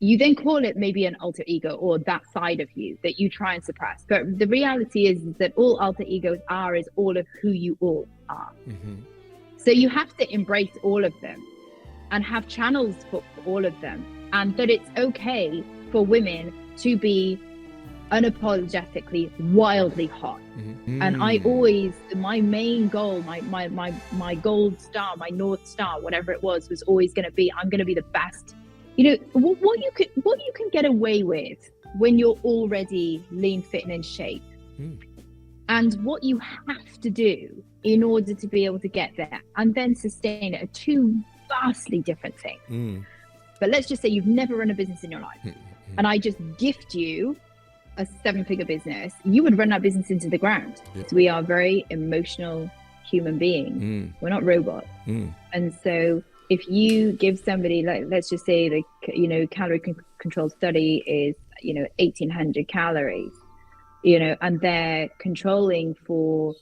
you then call it maybe an alter ego or that side of you that you try and suppress. But the reality is that all alter egos are is all of who you all are. Mm-hmm. So you have to embrace all of them and have channels for all of them. And that it's okay for women to be unapologetically wildly hot. Mm-hmm. And I always, my main goal, my gold star, my North Star, whatever it was always going to be, I'm going to be the best. You know, what you can get away with when you're already lean, fit, and in shape, and what you have to do in order to be able to get there and then sustain it are two vastly different things. But let's just say you've never run a business in your life, and I just gift you a 7-figure business. You would run that business into the ground. So we are very emotional human beings. We're not robots. And so if you give somebody, like, let's just say, like, you know, calorie control study is, you know, 1,800 calories, you know, and they're controlling for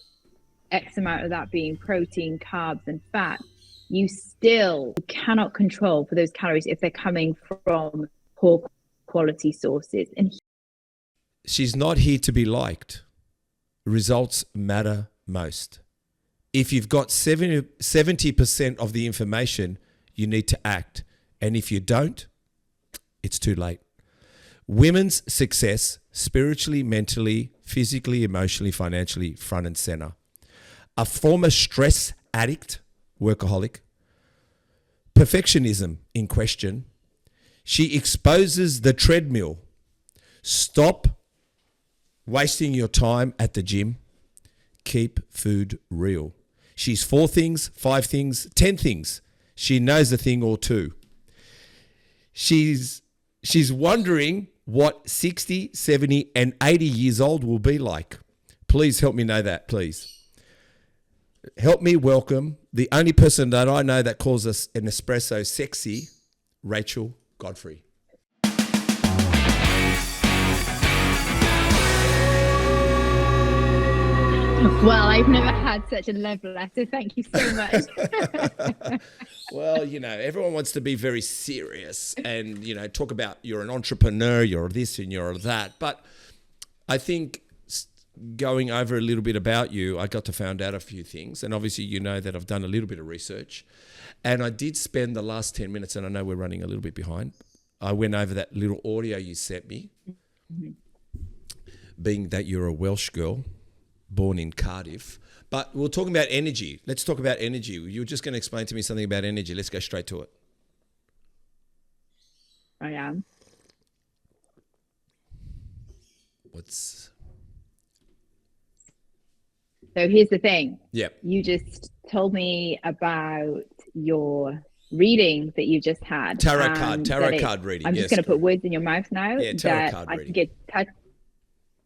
X amount of that being protein, carbs, and fat, you still cannot control for those calories if they're coming from poor quality sources. And she's not here to be liked. Results matter most. If you've got 70% of the information, you need to act. And if you don't, it's too late. Women's success, spiritually, mentally, physically, emotionally, financially, front and center. A former stress addict, workaholic, perfectionism in question. She exposes the treadmill. Stop wasting your time at the gym. Keep food real. She's 4 things, 5 things, 10 things. She knows a thing or two. She's wondering what 60, 70, and 80 years old will be like. Please help me know that, please. Help me welcome the only person that I know that calls us an espresso sexy, Rachel Godfrey. Well, I've never had such a love letter. Thank you so much. Well, you know, everyone wants to be very serious and, you know, talk about you're an entrepreneur, you're this and you're that. But I think going over a little bit about you, I got to find out a few things. And obviously, you know that I've done a little bit of research. And I did spend the last 10 minutes, and I know we're running a little bit behind. I went over that little audio you sent me, being that you're a Welsh girl, born in Cardiff. But we're talking about energy. Let's talk about energy. You were just going to explain to me something about energy. Let's go straight to it. I am. So here's the thing. Yeah. You just told me about your reading that you just had. Tarot card reading. I'm just going to put words in your mouth now. Yeah, tarot card reading.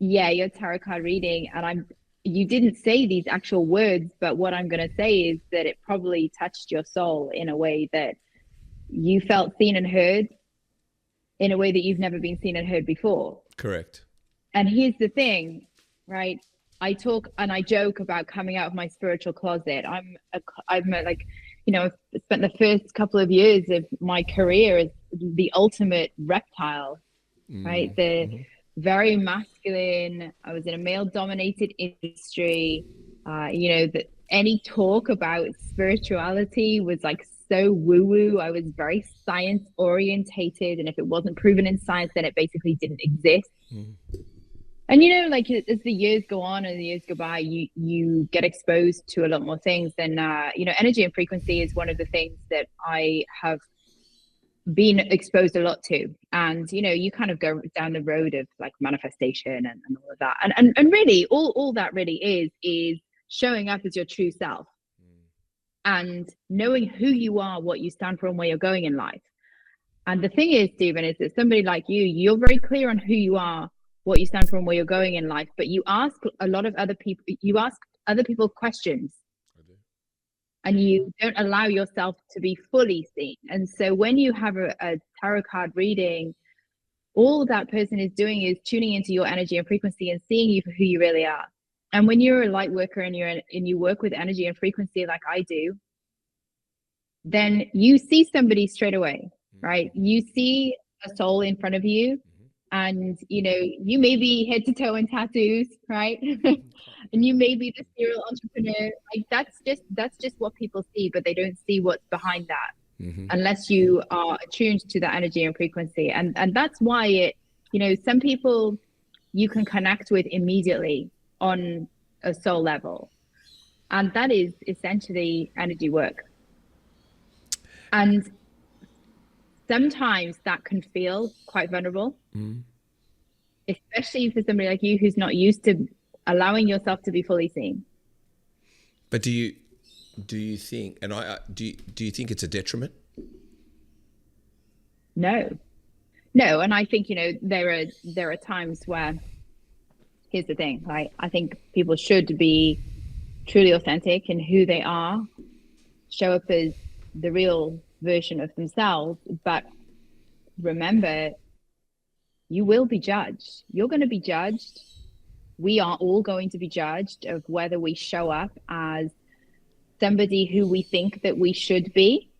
Your tarot card reading. And you didn't say these actual words, but what I'm going to say is that it probably touched your soul in a way that you felt seen and heard in a way that you've never been seen and heard before. Correct. And here's the thing, right? I talk and I joke about coming out of my spiritual closet. I'm like, you know, I've spent the first couple of years of my career as the ultimate reptile, right? Very masculine. I was in a male-dominated industry. You know, that any talk about spirituality was like so woo-woo. I was very science-orientated, and if it wasn't proven in science, then it basically didn't exist. And, you know, like as the years go on and the years go by, you get exposed to a lot more things. And, you know, energy and frequency is one of the things that I have been exposed a lot to. And, you know, you kind of go down the road of like manifestation and all of that. And really, all that really is showing up as your true self and knowing who you are, what you stand for, and where you're going in life. And the thing is, Stephen, is that somebody like you're very clear on who you are, what you stand for, and where you're going in life, but you ask a lot of other people, you ask other people questions. I do. And you don't allow yourself to be fully seen. And so when you have a tarot card reading, all that person is doing is tuning into your energy and frequency and seeing you for who you really are. And when you're a light worker and you work with energy and frequency like I do, then you see somebody straight away, right? You see a soul in front of you, and you may be head to toe in tattoos, right? And you may be the serial entrepreneur. Like that's just what people see, but they don't see what's behind that unless you are attuned to that energy and frequency. And that's why some people you can connect with immediately on a soul level, and that is essentially energy work. And sometimes that can feel quite vulnerable, especially for somebody like you who's not used to allowing yourself to be fully seen. But do you think, and do you think it's a detriment? No, and I think there are times where, here's the thing, right? I think people should be truly authentic in who they are, show up as the real version of themselves, but remember, you will be judged. You're going to be judged. We are all going to be judged of whether we show up as somebody who we think that we should be.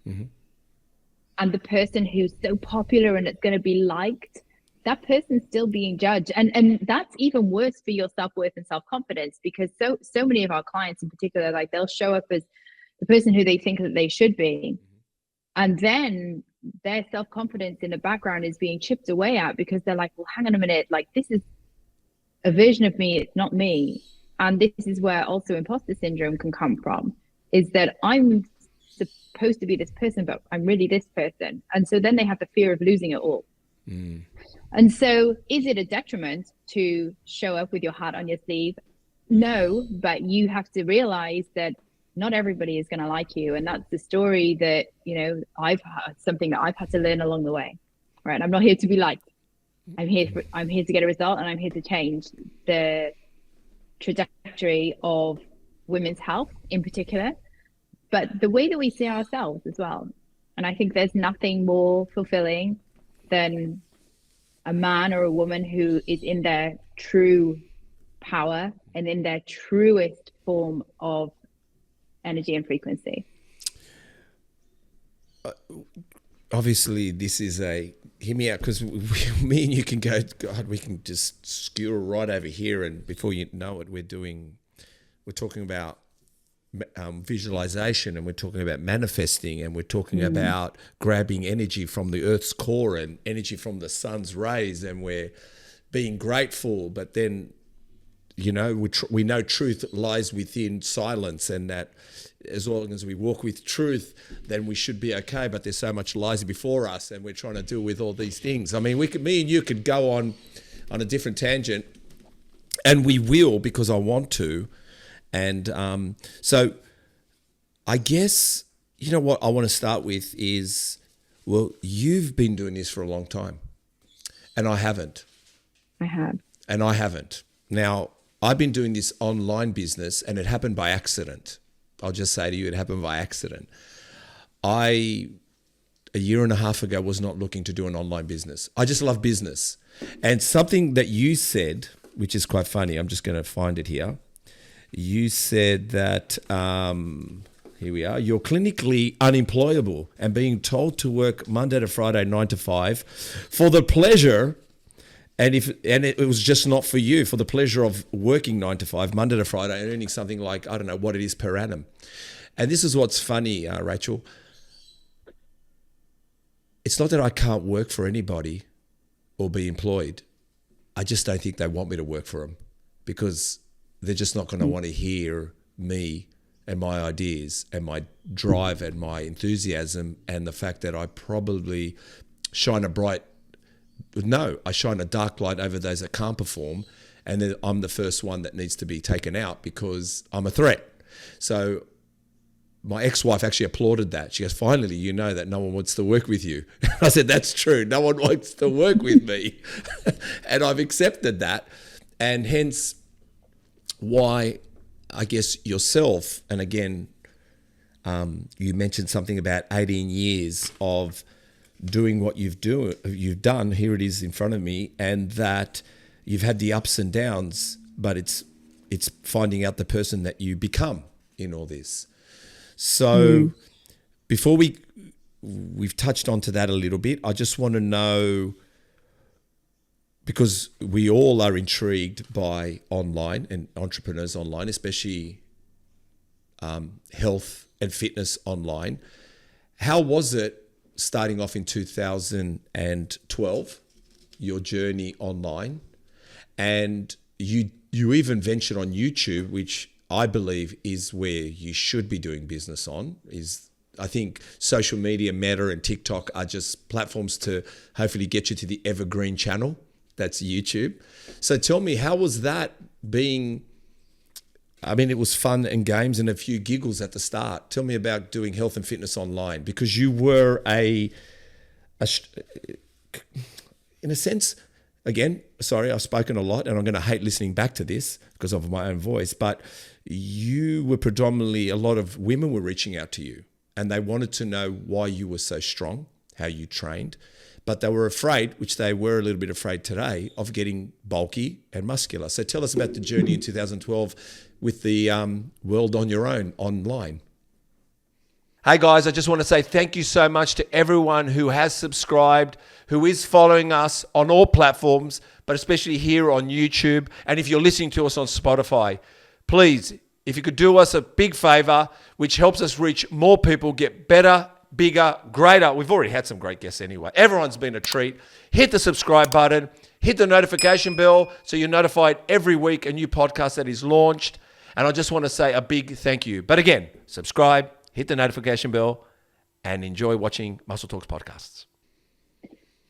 And the person who's so popular and it's going to be liked, that person's still being judged. And that's even worse for your self-worth and self-confidence, because so many of our clients in particular, like, they'll show up as the person who they think that they should be. And then their self-confidence in the background is being chipped away at, because they're like, well, hang on a minute, like, this is a version of me, it's not me. And this is where also imposter syndrome can come from, is that I'm supposed to be this person, but I'm really this person. And so then they have the fear of losing it all. And so is it a detriment to show up with your heart on your sleeve? No, but you have to realize that not everybody is going to like you. And that's the story that, I've had, something that I've had to learn along the way, right? I'm not here to be liked. I'm here to get a result, and I'm here to change the trajectory of women's health in particular, but the way that we see ourselves as well. And I think there's nothing more fulfilling than a man or a woman who is in their true power and in their truest form of energy and frequency. Obviously, this is hear me out, because me and you can go, God, we can just skewer right over here, and before you know it, we're talking about visualization, and we're talking about manifesting, and we're talking about grabbing energy from the earth's core and energy from the sun's rays, and we're being grateful. But then, we know truth lies within silence, and that as long as we walk with truth, then we should be okay. But there's so much lies before us, and we're trying to deal with all these things. I mean, me and you could go on a different tangent, and we will, because I want to. And so I guess, what I want to start with is, well, you've been doing this for a long time, and I haven't. I have. And I haven't. Now, I've been doing this online business, and it happened by accident. I'll just say to you, it happened by accident. A year and a half ago, was not looking to do an online business. I just love business. And something that you said, which is quite funny, I'm just going to find it here. You said that, here we are, you're clinically unemployable and being told to work Monday to Friday, 9 to 5 for the pleasure. And it was just not for you, for the pleasure of working 9 to 5, Monday to Friday, and earning something like, I don't know what it is per annum. And this is what's funny, Rachel. It's not that I can't work for anybody or be employed. I just don't think they want me to work for them, because they're just not going to want to hear me and my ideas and my drive and my enthusiasm, and the fact that I probably shine I shine a dark light over those that can't perform, and then I'm the first one that needs to be taken out because I'm a threat. So my ex-wife actually applauded that. She goes, finally, you know that no one wants to work with you. I said, that's true. No one wants to work with me. And I've accepted that. And hence why, I guess, yourself, and again, you mentioned something about 18 years of doing what you've done. Here it is in front of me, and that you've had the ups and downs, but it's finding out the person that you become in all this. So before we we've touched onto that a little bit. I just want to know, because we all are intrigued by online and entrepreneurs online, especially health and fitness online. How was it starting off in 2012, your journey online? And you even ventured on YouTube, which I believe is where you should be doing business on. I think social media, Meta and TikTok are just platforms to hopefully get you to the evergreen channel. That's YouTube. So tell me, how was that being? I mean, it was fun and games and a few giggles at the start. Tell me about doing health and fitness online, because you were in a sense, again, sorry, I've spoken a lot and I'm going to hate listening back to this because of my own voice, but you were predominantly, a lot of women were reaching out to you and they wanted to know why you were so strong, how you trained, but they were afraid, which they were a little bit afraid today, of getting bulky and muscular. So tell us about the journey in 2012 with the world on your own online. Hey guys, I just want to say thank you so much to everyone who has subscribed, who is following us on all platforms, but especially here on YouTube. And if you're listening to us on Spotify, please, if you could do us a big favor, which helps us reach more people, get better, bigger, greater. We've already had some great guests anyway. Everyone's been a treat. Hit the subscribe button, hit the notification bell so you're notified every week a new podcast that is launched. And I just want to say a big thank you. But again, subscribe, hit the notification bell, and enjoy watching Muscle Talks podcasts.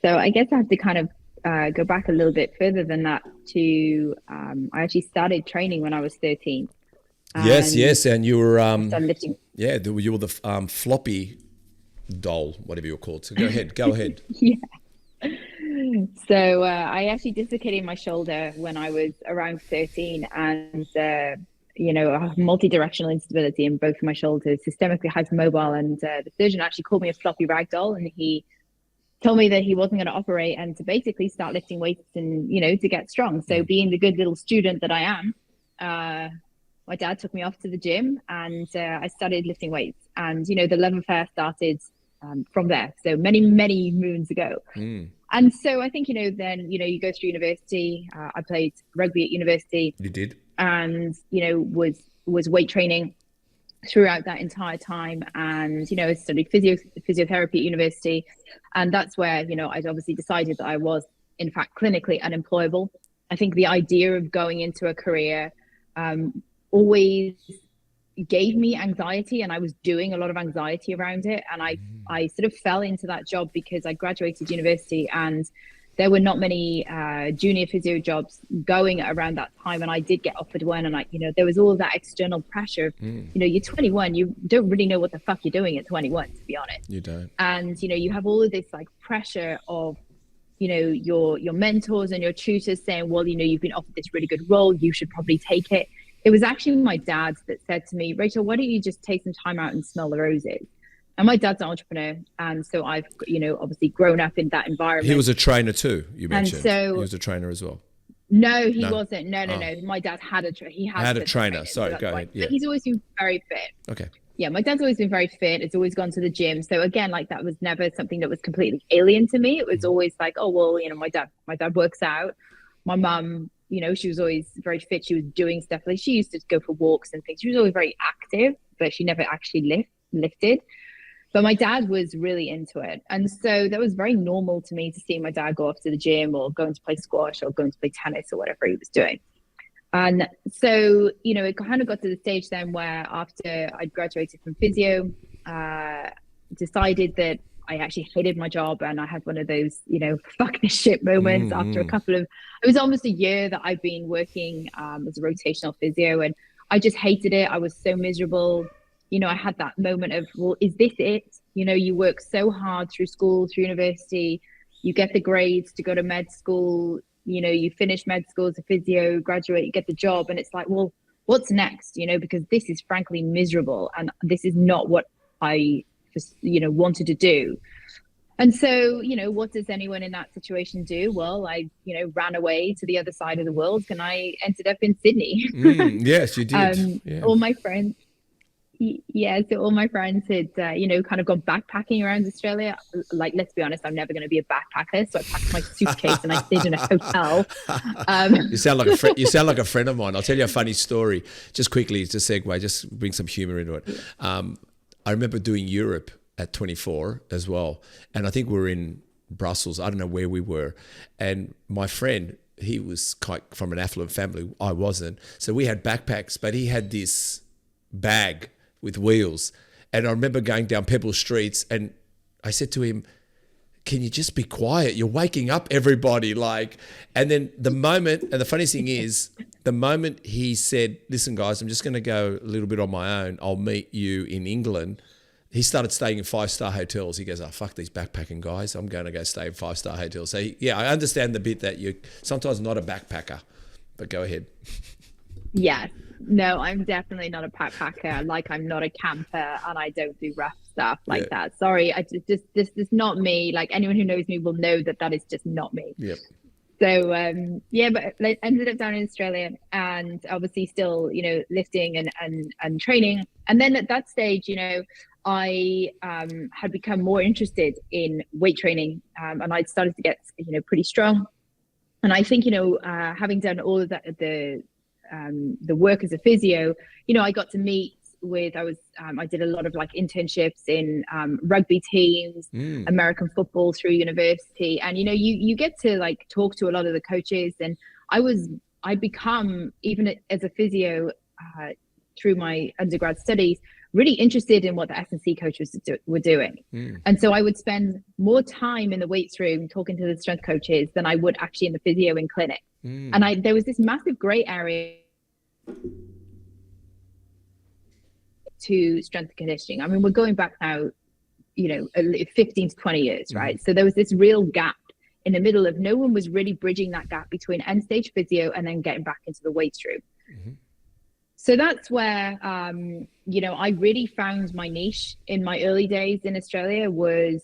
So I guess I have to kind of go back a little bit further than that to, I actually started training when I was 13. Yes. And you were, started lifting. Yeah, you were the floppy doll, whatever you were called. So go ahead. Yeah. So I actually dislocated my shoulder when I was around 13 and, I have multi-directional instability in both of my shoulders, systemically hypermobile, and the surgeon actually called me a floppy rag doll, and he told me that he wasn't going to operate and to basically start lifting weights and, to get strong. So being the good little student that I am, my dad took me off to the gym and I started lifting weights, and, the love affair started from there. So many, many moons ago. And so I think, then, you go through university. I played rugby at university. You did? And, was weight training throughout that entire time. And, I studied physiotherapy at university. And that's where, I'd obviously decided that I was, in fact, clinically unemployable. I think the idea of going into a career always gave me anxiety, and I was doing a lot of anxiety around it. And I sort of fell into that job because I graduated university and there were not many junior physio jobs going around that time. And I did get offered one, and there was all of that external pressure. You're 21, you don't really know what the fuck you're doing at 21, to be honest. You don't. And, you have all of this like pressure of, your mentors and your tutors saying, well, you've been offered this really good role, you should probably take it. It was actually my dad that said to me, Rachel, why don't you just take some time out and smell the roses? And my dad's an entrepreneur. And so I've, obviously grown up in that environment. He was a trainer too, you mentioned. And so, he was a trainer as well. No, he wasn't. No. My dad had a trainer. Sorry, go ahead. Yeah. But he's always been very fit. Okay. Yeah, my dad's always been very fit. It's always gone to the gym. So again, like that was never something that was completely alien to me. It was always like, oh, well, my dad works out. My mum, she was always very fit. She was doing stuff. Like she used to go for walks and things. She was always very active, but she never actually lifted. But my dad was really into it. And so that was very normal to me to see my dad go off to the gym or going to play squash or going to play tennis or whatever he was doing. And so, it kind of got to the stage then where after I graduated from physio, decided that I actually hated my job, and I had one of those, fuck this shit moments after a couple of, it was almost a year that I'd been working as a rotational physio, and I just hated it. I was so miserable. I had that moment of, well, is this it? You work so hard through school, through university, you get the grades to go to med school, you finish med school as a physio, graduate, you get the job, and it's like, well, what's next? Because this is frankly miserable, and this is not what I wanted to do. And so, what does anyone in that situation do? Well, I, ran away to the other side of the world, and I ended up in Sydney. Yes, you did. All my friends. Yeah, so all my friends had, kind of gone backpacking around Australia. Like, let's be honest, I'm never going to be a backpacker. So I packed my suitcase and I stayed in a hotel. You sound like a friend. You sound like a friend of mine. I'll tell you a funny story, just quickly to segue, just bring some humor into it. I remember doing Europe at 24 as well, and I think we were in Brussels. I don't know where we were, and my friend, he was quite from an affluent family. I wasn't, so we had backpacks, but he had this bag with wheels. And I remember going down Pebble Streets and I said to him, can you just be quiet? You're waking up everybody. And then the funniest thing is, the moment he said, listen guys, I'm just going to go a little bit on my own. I'll meet you in England. He started staying in 5-star hotels. He goes, oh, fuck these backpacking guys. I'm going to go stay in 5-star hotels. So I understand the bit that you're sometimes not a backpacker, but go ahead. Yes. No, I'm definitely not a backpacker. Like, I'm not a camper, and I don't do rough stuff like that. Sorry, this is not me. Like, anyone who knows me will know that is just not me. Yep. So but I ended up down in Australia, and obviously still, lifting and training. And then at that stage, I had become more interested in weight training, and I'd started to get pretty strong. And I think having done all of that, the work as a physio, I got to meet with, I did a lot of like internships in rugby teams, American football through university. And, you get to like talk to a lot of the coaches. And I'd become, even as a physio through my undergrad studies, really interested in what the S&C coaches were doing. And so I would spend more time in the weights room talking to the strength coaches than I would actually in the physio in clinic. And there was this massive gray area to strength and conditioning. I mean, we're going back now, 15 to 20 years, right? So there was this real gap in the middle of, no one was really bridging that gap between end stage physio and then getting back into the weights room. So that's where, I really found my niche in my early days in Australia was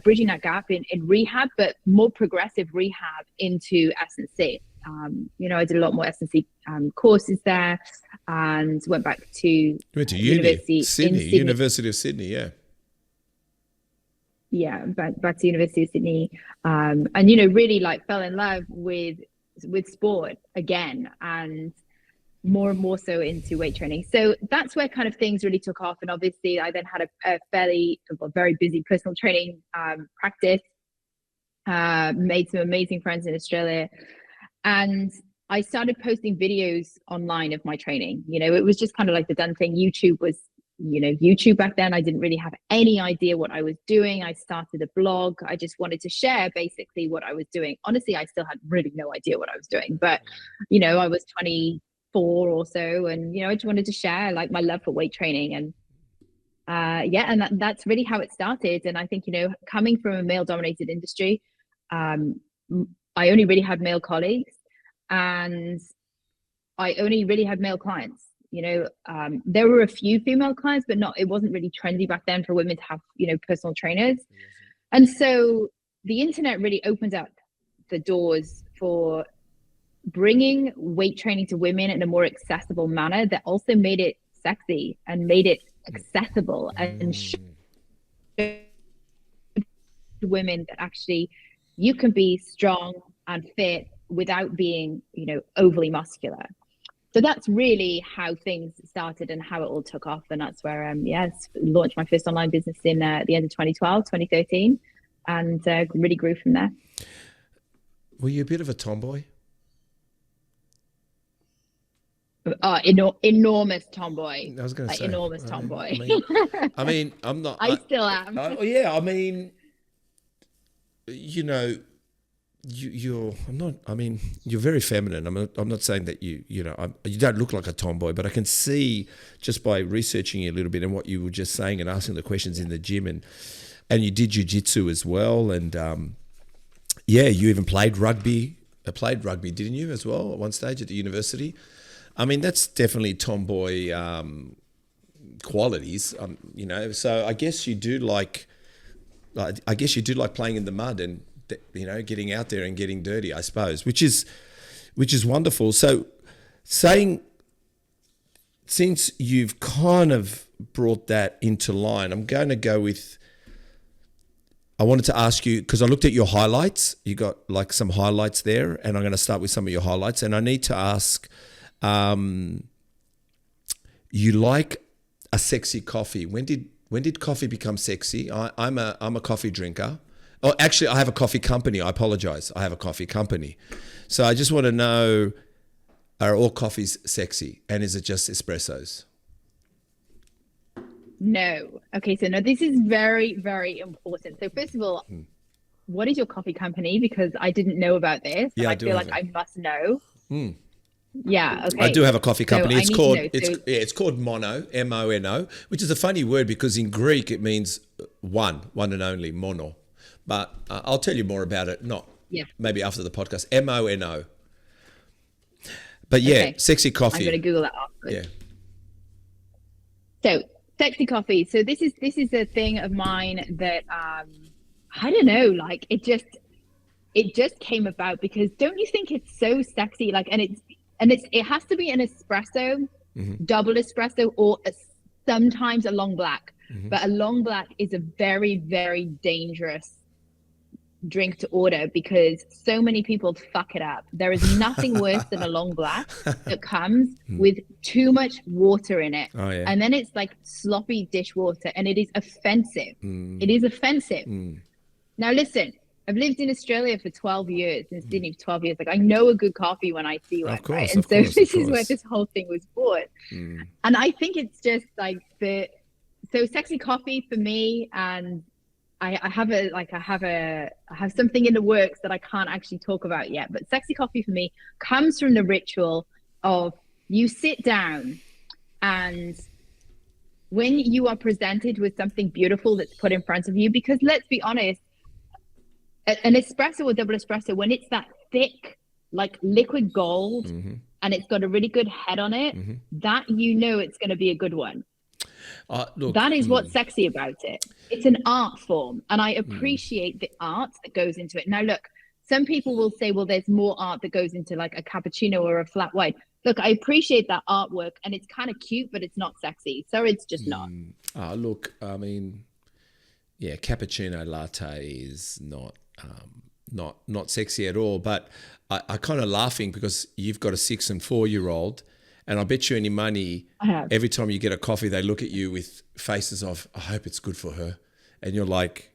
bridging that gap in rehab, but more progressive rehab into S&C. I did a lot more S&C courses there, and went back to University of Sydney, yeah. Yeah, back to University of Sydney, and really fell in love with sport again, and more so into weight training. So that's where kind of things really took off. And obviously I then had a very busy personal training practice, made some amazing friends in Australia. And I started posting videos online of my training. It was just kind of like the done thing. YouTube was, YouTube back then. I didn't really have any idea what I was doing. I started a blog. I just wanted to share basically what I was doing. Honestly, I still had really no idea what I was doing. But, I was 24 or so, and I just wanted to share like my love for weight training. And and that's really how it started. And I think coming from a male dominated industry, I only really had male colleagues, and I only really had male clients. There were a few female clients, but it wasn't really trendy back then for women to have personal trainers. And so the internet really opened up the doors for bringing weight training to women in a more accessible manner that also made it sexy and made it accessible and showed women that actually you can be strong and fit without being, overly muscular. So that's really how things started and how it all took off. And that's where, launched my first online business in the end of 2013, and really grew from there. Were you a bit of a tomboy? Enormous tomboy. I was going to say enormous tomboy. I mean, I'm not. I still am. I mean, you're. I'm not. I mean, you're very feminine. I'm not saying that you don't look like a tomboy, but I can see just by researching you a little bit and what you were just saying and asking the questions in the gym, and you did jiu-jitsu as well, and you even played rugby. Played rugby, didn't you, as well, at one stage at the university? I mean, that's definitely tomboy qualities, So I guess you do like playing in the mud and getting out there and getting dirty, I suppose, which is wonderful. So, saying since you've kind of brought that into line, I'm going to go with, I wanted to ask you, because I looked at your highlights, you got like some highlights there, and I'm going to start with some of your highlights. And I need to ask, you like a sexy coffee. When did coffee become sexy? I'm a coffee drinker. Oh, actually, I have a coffee company. I apologize. I have a coffee company. So I just want to know, are all coffees sexy? And is it just espressos? No. Okay, so no, this is very, very important. So first of all, what is your coffee company? Because I didn't know about this. Yeah, I feel like I must know. Yeah, okay. I do have a coffee company. So it's called Mono, M-O-N-O, which is a funny word because in Greek it means one and only, mono. But I'll tell you more about it, maybe after the podcast. M-O-N-O. But yeah, okay. Sexy coffee. I'm going to Google that afterwards. Yeah. So sexy coffee. So this is a thing of mine that I don't know, like it just came about because don't you think it's so sexy? Like, and it has to be an espresso, double espresso, or sometimes a long black. But a long black is a very, very dangerous drink to order because so many people fuck it up. There is nothing worse than a long black that comes with too much water in it. Oh, yeah. And then it's like sloppy dishwater and it is offensive. It is offensive. Now listen, I've lived in Australia for 12 years, in Sydney for 12 years. Like I know a good coffee when I see one, of course, right? And so this is where this whole thing was born. And I think it's just like so sexy coffee for me, and I have something in the works that I can't actually talk about yet. But sexy coffee for me comes from the ritual of you sit down and when you are presented with something beautiful that's put in front of you, because let's be honest, an espresso or double espresso, when it's that thick, like liquid gold, and it's got a really good head on it, that it's going to be a good one. Look, that is what's sexy about it. It's an art form, and I appreciate the art that goes into it. Now, look, some people will say, well, there's more art that goes into like a cappuccino or a flat white. Look, I appreciate that artwork, and it's kind of cute, but it's not sexy. So it's just not. Look, I mean, yeah, cappuccino latte is not sexy at all. But I kind of laughing because you've got a 6 and 4 year old. And I bet you any money, every time you get a coffee, they look at you with faces of, I hope it's good for her. And you're like,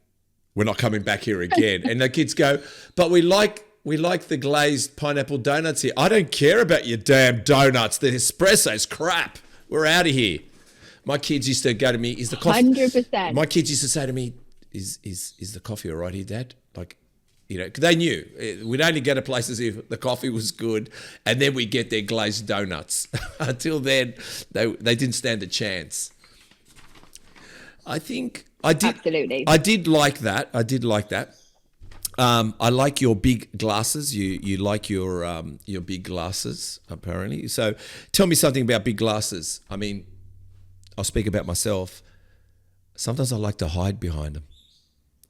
we're not coming back here again. And the kids go, but we like the glazed pineapple donuts here. I don't care about your damn donuts. The espresso's crap. We're out of here. My kids used to go to me, is the coffee? 100%. My kids used to say to me, is the coffee all right here, Dad? Like, they knew we'd only go to places if the coffee was good, and then we'd get their glazed donuts. Until then, they didn't stand a chance. I think I did. Absolutely. I did like that. I like your big glasses. You like your big glasses apparently. So tell me something about big glasses. I mean, I'll speak about myself. Sometimes I like to hide behind them.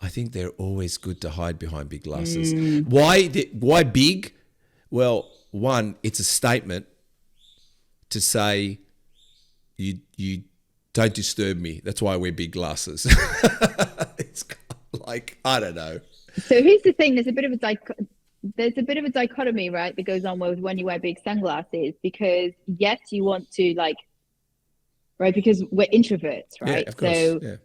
I think they're always good to hide behind big glasses. Why big? Well, one, it's a statement to say you don't disturb me. That's why I wear big glasses. It's like, I don't know. So here's the thing: there's a bit of a dichotomy, right, that goes on with when you wear big sunglasses. Because yes, you want to right? Because we're introverts, right? Yeah, of course. So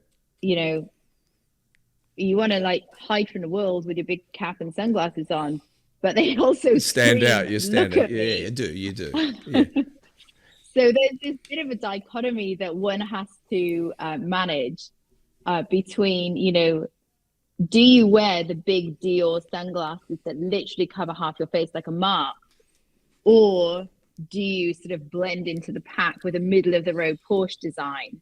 you want to hide from the world with your big cap and sunglasses on, but they also stand out. You stand out. Yeah, me. you do. Yeah. So there's this bit of a dichotomy that one has to manage between, do you wear the big Dior sunglasses that literally cover half your face like a mark, or do you sort of blend into the pack with a middle of the road Porsche design,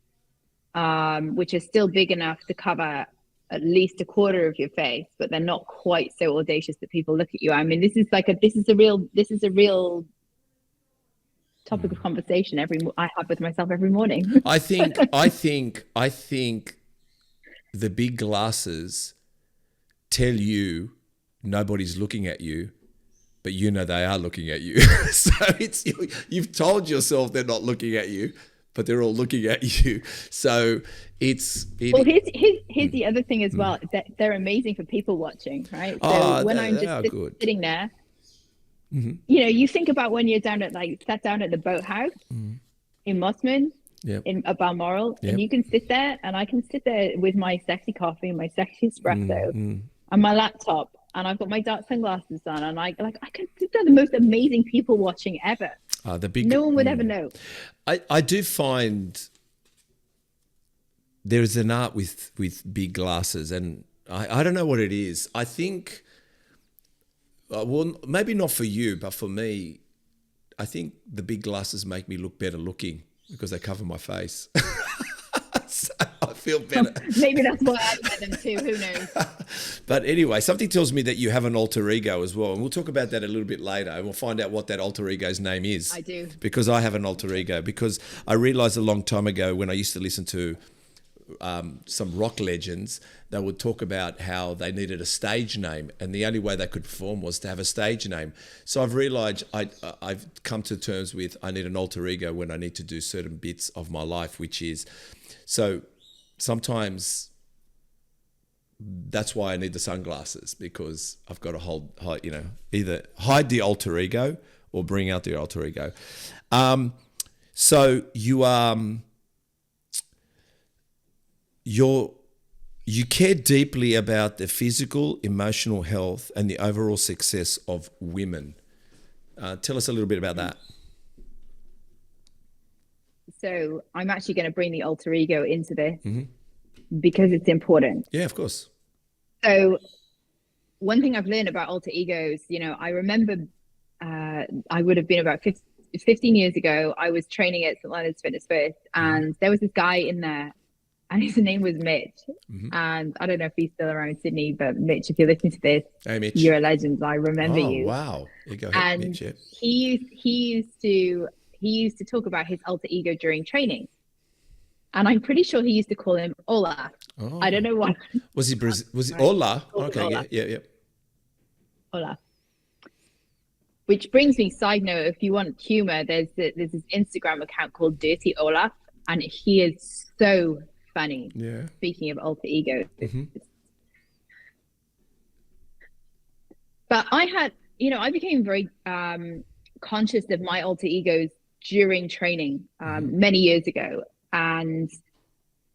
which is still big enough to cover at least a quarter of your face, but they're not quite so audacious that people look at you. I mean, this is a real topic of conversation I have with myself every morning. I think the big glasses tell you nobody's looking at you, but you know they are looking at you. So you've told yourself they're not looking at you, but they're all looking at you. So here's the other thing as well, that they're amazing for people watching, right? So when I'm just sitting there, you know, you think about when you're sat down at the boathouse in Mossman, in Balmoral, and you can sit there, and I can sit there with my sexy coffee and my sexy espresso and my laptop, and I've got my dark sunglasses on, and I can sit there, the most amazing people watching ever. No one would ever know. I do find there is an art with big glasses, and I don't know what it is. I think, well, maybe not for you, but for me, I think the big glasses make me look better looking because they cover my face. So I feel better. Maybe that's why I wear them too. Who knows? But anyway, something tells me that you have an alter ego as well. And we'll talk about that a little bit later. And we'll find out what that alter ego's name is. I do. Because I have an alter ego. Because I realized a long time ago when I used to listen to some rock legends, they would talk about how they needed a stage name, and the only way they could perform was to have a stage name. So I've realized I've come to terms with I need an alter ego when I need to do certain bits of my life, which is, so sometimes that's why I need the sunglasses, because I've got to hold you know, either hide the alter ego or bring out the alter ego. So you care deeply about the physical, emotional health and the overall success of women. Tell us a little bit about that. So I'm actually going to bring the alter ego into this because it's important. Yeah, of course. So one thing I've learned about alter egos, you know, I remember I would have been about 15 years ago, I was training at St. Leonard's Fitness First, and there was this guy in there, and his name was Mitch. And I don't know if he's still around Sydney, but Mitch, if you're listening to this, hey, Mitch, you're a legend. I remember you. Oh, wow. You go ahead, and Mitch. Yeah. He used to talk about his alter ego during training. And I'm pretty sure he used to call him Ola. Oh. I don't know why. Was he Ola? Okay, Ola. Yeah. Ola. Which brings me, side note, if you want humor, there's this Instagram account called Dirty Ola, and he is so funny. Yeah. Speaking of alter ego. But I became very conscious of my alter egos during training many years ago. And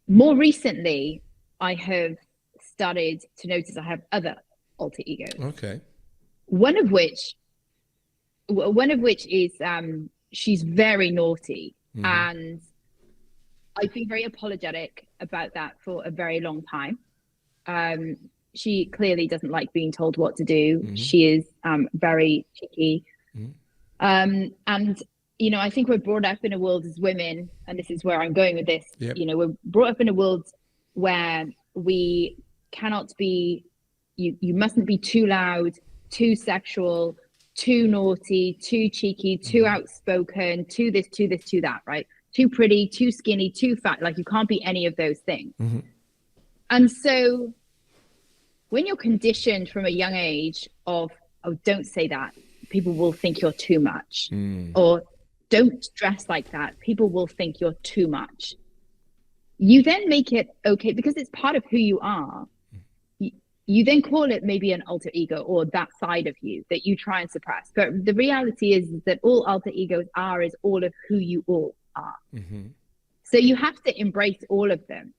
more recently, I have started to notice I have other alter egos. Okay. One of which is she's very naughty, and I've been very apologetic about that for a very long time. She clearly doesn't like being told what to do. She is very cheeky. And you know, I think we're brought up in a world as women, and this is where I'm going with this. Yep. You know, we're brought up in a world where we cannot be, you mustn't be too loud, too sexual, too naughty, too cheeky, too outspoken, too this, too that, right? Too pretty, too skinny, too fat. Like, you can't be any of those things. And so when you're conditioned from a young age of, oh, don't say that, people will think you're too much, or don't dress like that, people will think you're too much. You then make it okay because it's part of who you are. You then call it maybe an alter ego, or that side of you that you try and suppress. But the reality is that all alter egos is all of who you all are. So you have to embrace all of them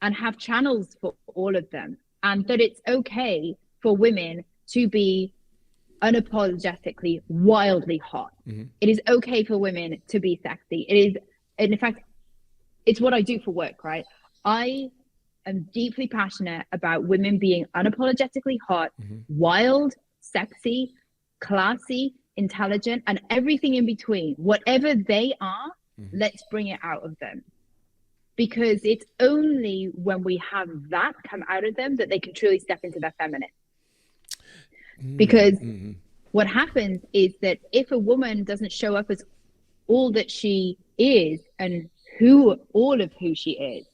and have channels for all of them, and that it's okay for women to be unapologetically wildly hot. It is okay for women to be sexy. It is, and in fact, it's what I do for work, right? I am deeply passionate about women being unapologetically hot, wild, sexy, classy, intelligent, and everything in between. Whatever they are, let's bring it out of them. Because it's only when we have that come out of them that they can truly step into their feminine. Because what happens is that if a woman doesn't show up as all that she is and all of who she is,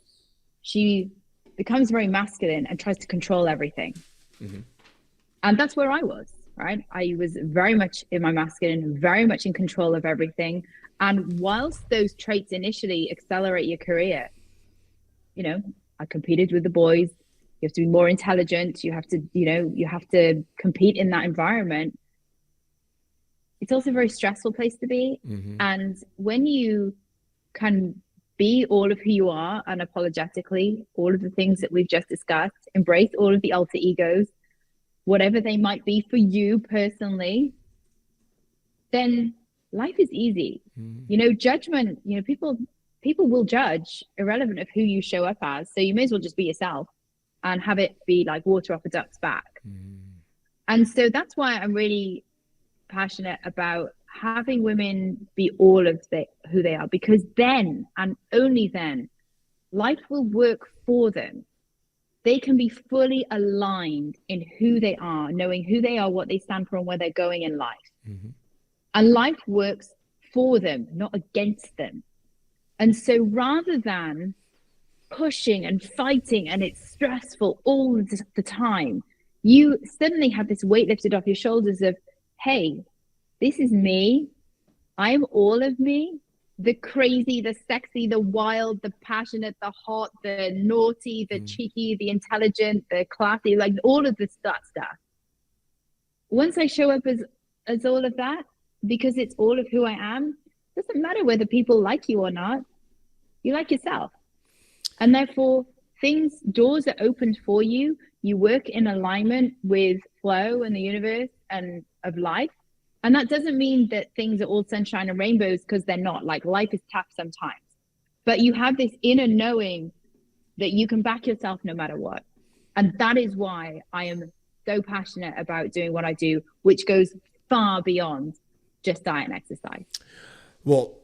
she becomes very masculine and tries to control everything. And that's where I was. right? I was very much in my masculine, very much in control of everything. And whilst those traits initially accelerate your career, you know, I competed with the boys. You have to be more intelligent. You have to, you have to compete in that environment. It's also a very stressful place to be. Mm-hmm. And when you can be all of who you are unapologetically, all of the things that we've just discussed, embrace all of the alter egos, whatever they might be for you personally, then life is easy. Mm-hmm. Judgment, people will judge irrelevant of who you show up as. So you may as well just be yourself and have it be like water off a duck's back. Mm-hmm. And so that's why I'm really passionate about having women be all of who they are, because then and only then life will work for them. They can be fully aligned in who they are, knowing who they are, what they stand for, and where they're going in life. Mm-hmm. And life works for them, not against them. And so rather than pushing and fighting and it's stressful all the time, you suddenly have this weight lifted off your shoulders of, hey, this is me. I'm all of me. The crazy, the sexy, the wild, the passionate, the hot, the naughty, the cheeky, the intelligent, the classy, like all of this stuff. Once I show up as all of that, because it's all of who I am, it doesn't matter whether people like you or not. You like yourself. And therefore, doors are opened for you. You work in alignment with flow and the universe and of life. And that doesn't mean that things are all sunshine and rainbows, because they're not. Like, life is tough sometimes. But you have this inner knowing that you can back yourself no matter what. And that is why I am so passionate about doing what I do, which goes far beyond just diet and exercise. Well,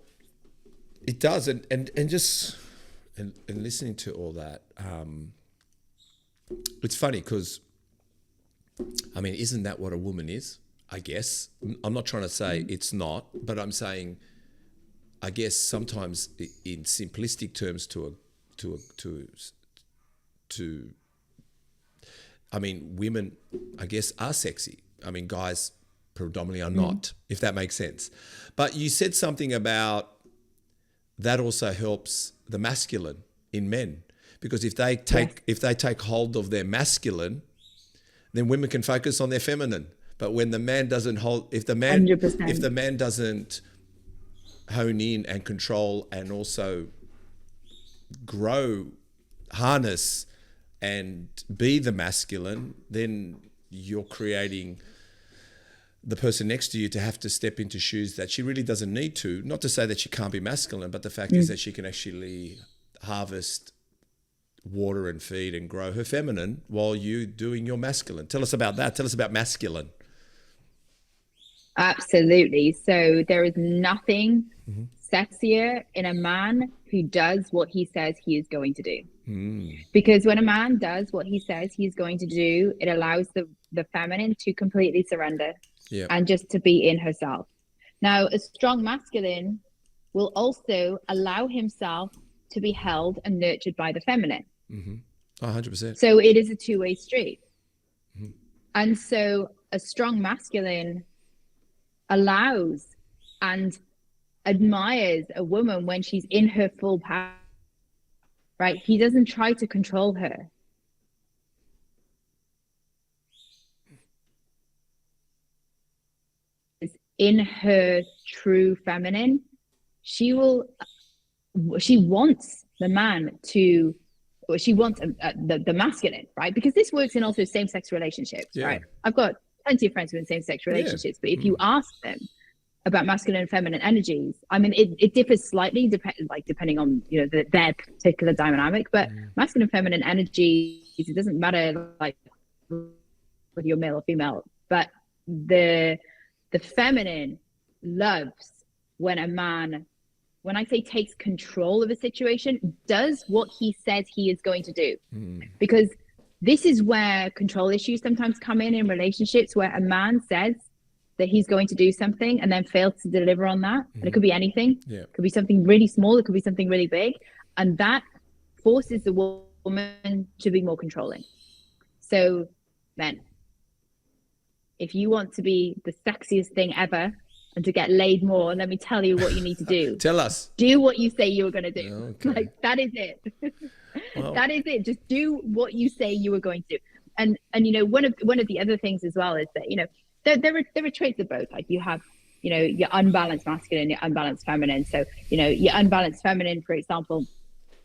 it does. And just and listening to all that, it's funny because, I mean, isn't that what a woman is? I guess. I'm not trying to say it's not, but I'm saying, I guess sometimes in simplistic terms I mean, women, I guess, are sexy. I mean, guys predominantly are not, if that makes sense. But you said something about that also helps the masculine in men, because if they take hold of their masculine, then women can focus on their feminine. But when the man doesn't if the man 100%. Doesn't hone in and control and also grow, harness and be the masculine, then you're creating the person next to you to have to step into shoes that she really doesn't need to. Not to say that she can't be masculine, but the fact is that she can actually harvest, water and feed and grow her feminine while you doing your masculine. Tell us about that. Tell us about masculine. Absolutely. So there is nothing sexier in a man who does what he says he is going to do. Because when a man does what he says he's going to do, it allows the feminine to completely surrender and just to be in herself. Now, a strong masculine will also allow himself to be held and nurtured by the feminine. 100%. So it is a two-way street. And so a strong masculine allows and admires a woman when she's in her full power, right? He doesn't try to control her. In her true feminine, she wants the man to, or she wants the masculine, right? Because this works in also same-sex relationships, right? I've got plenty of friends who are in same-sex relationships, but if you ask them about masculine and feminine energies, I mean, it differs slightly depending on their particular dynamic. But masculine and feminine energies, it doesn't matter like whether you're male or female, but the feminine loves when a man, when I say takes control of a situation, does what he says he is going to do. Because this is where control issues sometimes come in relationships, where a man says that he's going to do something and then fails to deliver on that. And it could be anything. It could be something really small. It could be something really big. And that forces the woman to be more controlling. So men, if you want to be the sexiest thing ever and to get laid more, let me tell you what you need to do. Tell us. Do what you say you were going to do. Okay. Like, that is it. Well, that is it. Just do what you say you were going to do. And you know, one of the other things as well is that, you know, there are traits of both. Like, you have, you know, your unbalanced masculine, your unbalanced feminine. So, you know, your unbalanced feminine, for example,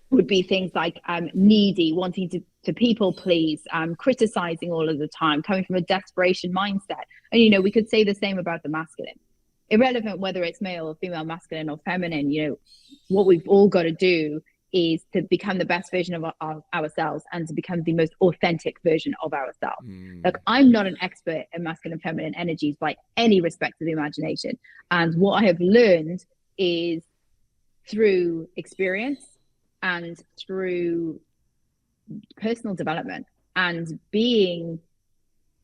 would be things like needy, wanting to people please, criticizing all of the time, coming from a desperation mindset. And, you know, we could say the same about the masculine. Irrelevant whether it's male or female, masculine or feminine, you know, what we've all got to do is to become the best version of ourselves and to become the most authentic version of ourselves. Like, I'm not an expert in masculine and feminine energies by any respect of the imagination. And what I have learned is through experience and through personal development and being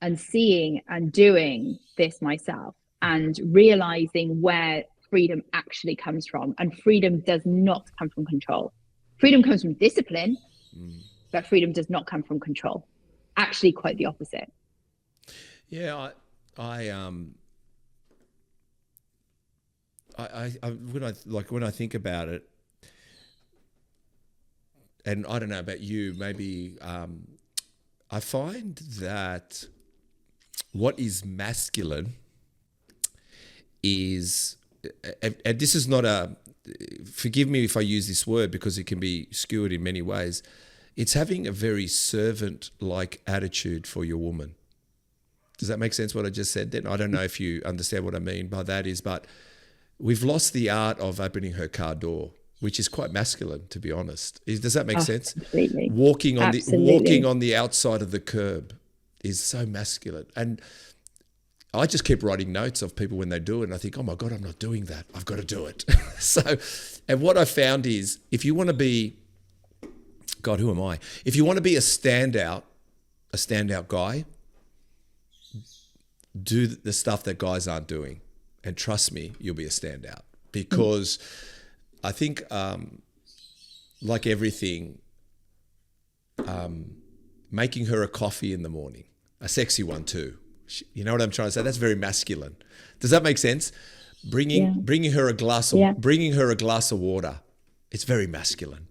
and seeing and doing this myself and realizing where freedom actually comes from. And freedom does not come from control. Freedom comes from discipline, but freedom does not come from control. Actually, quite the opposite. Yeah, when I think about it, and I don't know about you, maybe I find that what is masculine is, and this is not a, forgive me if I use this word because it can be skewed in many ways, it's having a very servant-like attitude for your woman. Does that make sense what I just said then? I don't know if you understand what I mean by that is, but we've lost the art of opening her car door, which is quite masculine, to be honest. Does that make sense? Completely. Walking on the outside of the curb is so masculine. And I just keep writing notes of people when they do it, and I think, oh my God, I'm not doing that. I've got to do it. And what I found is, if you want to be, God, who am I? If you want to be a standout guy, do the stuff that guys aren't doing. And trust me, you'll be a standout. Because I think, like everything, making her a coffee in the morning, a sexy one too. You know what I'm trying to say? That's very masculine. Does that make sense? Bringing her a glass of water. It's very masculine.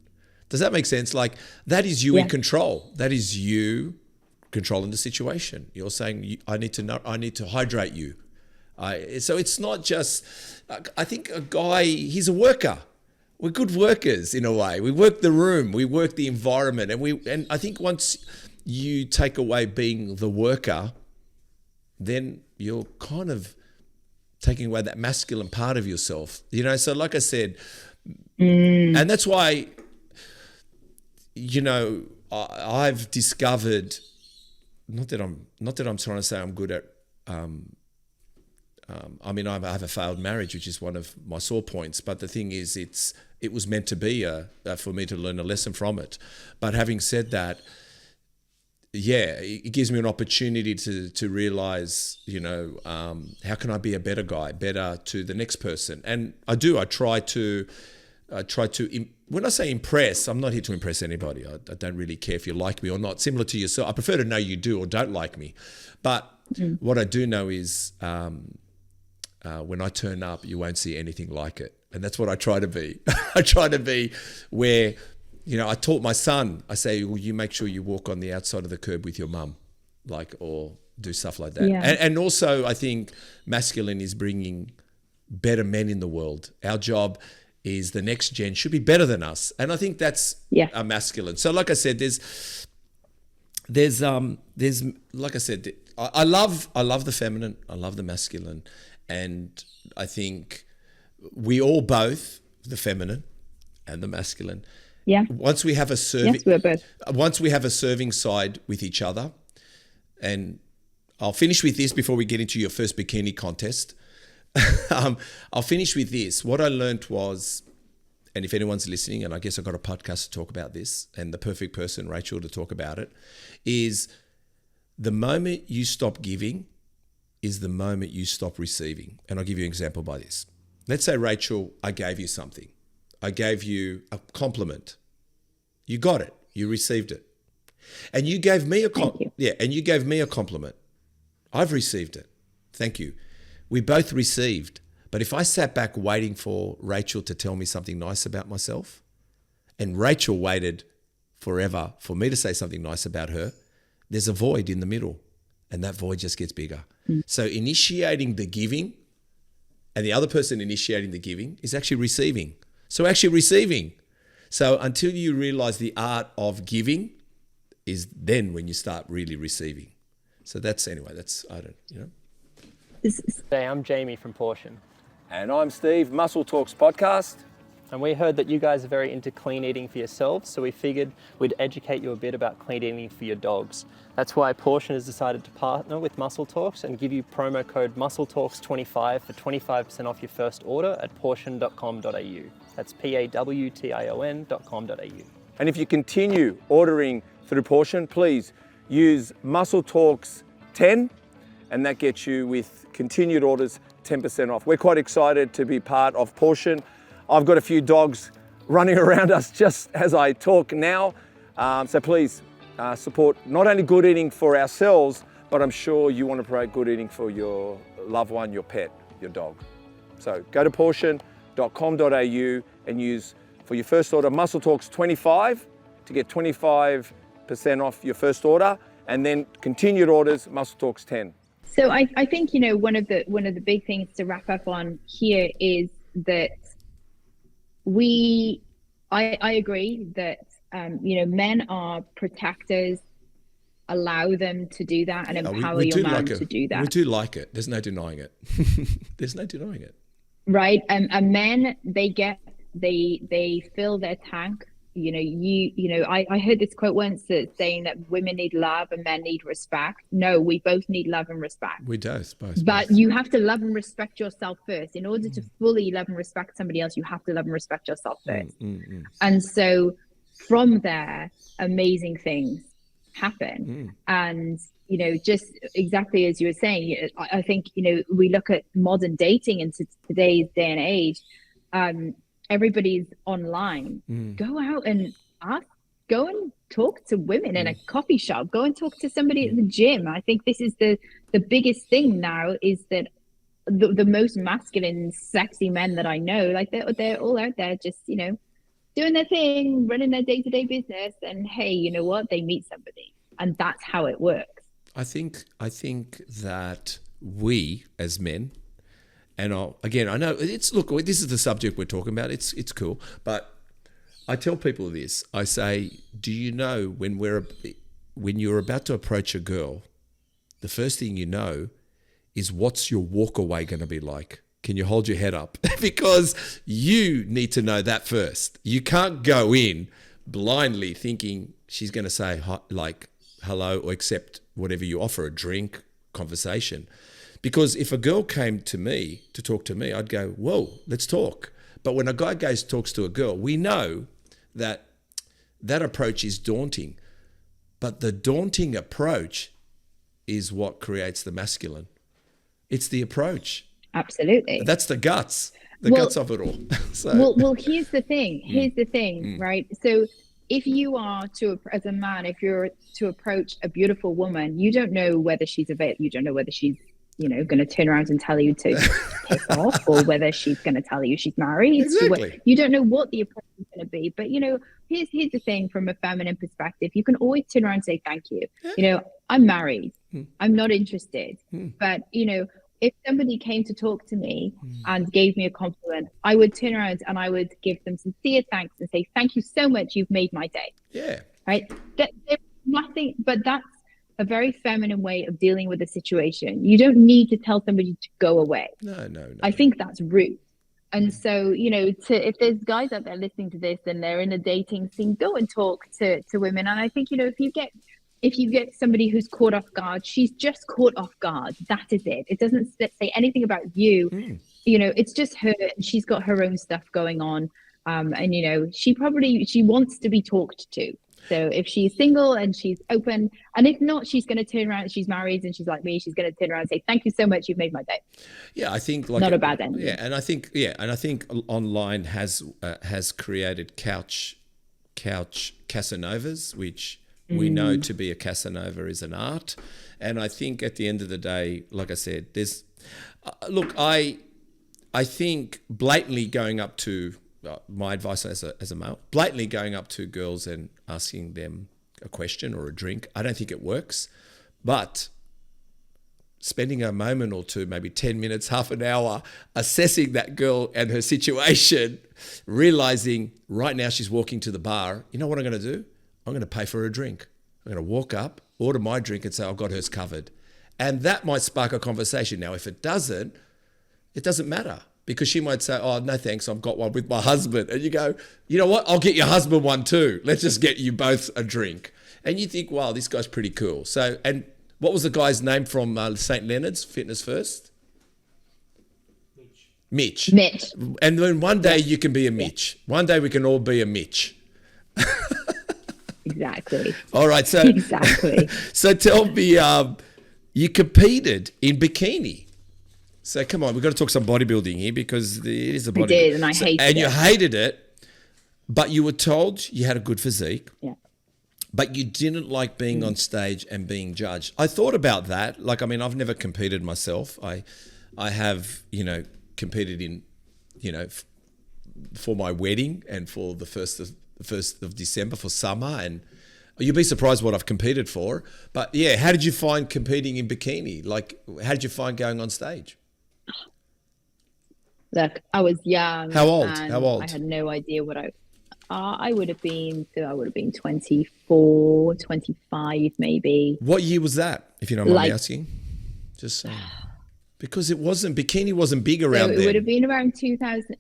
Does that make sense? Like, that is you in control. That is you controlling the situation. You're saying, I need to hydrate you. So it's not just, I think a guy, he's a worker. We're good workers in a way. We work the room, we work the environment, and I think once you take away being the worker, then you're kind of taking away that masculine part of yourself. You know, so like I said, and that's why, you know, I've discovered, not that I'm trying to say I'm good at, I mean, I have a failed marriage, which is one of my sore points. But the thing is, it was meant to be for me to learn a lesson from it. But having said that, yeah, it gives me an opportunity to realize, you know, how can I be a better guy, better to the next person? And I do. I try to. When I say impress, I'm not here to impress anybody. I don't really care if you like me or not. Similar to yourself, I prefer to know you do or don't like me. But what I do know is, when I turn up, you won't see anything like it. And that's what I try to be. I try to be where, you know, I taught my son, I say, well, you make sure you walk on the outside of the curb with your mum, like, or do stuff like that. Yeah. And also, I think masculine is bringing better men in the world. Our job is the next gen should be better than us. And I think that's a masculine. So like I said, there's like I said, I love the feminine, I love the masculine. And I think we all both, the feminine and the masculine. Yeah. Once we have a serving, yes, we're both. Once we have a serving side with each other, and I'll finish with this before we get into your first bikini contest. I'll finish with this. What I learned was, and if anyone's listening, and I guess I've got a podcast to talk about this, and the perfect person, Rachel, to talk about it, is the moment you stop giving is the moment you stop receiving. And I'll give you an example by this. Let's say, Rachel, I gave you something. I gave you a compliment. You got it. You received it. And you gave me a compliment. I've received it. Thank you. We both received. But if I sat back waiting for Rachel to tell me something nice about myself, and Rachel waited forever for me to say something nice about her, there's a void in the middle, and that void just gets bigger. So initiating the giving and the other person initiating the giving is actually receiving. So until you realize the art of giving is then when you start really receiving. So Hey, I'm Jamie from Pawtion. And I'm Steve, Muscle Talks Podcast. And we heard that you guys are very into clean eating for yourselves, so we figured we'd educate you a bit about clean eating for your dogs. That's why Pawtion has decided to partner with Muscle Talks and give you promo code MuscleTalks25 for 25% off your first order at pawtion.com.au. That's pawtion.com.au. And if you continue ordering through Pawtion, please use Muscle Talks 10, and that gets you with continued orders 10% off. We're quite excited to be part of Pawtion. I've got a few dogs running around us just as I talk now. So please support not only good eating for ourselves, but I'm sure you want to promote good eating for your loved one, your pet, your dog. So go to pawtion.com.au and use for your first order Muscle Talks 25 to get 25% off your first order, and then continued orders Muscle Talks 10. So I think, one of the big things to wrap up on here is that I agree that, men are protectors. Allow them to do that and empower your man to do that. We do like it. There's no denying it. There's no denying it. Right. And men, they fill their tank. I heard this quote once that's saying that women need love and men need respect. No, we both need love and respect. We do, both. But you have to love and respect yourself first. In order to fully love and respect somebody else, you have to love and respect yourself first. And so from there, amazing things happen. And, just exactly as you were saying, I think, we look at modern dating into today's day and age, everybody's online. Go out and go and talk to women in a coffee shop. Go and talk to somebody at the gym. I think this is the biggest thing now, is that the most masculine, sexy men that I know, like they're all out there just, doing their thing, running their day-to-day business. And hey, you know what? They meet somebody, and that's how it works. I think that we as men, and I know this is the subject we're talking about. It's cool, but I tell people this. I say, do you know when you're about to approach a girl, the first thing you know is what's your walk away going to be like? Can you hold your head up? Because you need to know that first. You can't go in blindly thinking she's going to say like hello or accept whatever you offer, a drink, conversation. Because if a girl came to me to talk to me, I'd go, whoa, let's talk. But when a guy talks to a girl, we know that approach is daunting. But the daunting approach is what creates the masculine. It's the approach. Absolutely. That's the guts of it all. Well, here's the thing, right? So if you are as a man, if you're to approach a beautiful woman, you don't know whether she's available. You don't know whether she's going to turn around and tell you to piss off, or whether she's going to tell you she's married. Exactly. You don't know what the approach is going to be. But, here's the thing from a feminine perspective. You can always turn around and say, thank you. Yeah. I'm married. I'm not interested. But, if somebody came to talk to me and gave me a compliment, I would turn around and I would give them sincere thanks and say, thank you so much. You've made my day. Yeah. Right. There's nothing, but that's a very feminine way of dealing with the situation. You don't need to tell somebody to go away. No. I think that's rude. And so, if there's guys out there listening to this and they're in a dating scene, go and talk to women. And I think, if you get somebody who's caught off guard, she's just caught off guard. That is it. It doesn't say anything about you. It's just her. She's got her own stuff going on. And, she wants to be talked to. So if she's single and she's open, and if not, she's going to turn around. She's married and she's like me. She's going to turn around and say, "Thank you so much. You've made my day." Yeah, I think not a bad ending. Yeah, and I think online has created couch Casanovas, which We know to be a Casanova is an art. And I think at the end of the day, like I said, there's, look, I think blatantly going up to, my advice as a male, blatantly going up to girls and asking them a question or a drink, I don't think it works. But spending a moment or two, maybe 10 minutes, half an hour, assessing that girl and her situation, realizing right now she's walking to the bar, you know what I'm going to do? I'm going to pay for her drink. I'm going to walk up, order my drink and say, I've got hers covered. And that might spark a conversation. Now, if it doesn't matter, because she might say, oh, no, thanks, I've got one with my husband. And you go, you know what? I'll get your husband one too. Let's just get you both a drink. And you think, wow, this guy's pretty cool. So, and what was the guy's name from St. Leonard's, Fitness First? Mitch. And then one day you can be a Mitch. One day we can all be a Mitch. Exactly. All right. So exactly. So tell me, you competed in bikini. So come on, we've got to talk some bodybuilding here because it is a bodybuilding. I did, and I hated it. And you hated it, but you were told you had a good physique. Yeah. But you didn't like being on stage and being judged. I thought about that. Like, I mean, I've never competed myself. I have, competed in, for my wedding and for the first of December for summer, and you'll be surprised what I've competed for. But yeah, how did you find competing in bikini? Like, how did you find going on stage? Look, I was young. How old? I had no idea what I would have been. So I would have been 24, 25 maybe. What year was that, if you don't mind me asking? Just saying. Because bikini wasn't big around then. It would have been around 2000.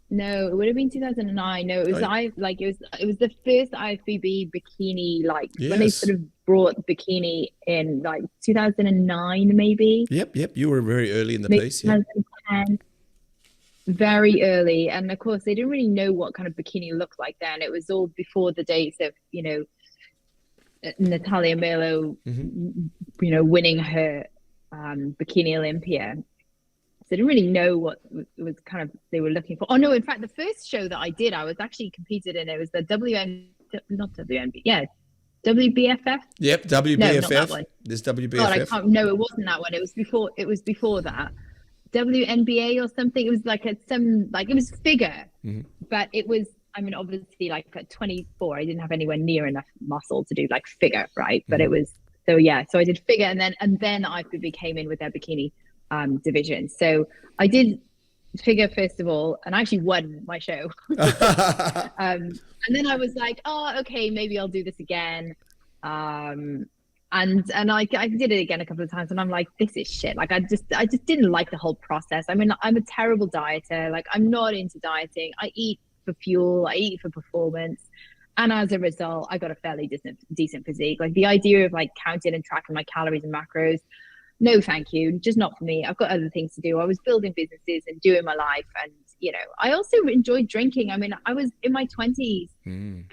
No, it would have been 2009. No, it was it was the first IFBB bikini, when they sort of brought bikini in, 2009 maybe. Yep. You were very early in the piece. 2010, very early, and of course they didn't really know what kind of bikini looked like then. It was all before the days of Natalia Merlo, winning her Bikini Olympia. So I didn't really know what was kind of they were looking for. Oh no, in fact, the first show that I did, I was actually competed in. It was the WBFF. Yep, WBFF. No, not that one. There's WBFF. God, I can't. No, it wasn't that one. It was before that. WNBA or something. It was it was figure, but it was. I mean, obviously, at 24, I didn't have anywhere near enough muscle to do figure, right? But it was so I did figure, and then I came in with their bikini division. So I did figure first of all, and I actually won my show. And then I was like, oh, okay, maybe I'll do this again. And I did it again a couple of times, and I'm like, this is shit. I just didn't like the whole process. I mean, I'm a terrible dieter. I'm not into dieting. I eat for fuel. I eat for performance. And as a result, I got a fairly decent physique. The idea of counting and tracking my calories and macros, no, thank you. Just not for me. I've got other things to do. I was building businesses and doing my life. And, I also enjoyed drinking. I mean, I was in my 20s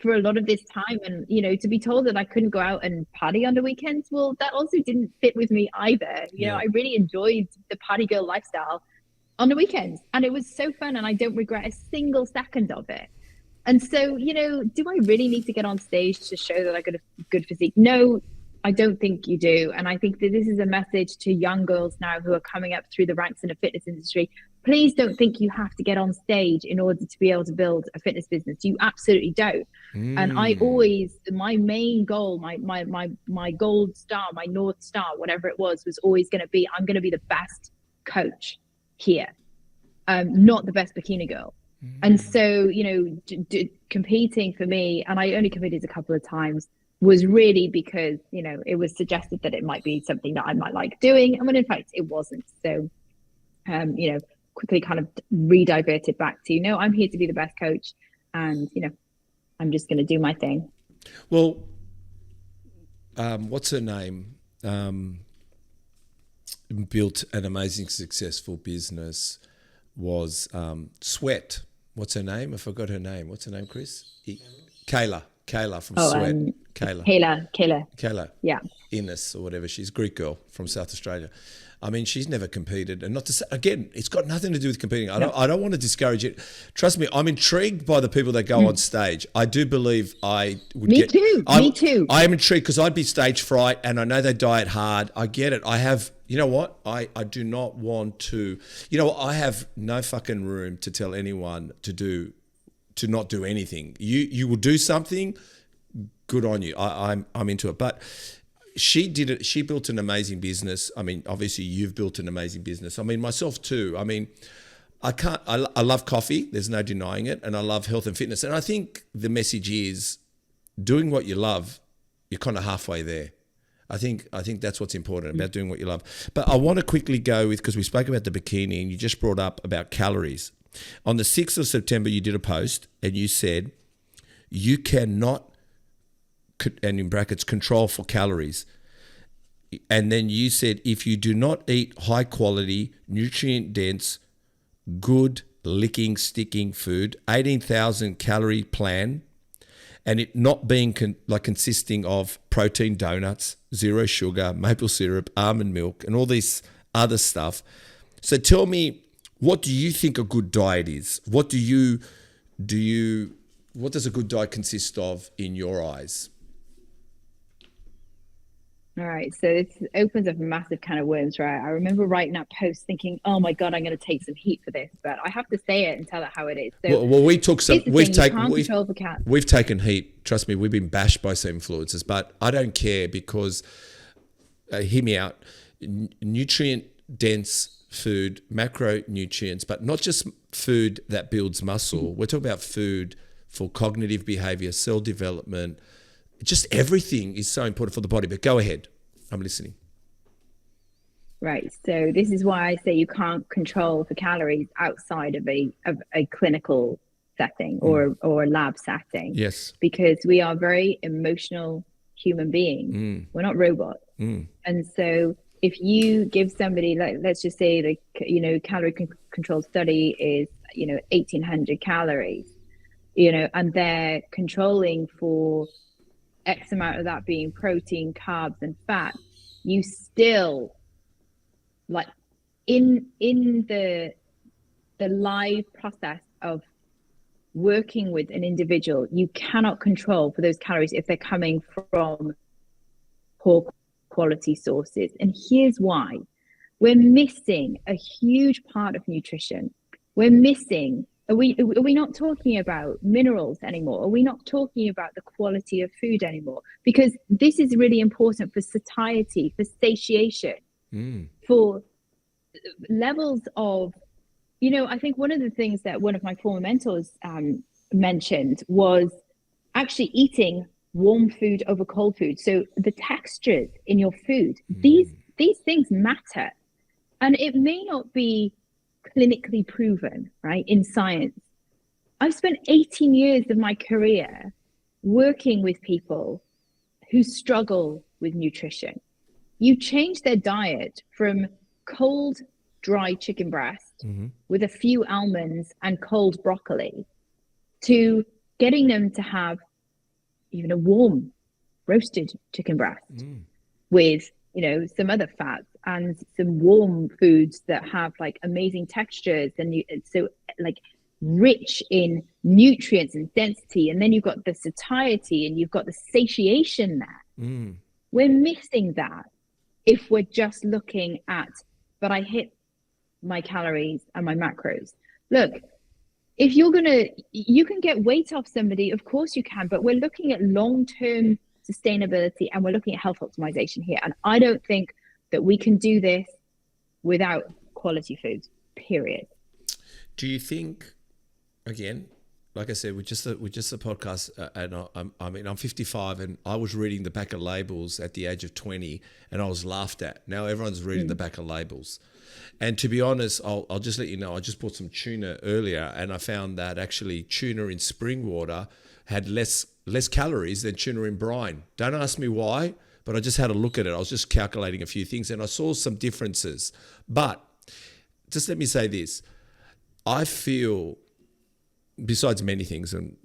for a lot of this time. And, to be told that I couldn't go out and party on the weekends, well, that also didn't fit with me either. I really enjoyed the party girl lifestyle on the weekends. And it was so fun. And I don't regret a single second of it. And so, do I really need to get on stage to show that I got a good physique? No, I don't think you do. And I think that this is a message to young girls now who are coming up through the ranks in the fitness industry. Please don't think you have to get on stage in order to be able to build a fitness business. You absolutely don't. And I always, my main goal, my gold star, my North Star, whatever it was always going to be, I'm going to be the best coach here, not the best bikini girl. And so, competing for me, and I only competed a couple of times, was really because, it was suggested that it might be something that I might like doing. And when in fact it wasn't. So, quickly kind of re-diverted back to, no, I'm here to be the best coach. And, I'm just going to do my thing. Well, what's her name? Built an amazing, successful business, was Sweat. What's her name? I forgot her name. What's her name, Chris? Kayla from Sweat. Kayla. Kayla. Kayla. Yeah. Innes or whatever. She's a Greek girl from South Australia. I mean, she's never competed, and not to say, again, it's got nothing to do with competing. I don't want to discourage it. Trust me, I'm intrigued by the people that go on stage. I do believe I would Me too. I am intrigued because I'd be stage fright, and I know they diet hard. I get it. I have, you know what? I do not want to, you know, I have no fucking room to tell anyone to not do anything. You will do something, good on you. I'm into it. But she did it. She built an amazing business. I mean, obviously you've built an amazing business. I mean, myself too. I mean, I love coffee. There's no denying it. And I love health and fitness. And I think the message is doing what you love, you're kind of halfway there. I think that's what's important about doing what you love. But I want to quickly go with, because we spoke about the bikini and you just brought up about calories. On the 6th of September, you did a post and you said you cannot, and in brackets, control for calories. And then you said if you do not eat high quality, nutrient dense, good licking, sticking food, 18,000 calorie plan, and it not being consisting of protein donuts, zero sugar, maple syrup, almond milk, and all this other stuff. So tell me, what do you think a good diet is? What does a good diet consist of in your eyes? All right, so this opens up a massive can of worms, right? I remember writing that post thinking, oh my God, I'm going to take some heat for this, but I have to say it and tell it how it is. So well, we took some, we've taken heat. Trust me, we've been bashed by some influencers, but I don't care because, hear me out, nutrient dense food, macronutrients, but not just food that builds muscle. We're talking about food for cognitive behavior, cell development. Just everything is so important for the body. But go ahead. I'm listening. Right. So this is why I say you can't control for calories outside of a clinical setting or a lab setting. Yes. Because we are very emotional human beings. We're not robots. And so if you give somebody, like, let's just say the calorie control study is 1,800 calories, and they're controlling for X amount of that being protein, carbs, and fat, you still, like, in the live process of working with an individual, you cannot control for those calories if they're coming from poor quality sources. And here's why. We're missing a huge part of nutrition. We're missing, are we not talking about minerals anymore? Are we not talking about the quality of food anymore? Because this is really important for satiety, for satiation, for levels of, I think one of the things that one of my former mentors mentioned was actually eating warm food over cold food. So the textures in your food, these things matter. And it may not be clinically proven, right, in science. I've spent 18 years of my career working with people who struggle with nutrition. You change their diet from cold, dry chicken breast with a few almonds and cold broccoli to getting them to have even a warm roasted chicken breast with some other fats and some warm foods that have like amazing textures and so like rich in nutrients and density, and then you've got the satiety and you've got the satiation there. We're missing that if we're just looking at, but I hit my calories and my macros. Look, if you can get weight off somebody, of course you can, but we're looking at long-term sustainability and we're looking at health optimization here. And I don't think that we can do this without quality food, period. Do you think, again, like I said, we're just a podcast, and I'm 55, and I was reading the back of labels at the age of 20, and I was laughed at. Now everyone's reading the back of labels. And to be honest, I'll just let you know, I just bought some tuna earlier, and I found that actually tuna in spring water had less calories than tuna in brine. Don't ask me why, but I just had a look at it. I was just calculating a few things, and I saw some differences. But just let me say this. I feel, besides many things, and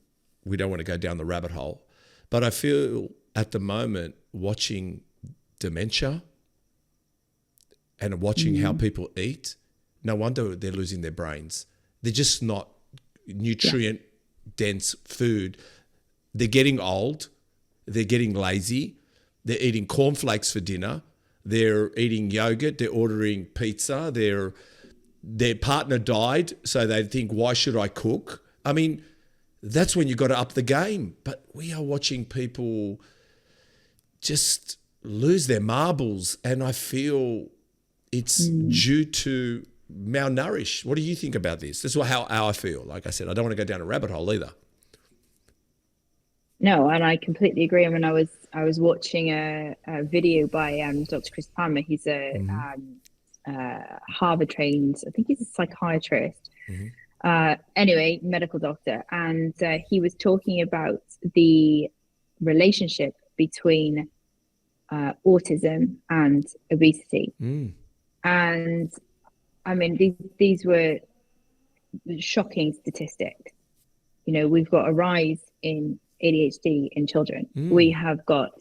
we don't want to go down the rabbit hole, but I feel at the moment watching dementia, and watching how people eat, no wonder they're losing their brains. They're just not nutrient dense food. They're getting old. They're getting lazy. They're eating cornflakes for dinner. They're eating yogurt. They're ordering pizza. Their partner died, so they think, why should I cook? I mean, that's when you've got to up the game. But we are watching people just lose their marbles, and I feel it's due to malnourished. What do you think about this? This is how I feel. Like I said, I don't want to go down a rabbit hole either. No, and I completely agree. I mean, I was watching a video by Dr. Chris Palmer. He's a Harvard trained, I think he's a psychiatrist. Anyway, medical doctor, and he was talking about the relationship between autism and obesity. And I mean, these were shocking statistics. You know, we've got a rise in ADHD in children. We have got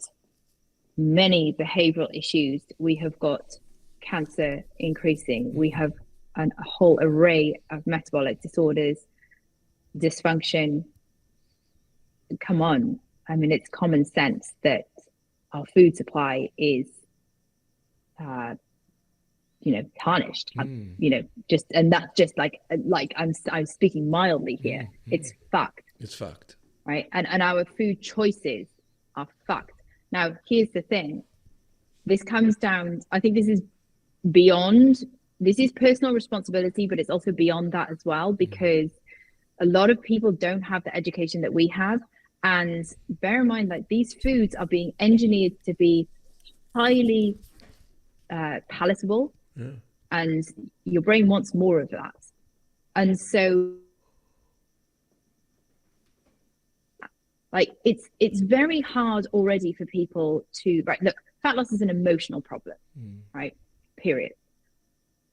many behavioral issues. We have got cancer increasing. We have a whole array of metabolic disorders, dysfunction. Come on. I mean, it's common sense that our food supply is, tarnished. And that's just like I'm speaking mildly here. It's fucked. It's fucked. Right. And our food choices are fucked. Now, here's the thing. This comes down, I think this is personal responsibility, but it's also beyond that as well, because a lot of people don't have the education that we have. And bear in mind, like, these foods are being engineered to be highly palatable, and your brain wants more of that. And so, like, it's very hard already for people to, right, look, fat loss is an emotional problem, right? Period.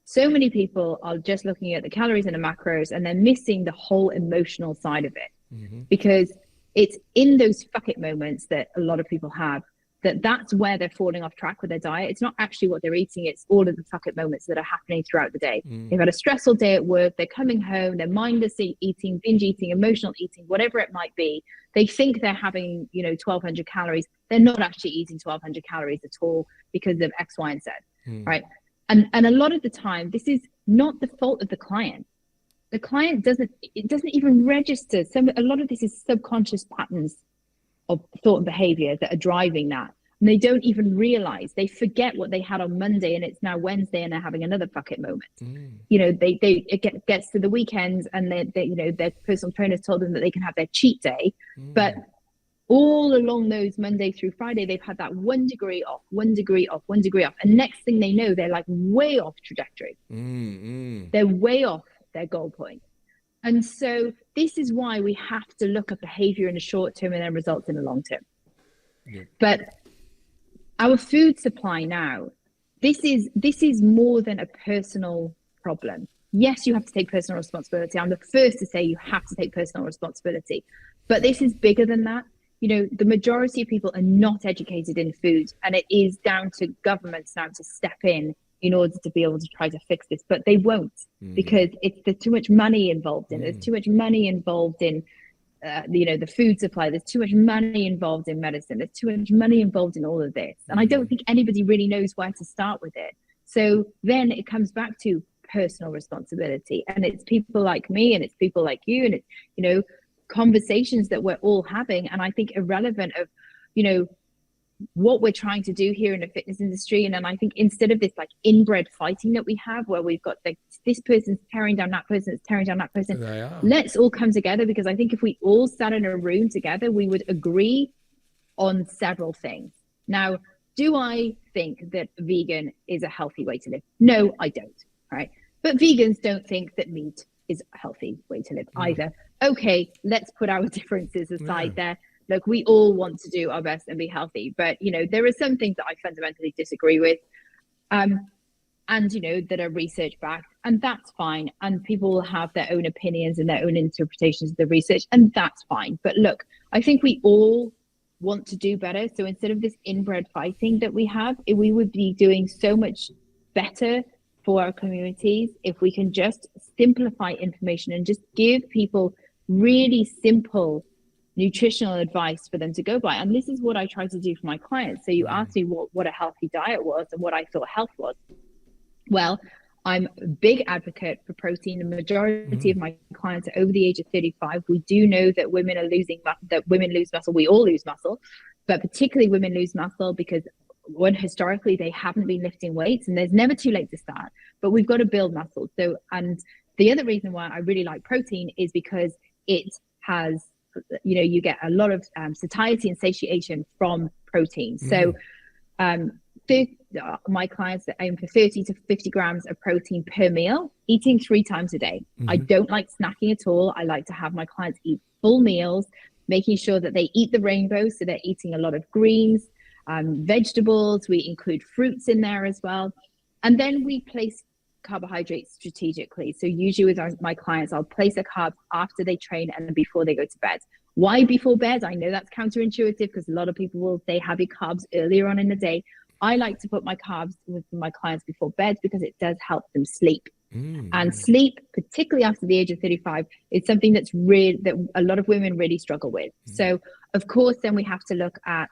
So many people are just looking at the calories and the macros, and they're missing the whole emotional side of it, because it's in those fuck it moments that a lot of people have, that's where they're falling off track with their diet. It's not actually what they're eating. It's all of the fuck it moments that are happening throughout the day. They've had a stressful day at work. They're coming home. They're mindlessly eating, binge eating, emotional eating, whatever it might be. They think they're having, 1,200 calories. They're not actually eating 1,200 calories at all because of X, Y, and Z, right? And a lot of the time, this is not the fault of the client. The client doesn't even register. A lot of this is subconscious patterns of thought and behavior that are driving that. And they don't even realize. They forget what they had on Monday, and it's now Wednesday, and they're having another fuck it moment. It gets to the weekends, and their personal trainers told them that they can have their cheat day, but all along those Monday through Friday, they've had that 1 degree off, 1 degree off, 1 degree off, and next thing they know, they're like way off trajectory. They're way off their goal point. And so this is why we have to look at behavior in the short term and then results in the long term. But our food supply now, this is more than a personal problem. Yes, you have to take personal responsibility. I'm the first to say you have to take personal responsibility, but this is bigger than that. The majority of people are not educated in food, and it is down to governments now to step in order to be able to try to fix this, but they won't, because there's too much money involved in it. There's too much money involved in the food supply. There's too much money involved in medicine. There's too much money involved in all of this. And I don't think anybody really knows where to start with it. So then it comes back to personal responsibility. And it's people like me, and it's people like you, and it's, conversations that we're all having. And I think irrelevant of, what we're trying to do here in the fitness industry. And I think instead of this like inbred fighting that we have, where we've got this person's tearing down that person, it's tearing down that person, let's all come together, because I think if we all sat in a room together, we would agree on several things. Now, do I think that vegan is a healthy way to live? No, I don't. Right. But vegans don't think that meat is a healthy way to live either. Okay, let's put our differences aside there. Look, we all want to do our best and be healthy, but there are some things that I fundamentally disagree with, and that are research backed, and that's fine. And people will have their own opinions and their own interpretations of the research, and that's fine. But look, I think we all want to do better. So instead of this inbred fighting that we have, we would be doing so much better for our communities if we can just simplify information and just give people really simple nutritional advice for them to go by. And this is what I try to do for my clients. So you asked me what a healthy diet was and what I thought health was. Well, I'm a big advocate for protein. The majority of my clients are over the age of 35. We do know that women are losing that women lose muscle. We all lose muscle, but particularly women lose muscle because when historically they haven't been lifting weights, and there's never too late to start, but we've got to build muscle. So, and the other reason why I really like protein is because it has, you get a lot of satiety and satiation from protein. So my clients aim for 30 to 50 grams of protein per meal, eating 3 times a day. I don't like snacking at all. I like to have my clients eat full meals, making sure that they eat the rainbow. So they're eating a lot of greens, vegetables. We include fruits in there as well. And then we place carbohydrates strategically. So usually with my clients, I'll place a carb after they train and before they go to bed. Why before bed? I know that's counterintuitive because a lot of people will say have your carbs earlier on in the day. I like to put my carbs with my clients before bed because it does help them sleep. And sleep, particularly after the age of 35, is something that a lot of women really struggle with. So of course, then we have to look at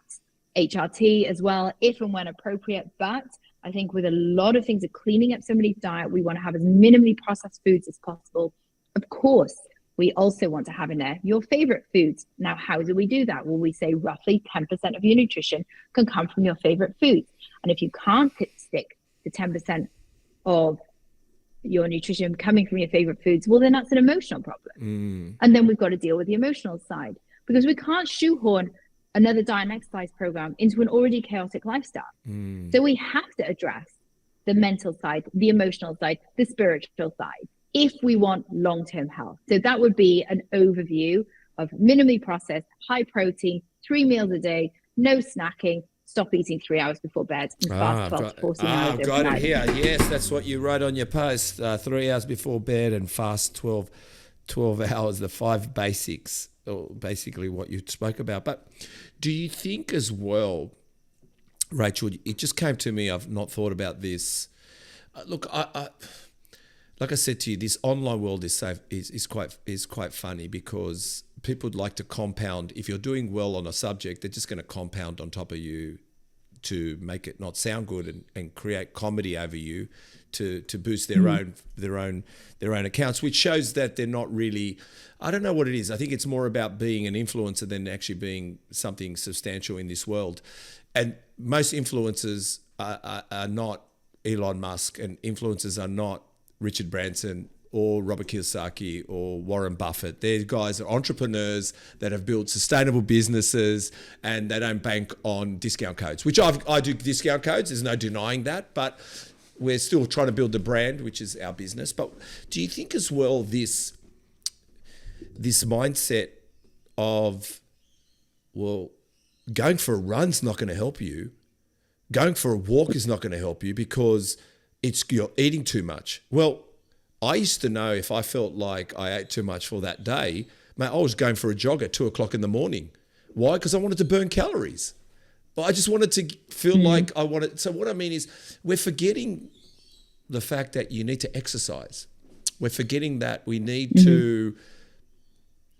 HRT as well, if and when appropriate. But I think with a lot of things of cleaning up somebody's diet, we want to have as minimally processed foods as possible. Of course, we also want to have in there your favorite foods. Now, how do we do that? Well, we say roughly 10% of your nutrition can come from your favorite foods. And if you can't stick to 10% of your nutrition coming from your favorite foods, well, then that's an emotional problem. And then we've got to deal with the emotional side because we can't shoehorn another diet and exercise program into an already chaotic lifestyle. So we have to address the mental side, the emotional side, the spiritual side, if we want long-term health. So that would be an overview of minimally processed, high protein, 3 meals a day, no snacking, stop eating 3 hours before bed, and fast 12 to 14 hours I've got overnight. it here. Yes, that's what you wrote on your post. 3 hours before bed and fast 12 hours, the 5 basics, or basically what you spoke about. But do you think as well, Rachel, it just came to me, I've not thought about this. Look, I like I said to you, this online world is quite funny because people like to compound. If you're doing well on a subject, they're just going to compound on top of you to make it not sound good and create comedy over you to boost their own accounts, which shows that they're not really. I don't know what it is. I think it's more about being an influencer than actually being something substantial in this world. And most influencers are not Elon Musk, and influencers are not Richard Branson or Robert Kiyosaki or Warren Buffett. They're guys are entrepreneurs that have built sustainable businesses and they don't bank on discount codes, which I do discount codes. There's no denying that, but we're still trying to build the brand, which is our business. But do you think as well this mindset of, well, going for a run's not going to help you. Going for a walk is not going to help you because you're eating too much. Well, I used to know if I felt like I ate too much for that day, mate, I was going for a jog at 2:00 in the morning. Why? Because I wanted to burn calories. But I just wanted to feel like I wanted. So what I mean is we're forgetting the fact that you need to exercise. We're forgetting that we need to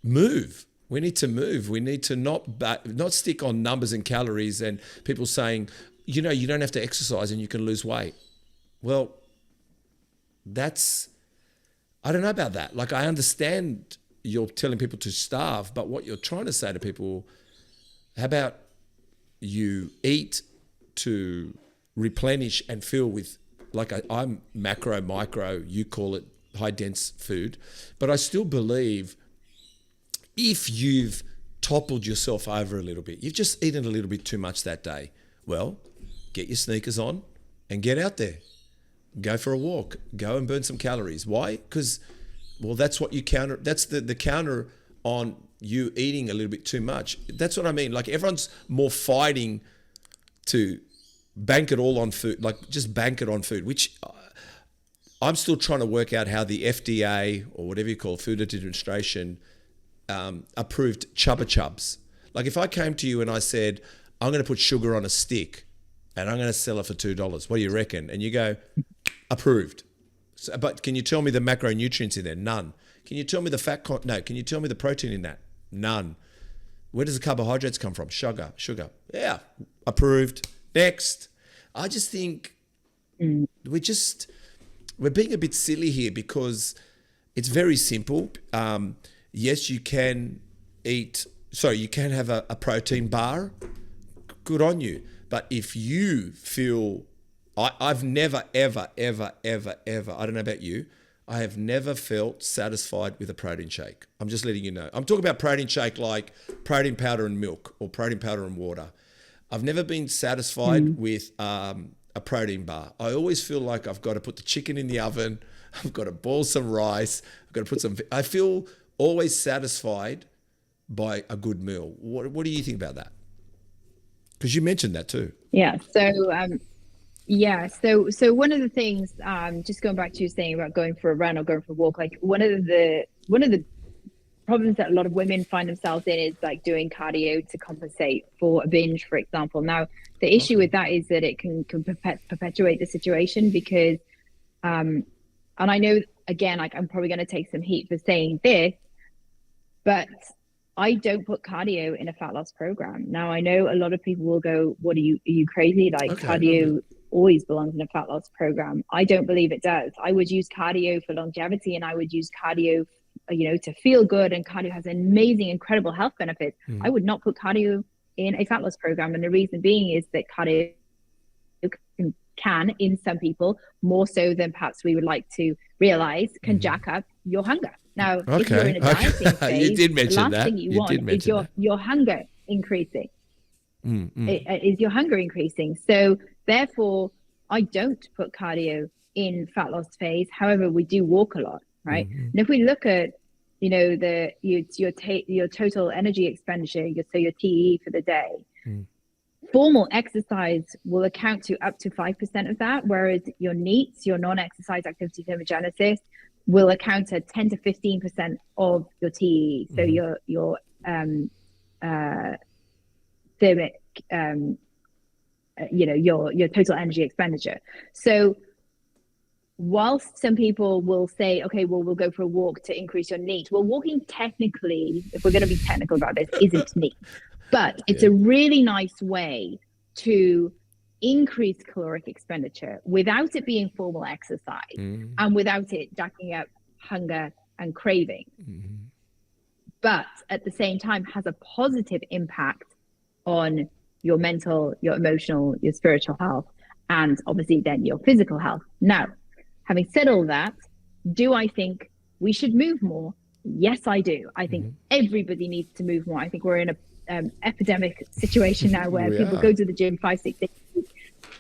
move. We need to move. We need to not stick on numbers and calories and people saying, you don't have to exercise and you can lose weight. Well, I don't know about that. Like, I understand you're telling people to starve, but what you're trying to say to people, how about you eat to replenish and fill with, like I'm macro, micro, you call it high dense food, but I still believe if you've toppled yourself over a little bit, you've just eaten a little bit too much that day, well, get your sneakers on and get out there. Go for a walk. Go and burn some calories. Why? Because, well, that's what you counter. That's the counter on you eating a little bit too much. That's what I mean. Like, everyone's more fighting to bank it all on food, like just bank it on food, which I'm still trying to work out how the FDA or whatever you call Food Administration approved Chubba Chubs. Like, if I came to you and I said, I'm going to put sugar on a stick, and I'm going to sell it for $2. What do you reckon? And you go, approved. So, but can you tell me the macronutrients in there? None. Can you tell me the fat? No. Can you tell me the protein in that? None. Where does the carbohydrates come from? Sugar. Yeah, approved. Next. I just think we're being a bit silly here because it's very simple. Yes, you can have a protein bar. Good on you. But if you feel, I've never, ever, ever, ever, ever, I don't know about you, I have never felt satisfied with a protein shake. I'm just letting you know. I'm talking about protein shake like protein powder and milk or protein powder and water. I've never been satisfied with a protein bar. I always feel like I've got to put the chicken in the oven. I've got to boil some rice. I've got to put some. I feel always satisfied by a good meal. What do you think about that? Because you mentioned that too. Yeah. So one of the things, just going back to you saying about going for a run or going for a walk, like one of the problems that a lot of women find themselves in is like doing cardio to compensate for a binge, for example. Now, the issue with that is that it can perpetuate the situation because, and I know, again, like I'm probably going to take some heat for saying this, but I don't put cardio in a fat loss program. Now, I know a lot of people will go, "What are you crazy? Like cardio always belongs in a fat loss program." I don't believe it does. I would use cardio for longevity, and I would use cardio, to feel good. And cardio has amazing, incredible health benefits. I would not put cardio in a fat loss program, and the reason being is that cardio can, in some people, more so than perhaps we would like to realize, can jack up your hunger. Now, if you're in a dieting phase, you did mention the last thing you want is your hunger increasing. Is your hunger increasing? So therefore, I don't put cardio in fat loss phase. However, we do walk a lot, right? And if we look at, your total energy expenditure, so your TE for the day, formal exercise will account to up to 5% of that, whereas your NEATs, your non-exercise activity thermogenesis, will account to 10 to 15% of your TE. So your thermic, your total energy expenditure. So whilst some people will say, okay, well, we'll go for a walk to increase your NEAT. Well, walking technically, if we're going to be technical about this, isn't NEAT, but it's a really nice way to increase caloric expenditure without it being formal exercise and without it jacking up hunger and craving, but at the same time has a positive impact on your mental, your emotional, your spiritual health, and obviously then your physical health. Now, having said all that, do I think we should move more? Yes, I do. I think everybody needs to move more. I think we're in an epidemic situation now where people go to the gym 5-6 days a week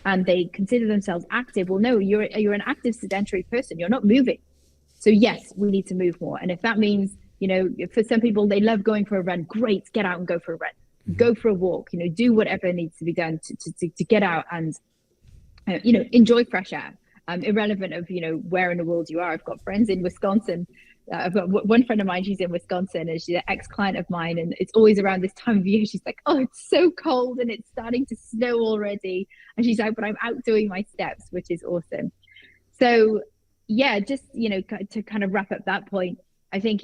and they consider themselves active. Well, no, you're an active sedentary person. You're not moving. So yes, we need to move more. And if that means, for some people, they love going for a run, great, get out and go for a run. Go for a walk, do whatever needs to be done to get out and, enjoy fresh air. Irrelevant of, where in the world you are. I've got friends in Wisconsin. I've got one friend of mine, she's in Wisconsin, and she's an ex-client of mine, and it's always around this time of year. She's like, oh, it's so cold and it's starting to snow already. And she's like, but I'm out doing my steps, which is awesome. So yeah, just, to kind of wrap up that point, I think,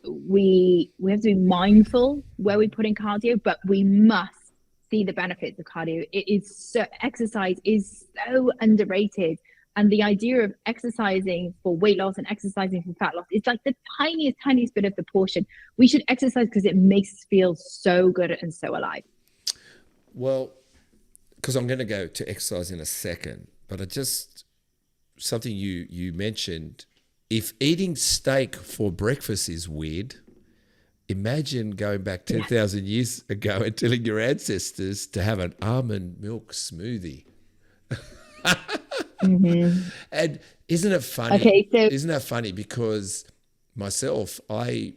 we have to be mindful where we put in cardio, but we must see the benefits of cardio. Exercise is so underrated. And the idea of exercising for weight loss and exercising for fat loss, it's like the tiniest bit of the portion. We should exercise because it makes us feel so good and so alive. Well, because I'm going to go to exercise in a second, but something you mentioned, if eating steak for breakfast is weird, imagine going back 10,000 years ago and telling your ancestors to have an almond milk smoothie. And isn't it funny? Okay, so isn't that funny? Because myself, I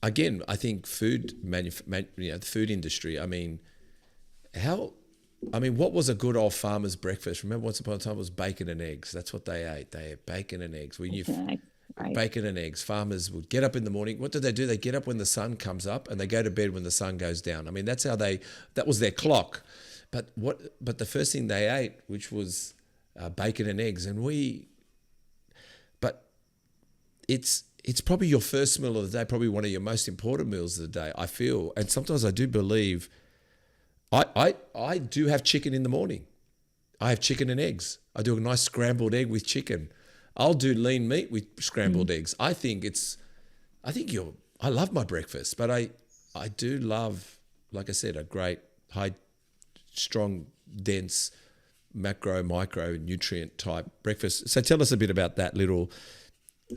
think the food industry. What was a good old farmer's breakfast? Remember, once upon a time, it was bacon and eggs. That's what they ate. They ate bacon and eggs. Bacon and eggs. Farmers would get up in the morning. What do? They get up when the sun comes up, and they go to bed when the sun goes down. That's how that was their clock. But the first thing they ate, which was bacon and eggs, but it's probably your first meal of the day, probably one of your most important meals of the day, I feel. And sometimes I do believe, I do have chicken in the morning. I have chicken and eggs. I do a nice scrambled egg with chicken. I'll do lean meat with scrambled eggs. I love my breakfast, but I do love, like I said, a great high, strong, dense macro, micro nutrient type breakfast. So tell us a bit about that little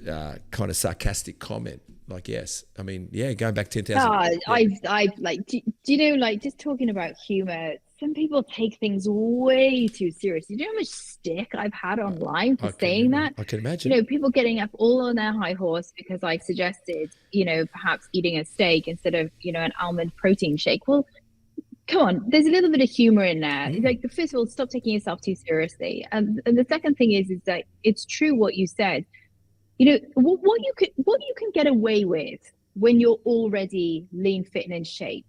kind of sarcastic comment. Like, yes, I mean, yeah, going back 10,000. I've like, do you know, like, just talking about humor, some people take things way too seriously. Do you know how much stick I've had online for saying that? I can imagine. You know, people getting up all on their high horse because I suggested, you know, perhaps eating a steak instead of, you know, an almond protein shake. Well, come on, there's a little bit of humor in there. Like, first of all, stop taking yourself too seriously. And the second thing is that it's true what you said. You know, what you can get away with when you're already lean, fit, and in shape,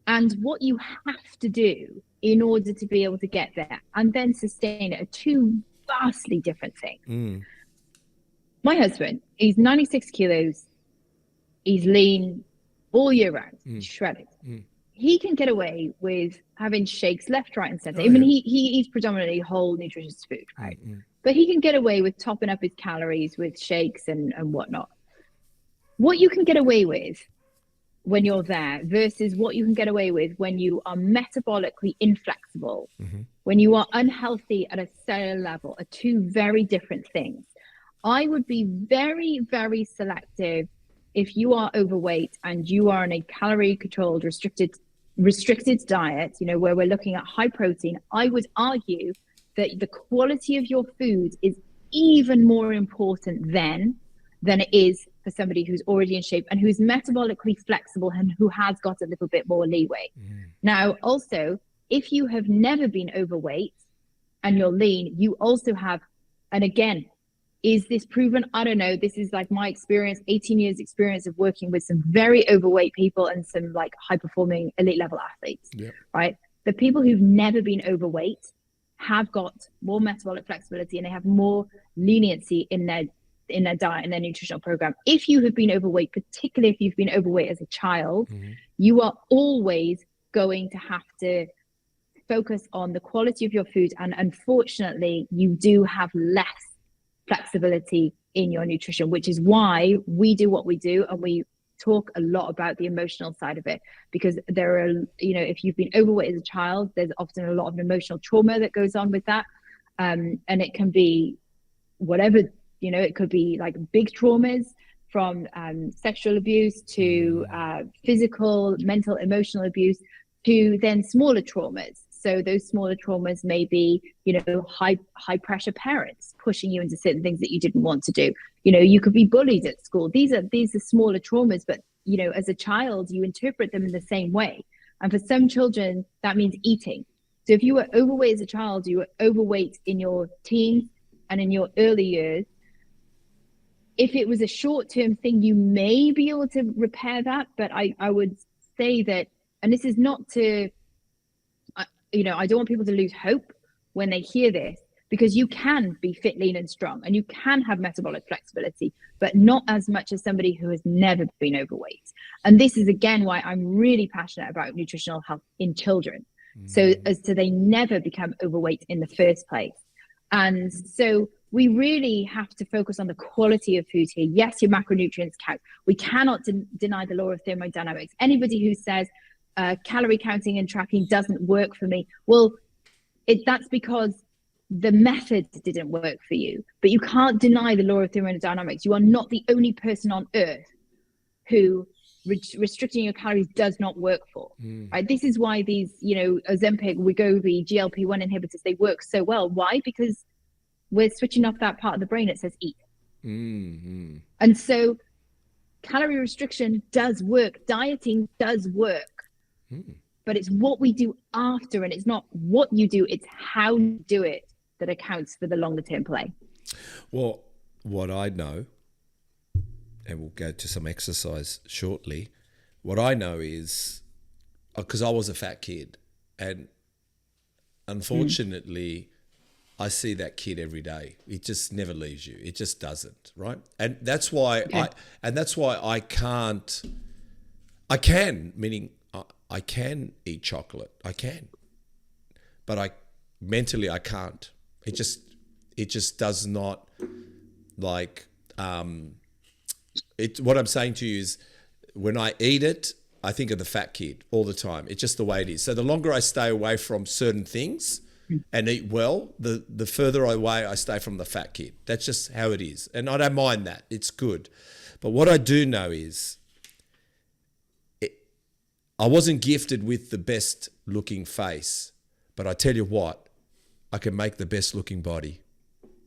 and what you have to do in order to be able to get there and then sustain it are two vastly different things. My husband, he's 96 kilos, he's lean all year round, shredded. He can get away with having shakes left, right, and center. I mean, he eats predominantly whole, nutritious food, right? But he can get away with topping up his calories with shakes and whatnot. What you can get away with when you're there versus what you can get away with when you are metabolically inflexible, when you are unhealthy at a cellular level, are two very different things. I would be very, very selective if you are overweight and you are on a calorie controlled, restricted diet, you know, where we're looking at high protein. I would argue that the quality of your food is even more important than it is for somebody who's already in shape and who's metabolically flexible and who has got a little bit more leeway. Now, also, if you have never been overweight and you're lean, you also have, and again, is this proven? I don't know. This is like my experience, 18 years experience of working with some very overweight people and some like high performing elite level athletes, right? The people who've never been overweight have got more metabolic flexibility and they have more leniency in their diet and their nutritional program. If you have been overweight, particularly if you've been overweight as a child, you are always going to have to focus on the quality of your food. And unfortunately, you do have less flexibility in your nutrition, which is why we do what we do. And we talk a lot about the emotional side of it, because there are, you know, if you've been overweight as a child, there's often a lot of emotional trauma that goes on with that. And it can be whatever, you know, it could be like big traumas from sexual abuse to physical, mental, emotional abuse, to then smaller traumas. So those smaller traumas may be, you know, high pressure parents pushing you into certain things that you didn't want to do. You know, you could be bullied at school. These are smaller traumas, but, you know, as a child, you interpret them in the same way. And for some children, that means eating. So if you were overweight as a child, you were overweight in your teens and in your early years. If it was a short-term thing, you may be able to repair that. But I would say that, and this is not to, you know, I don't want people to lose hope when they hear this, because you can be fit, lean, and strong, and you can have metabolic flexibility, but not as much as somebody who has never been overweight. And this is, again, why I'm really passionate about nutritional health in children, so as to they never become overweight in the first place. And so we really have to focus on the quality of food here. Yes, your macronutrients count. We cannot deny the law of thermodynamics. Anybody who says calorie counting and tracking doesn't work for me, well, that's because the method didn't work for you. But you can't deny the law of thermodynamics. You are not the only person on earth who restricting your calories does not work for. Right? This is why these, you know, Ozempic, Wegovy, GLP-1 inhibitors, they work so well. Why? Because we're switching off that part of the brain that says eat. And so calorie restriction does work. Dieting does work. But it's what we do after, and it's not what you do, it's how you do it that accounts for the longer term play. Well, what I know, and we'll go to some exercise shortly, what I know is, because I was a fat kid, and unfortunately, I see that kid every day. It just never leaves you. It just doesn't, right? And that's why I can't. I can, meaning I can eat chocolate. I can, but I mentally I can't. It just does not like. What I'm saying to you is, when I eat it, I think of the fat kid all the time. It's just the way it is. So the longer I stay away from certain things and eat well, the further away I stay from the fat kid. That's just how it is. And I don't mind that. It's good. But what I do know is I wasn't gifted with the best looking face, but I tell you what, I can make the best looking body.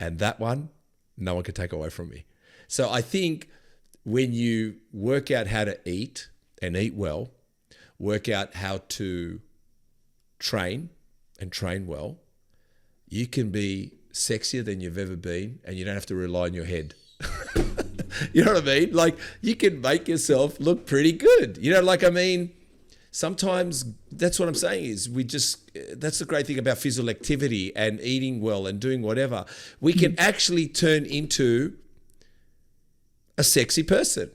And that one, no one can take away from me. So I think when you work out how to eat and eat well, work out how to train and train well, you can be sexier than you've ever been, and you don't have to rely on your head. You know what I mean? Like, you can make yourself look pretty good. You know, like, I mean, sometimes that's what I'm saying is that's the great thing about physical activity and eating well and doing whatever. We can actually turn into a sexy person,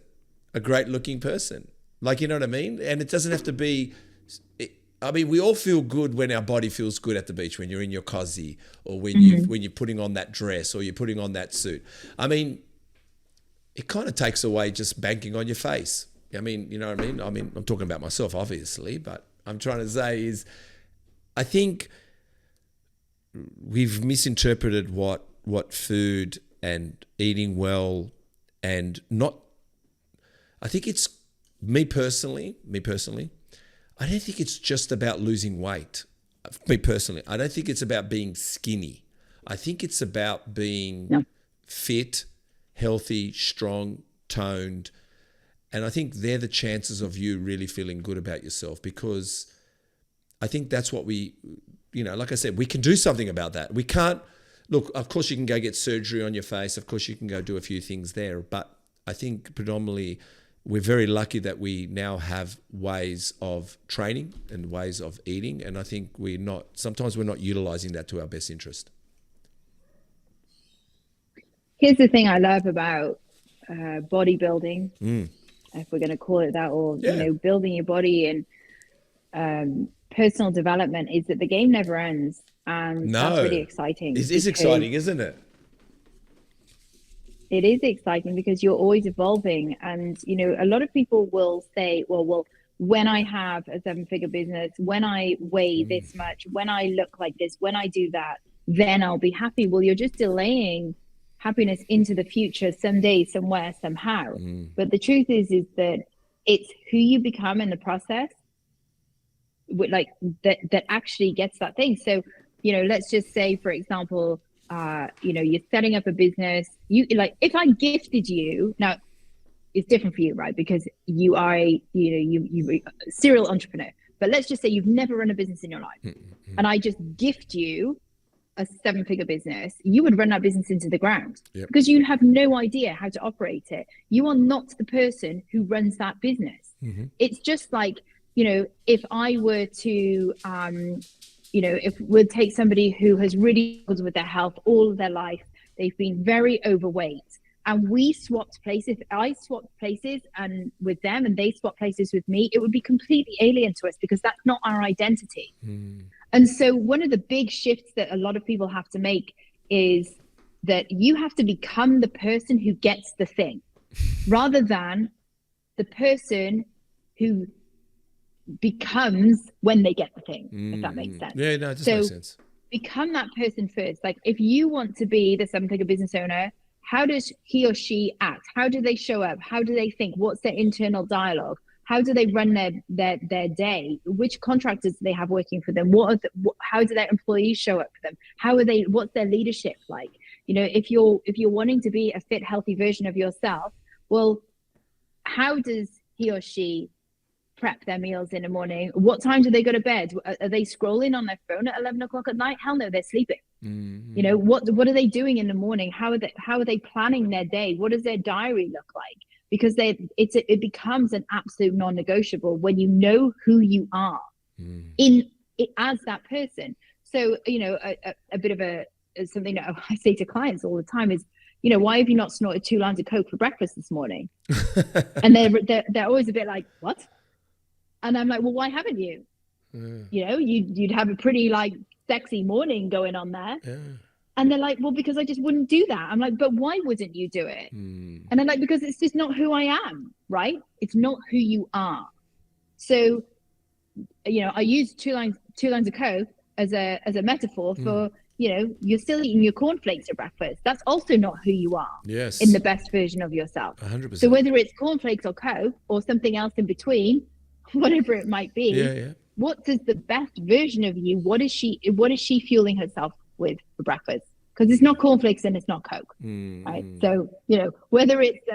a great looking person. Like, you know what I mean? And it doesn't have to be, I mean, we all feel good when our body feels good at the beach, when you're in your cozy, or when you're putting on that dress, or you're putting on that suit. I mean, it kind of takes away just banking on your face. I mean, you know what I mean? I mean, I'm talking about myself, obviously, but I'm trying to say is, I think we've misinterpreted what food and eating well and not, I think it's, me personally, I don't think it's just about losing weight. Me personally, I don't think it's about being skinny. I think it's about being fit, healthy, strong, toned. And I think they're the chances of you really feeling good about yourself, because I think that's what we, you know, like I said, we can do something about that. We can't, look, of course you can go get surgery on your face. Of course you can go do a few things there. But I think predominantly we're very lucky that we now have ways of training and ways of eating. And I think sometimes we're not utilizing that to our best interest. Here's the thing I love about bodybuilding, if we're going to call it that, or you know, building your body and personal development, is that the game never ends, and that's really exciting. It is exciting, isn't it? It is exciting because you're always evolving, and you know, a lot of people will say, well, when I have a 7-figure business, when I weigh this much, when I look like this, when I do that, then I'll be happy. Well, you're just delaying happiness into the future, someday, somewhere, somehow. But the truth is that it's who you become in the process, like that actually gets that thing. So, you know, let's just say, for example, you know, you're setting up a business. You, like, if I gifted you, now it's different for you, right? Because you are a serial entrepreneur. But let's just say you've never run a business in your life, and I just gift you a 7-figure business, you would run that business into the ground because you have no idea how to operate it. You are not the person who runs that business. It's just like, you know, if I were to, you know, if we'd take somebody who has really struggled with their health all of their life, they've been very overweight, and we swapped places. If I swapped places and with them and they swapped places with me, it would be completely alien to us because that's not our identity. And so one of the big shifts that a lot of people have to make is that you have to become the person who gets the thing rather than the person who becomes when they get the thing, if that makes sense. Yeah, no, it does make sense. Become that person first. Like, if you want to be the 7-figure business owner, how does he or she act? How do they show up? How do they think? What's their internal dialogue? How do they run their day? Which contractors do they have working for them? How do their employees show up for them? What's their leadership like? You know, if you're wanting to be a fit, healthy version of yourself, well, how does he or she prep their meals in the morning? What time do they go to bed? Are they scrolling on their phone at 11 o'clock at night? Hell no, they're sleeping. You know, what are they doing in the morning? How are they planning their day? What does their diary look like? Because it becomes an absolute non-negotiable when you know who you are as that person. So, a bit of something that I say to clients all the time is, why have you not snorted 2 lines of Coke for breakfast this morning? And they're always a bit like, what? And I'm like, well, why haven't you? You'd have a pretty like sexy morning going on there. Yeah. And they're like, well, because I just wouldn't do that. I'm like, but why wouldn't you do it? And I'm like, because it's just not who I am, right? It's not who you are. So, I use two lines of Coke as a metaphor for, you're still eating your cornflakes at breakfast. That's also not who you are. Yes. In the best version of yourself. 100%. So whether it's cornflakes or Coke or something else in between, whatever it might be, what does the best version of you, what is she fueling herself with for breakfast? Because it's not cornflakes and it's not Coke, right? So, whether it's,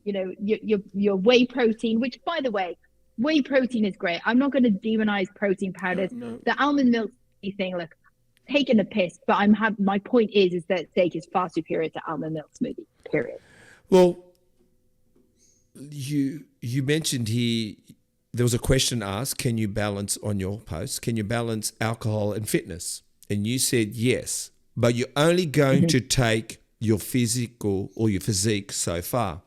your whey protein, which by the way, whey protein is great. I'm not going to demonize protein powders. No. The almond milk thing, look, taking a piss, but my point is that steak is far superior to almond milk smoothie, period. Well, you mentioned here, there was a question asked, can you balance on your post, can you balance alcohol and fitness? And you said yes, but you're only going to take your physical or your physique so far.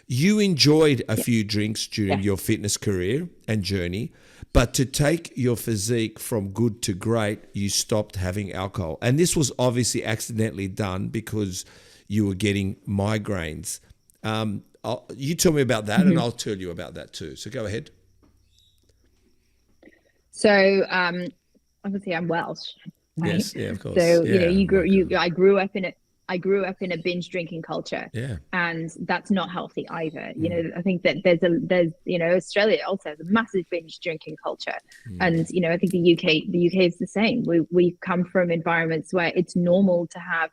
You enjoyed a few drinks during your fitness career and journey, but to take your physique from good to great, you stopped having alcohol. And this was obviously accidentally done because you were getting migraines. You tell me about that and I'll tell you about that too. So go ahead. So obviously I'm Welsh. Right? Yes, yeah, of course. So I grew up in a binge drinking culture, and that's not healthy either. I think that there's Australia also has a massive binge drinking culture, and I think the UK is the same. We come from environments where it's normal to have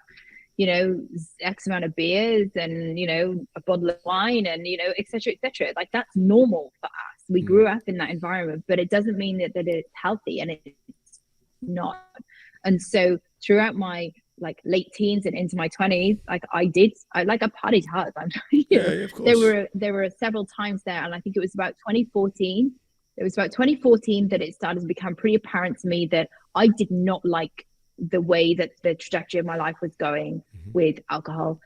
X amount of beers and a bottle of wine and et cetera. Like that's normal for us. We grew up in that environment, but it doesn't mean that it's healthy, and it's not. And so throughout my late teens and into my 20s, I partied hard. Of course. There were several times there, and I think it was about 2014. It was about 2014 that it started to become pretty apparent to me that I did not like the way that the trajectory of my life was going with alcohol.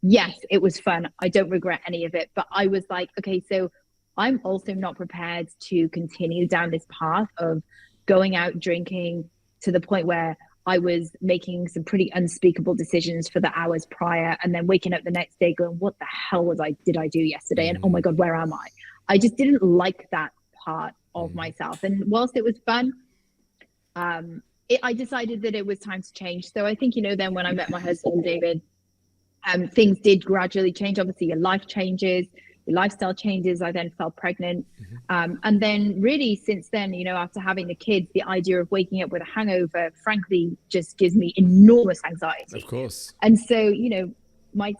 Yes, it was fun. I don't regret any of it, but I was like, okay, so I'm also not prepared to continue down this path of going out drinking to the point where I was making some pretty unspeakable decisions for the hours prior, and then waking up the next day going, what the hell did I do yesterday? And oh my God, where am I? I just didn't like that part of myself. And whilst it was fun, I decided that it was time to change. So I think, then when I met my husband, David, things did gradually change. Obviously your life changes, your lifestyle changes. I then fell pregnant. And then really since then, after having the kids, the idea of waking up with a hangover, frankly, just gives me enormous anxiety. Of course. And so, my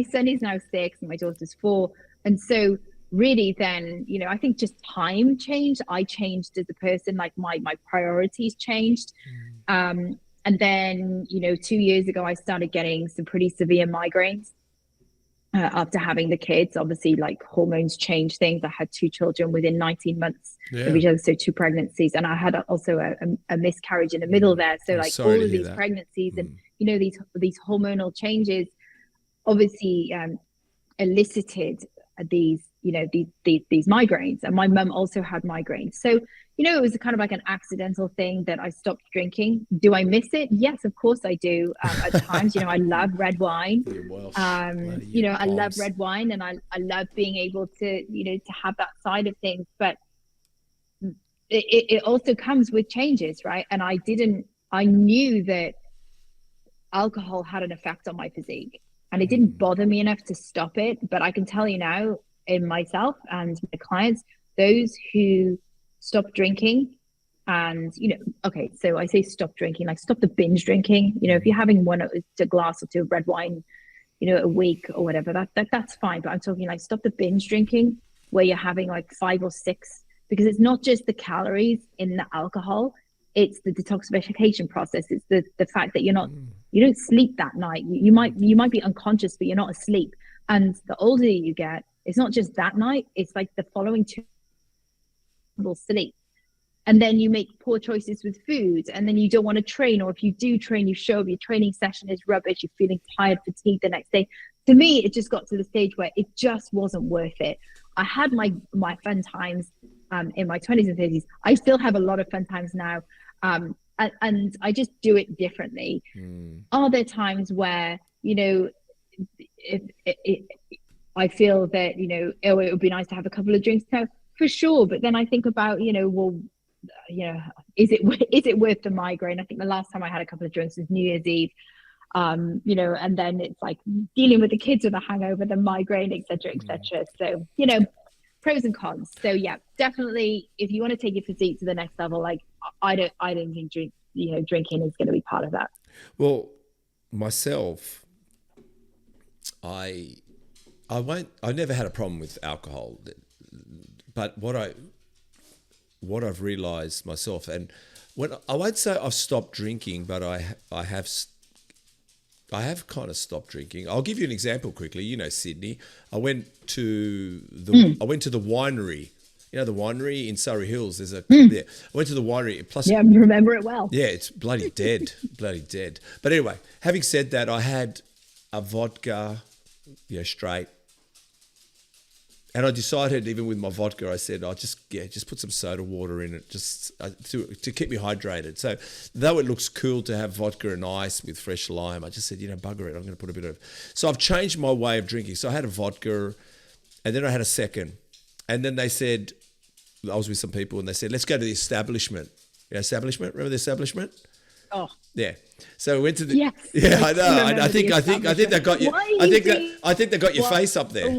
son is now 6 and my daughter's 4. And so really then, I think just time changed. I changed as a person, like my priorities changed. And then, 2 years ago, I started getting some pretty severe migraines. After having the kids, obviously, hormones change things. I had 2 children within 19 months of each other, so 2 pregnancies, and I had also a miscarriage in the middle there. So all of these pregnancies and these hormonal changes, obviously elicited these migraines. And my mum also had migraines, so it was kind of like an accidental thing that I stopped drinking. Do I miss it? Yes, of course I do. At times, I love red wine. I love red wine, and I love being able to, to have that side of things. But it also comes with changes, right? And I knew that alcohol had an effect on my physique, and it didn't bother me enough to stop it. But I can tell you now, in myself and my clients, those who stop drinking, and okay, so I say stop drinking, stop the binge drinking. If you're having a glass or 2 of red wine a week or whatever, that's fine. But I'm talking stop the binge drinking where you're having 5 or 6, because it's not just the calories in the alcohol, it's the detoxification process. It's the fact that you don't sleep that night. You might be unconscious, but you're not asleep. And the older you get, it's not just that night, it's the following 2 will sleep. and then you make poor choices with food, and then you don't want to train, or if you do train, you show up, your training session is rubbish, you're feeling tired, fatigued the next day. To me, it just got to the stage where it just wasn't worth it. I had my fun times in my 20s and 30s. I still have a lot of fun times now, and I just do it differently. Are there times where, you know, I feel that, you know, oh, it would be nice to have a couple of drinks now, for sure. But then I think about, you know, well, you know, is it worth the migraine? I think the last time I had a couple of drinks was New Year's Eve. You know, and then it's like dealing with the kids with a hangover, the migraine, etc., etc. So, you know, pros and cons. So yeah, definitely, if you want to take your physique to the next level, like I don't think drinking is going to be part of that. Well, myself, I never had a problem with alcohol, but what I've realised myself, and when I won't say I've stopped drinking, but I have kind of stopped drinking. I'll give you an example quickly. You know, Sydney. I went to the winery. You know, the winery in Surrey Hills. There's a there. I went to the winery. Plus, yeah, I remember it well. Yeah, it's bloody dead, bloody dead. But anyway, having said that, I had a vodka, you know, straight. And I decided, even with my vodka, I said, I'll just put some soda water in it, just to keep me hydrated. So though it looks cool to have vodka and ice with fresh lime, I just said, you know, bugger it, I'm going to put a bit of. So I've changed my way of drinking. So I had a vodka, and then I had a second, and then they said, I was with some people, and they said, let's go to the establishment. You know, establishment. Remember the establishment? Oh. Yeah. So we went to the. Yes. Yeah, I know. I think they got you. I think they got your face up there.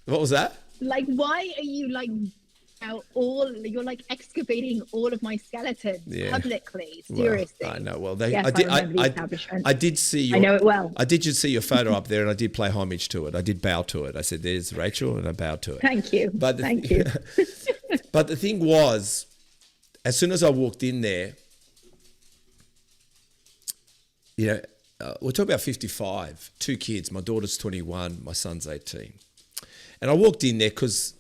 What was that? Like, why are you like you're like excavating all of my skeletons publicly? Seriously. Well, I know. Well, I did see your. I know it well. I did just see your photo up there, and I did play homage to it. I did bow to it. I said, "There's Rachel," and I bowed to it. Thank you. Thank you. But the thing was, as soon as I walked in there, you know, we're talking about 55, 2 kids. My daughter's 21, my son's 18. And I walked in there because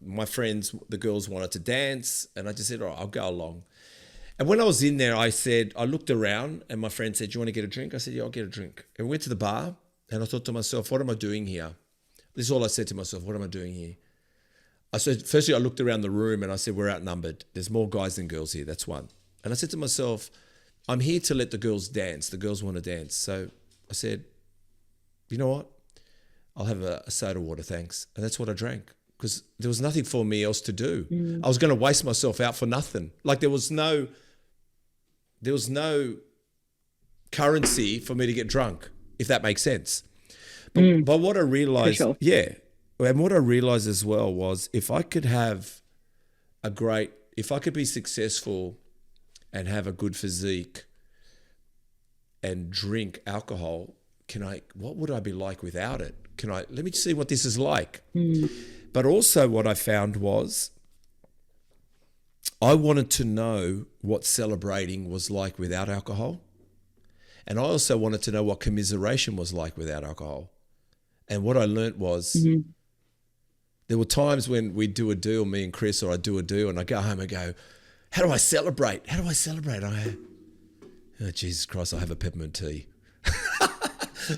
my friends, the girls, wanted to dance, and I just said, all right, I'll go along. And when I was in there, I looked around, and my friend said, do you want to get a drink? I said, yeah, I'll get a drink. And we went to the bar, and I thought to myself, what am I doing here? This is all I said to myself, what am I doing here? I said, firstly, I looked around the room, and I said, we're outnumbered. There's more guys than girls here. That's one. And I said to myself, I'm here to let the girls dance. The girls want to dance. So I said, you know what? I'll have a soda water, thanks. And that's what I drank, because there was nothing for me else to do. I was going to waste myself out for nothing. Like there was no currency for me to get drunk, if that makes sense. But what I realized, and what I realized as well was if I could be successful and have a good physique and drink alcohol, what would I be like without it? Let me see what this is like. But also what I found was I wanted to know what celebrating was like without alcohol. And I also wanted to know what commiseration was like without alcohol. And what I learnt was there were times when we'd do a deal, me and Chris, or I'd do a deal, and I go home and go, how do I celebrate? Oh, Jesus Christ, I'll have a peppermint tea.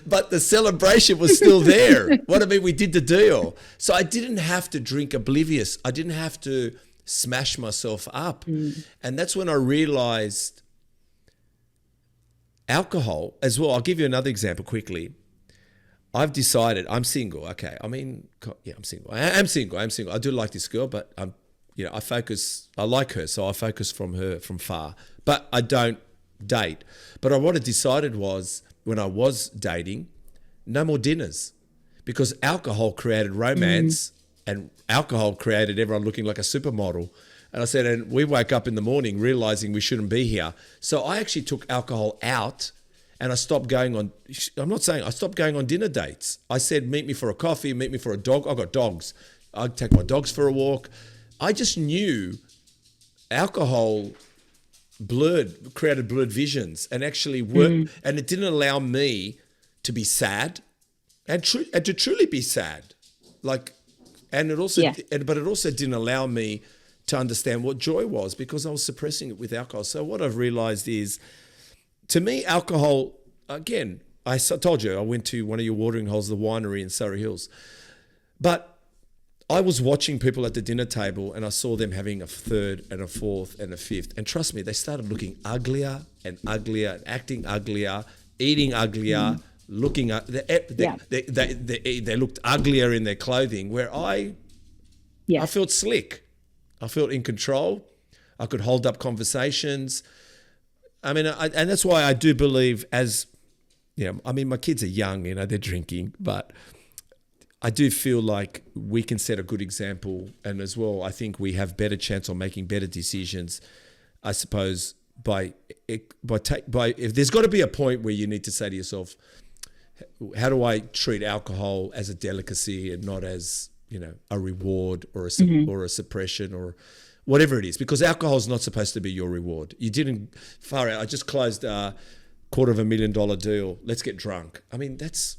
But the celebration was still there. What I mean, we did the deal. So I didn't have to drink oblivious. I didn't have to smash myself up. And that's when I realized alcohol as well. I'll give you another example quickly. I've decided I'm single. Okay. I mean, yeah, I'm single. I'm single. I do like this girl, but I like her. So I focus from far, but I don't date. But what I decided was, when I was dating, no more dinners, because alcohol created romance and alcohol created everyone looking like a supermodel. And I said, and we woke up in the morning realizing we shouldn't be here. So I actually took alcohol out and I stopped going on, I stopped going on dinner dates. I said, meet me for a coffee, meet me for a dog. I've got dogs. I'd take my dogs for a walk. I just knew alcohol created blurred visions and actually worked, and it didn't allow me to be sad and to truly be sad. But it also didn't allow me to understand what joy was because I was suppressing it with alcohol. So what I've realized is, to me, alcohol, again, I told you I went to one of your watering holes, the winery in Surrey Hills. But I was watching people at the dinner table and I saw them having a third and a fourth and a fifth. And trust me, they started looking uglier and uglier, and acting uglier, eating uglier, looking up. They looked uglier in their clothing, where I felt slick. I felt in control. I could hold up conversations. I mean, and that's why I do believe, as I mean, my kids are young, they're drinking, but I do feel like we can set a good example, and as well, I think we have better chance on making better decisions, I suppose, by if there's got to be a point where you need to say to yourself, how do I treat alcohol as a delicacy and not as, a reward or a suppression or whatever it is, because alcohol is not supposed to be your reward. You didn't far out. I just closed a $250,000 deal. Let's get drunk. I mean, that's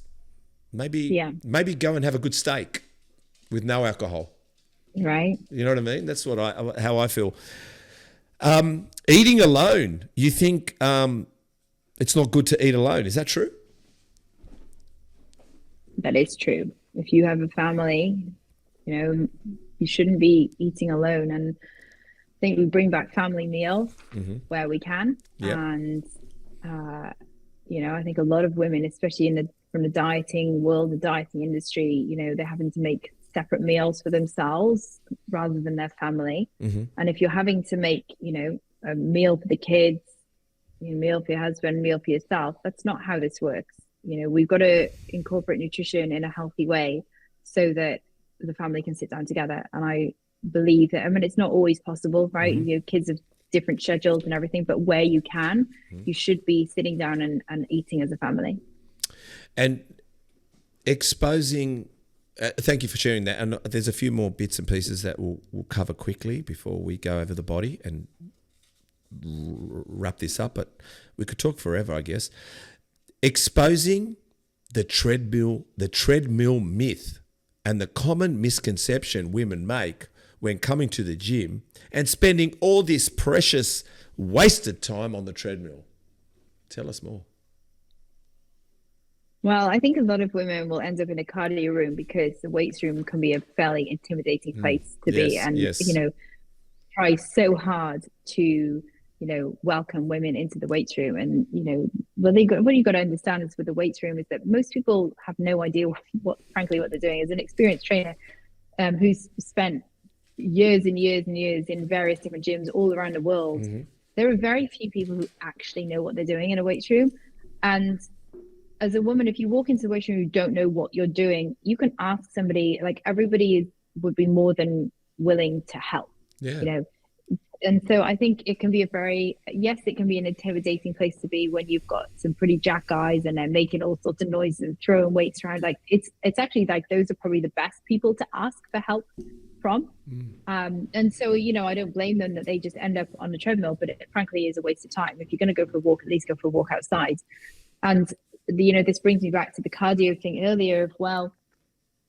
maybe go and have a good steak with no alcohol. Right. You know what I mean? That's how I feel. Eating alone. You think it's not good to eat alone. Is that true? That is true. If you have a family, you shouldn't be eating alone. And I think we bring back family meals where we can. Yep. And, I think a lot of women, especially from the dieting world, the dieting industry, they're having to make separate meals for themselves rather than their family. And if you're having to make, a meal for the kids, a meal for your husband, a meal for yourself, that's not how this works. We've got to incorporate nutrition in a healthy way so that the family can sit down together. And I believe that, it's not always possible, right? Kids have different schedules and everything, but where you can, you should be sitting down and eating as a family. And exposing, thank you for sharing that. And there's a few more bits and pieces that we'll cover quickly before we go over the body and wrap this up, but we could talk forever, I guess. Exposing the treadmill myth and the common misconception women make when coming to the gym and spending all this precious wasted time on the treadmill. Tell us more. Well, I think a lot of women will end up in a cardio room because the weights room can be a fairly intimidating place to be. And, try so hard to, welcome women into the weights room. And, what you've got to understand is with the weights room is that most people have no idea what they're doing. As an experienced trainer who's spent years and years and years in various different gyms all around the world, there are very few people who actually know what they're doing in a weights room. And as a woman, if you walk into the weight room, you don't know what you're doing, you can ask somebody. Like, everybody would be more than willing to help. And so I think it can be it can be an intimidating place to be when you've got some pretty jack guys and they're making all sorts of noises and throwing weights around. Like, it's actually like those are probably the best people to ask for help from. And so, I don't blame them that they just end up on the treadmill, but it frankly is a waste of time. If you're going to go for a walk, at least go for a walk outside. And this brings me back to the cardio thing earlier of, well,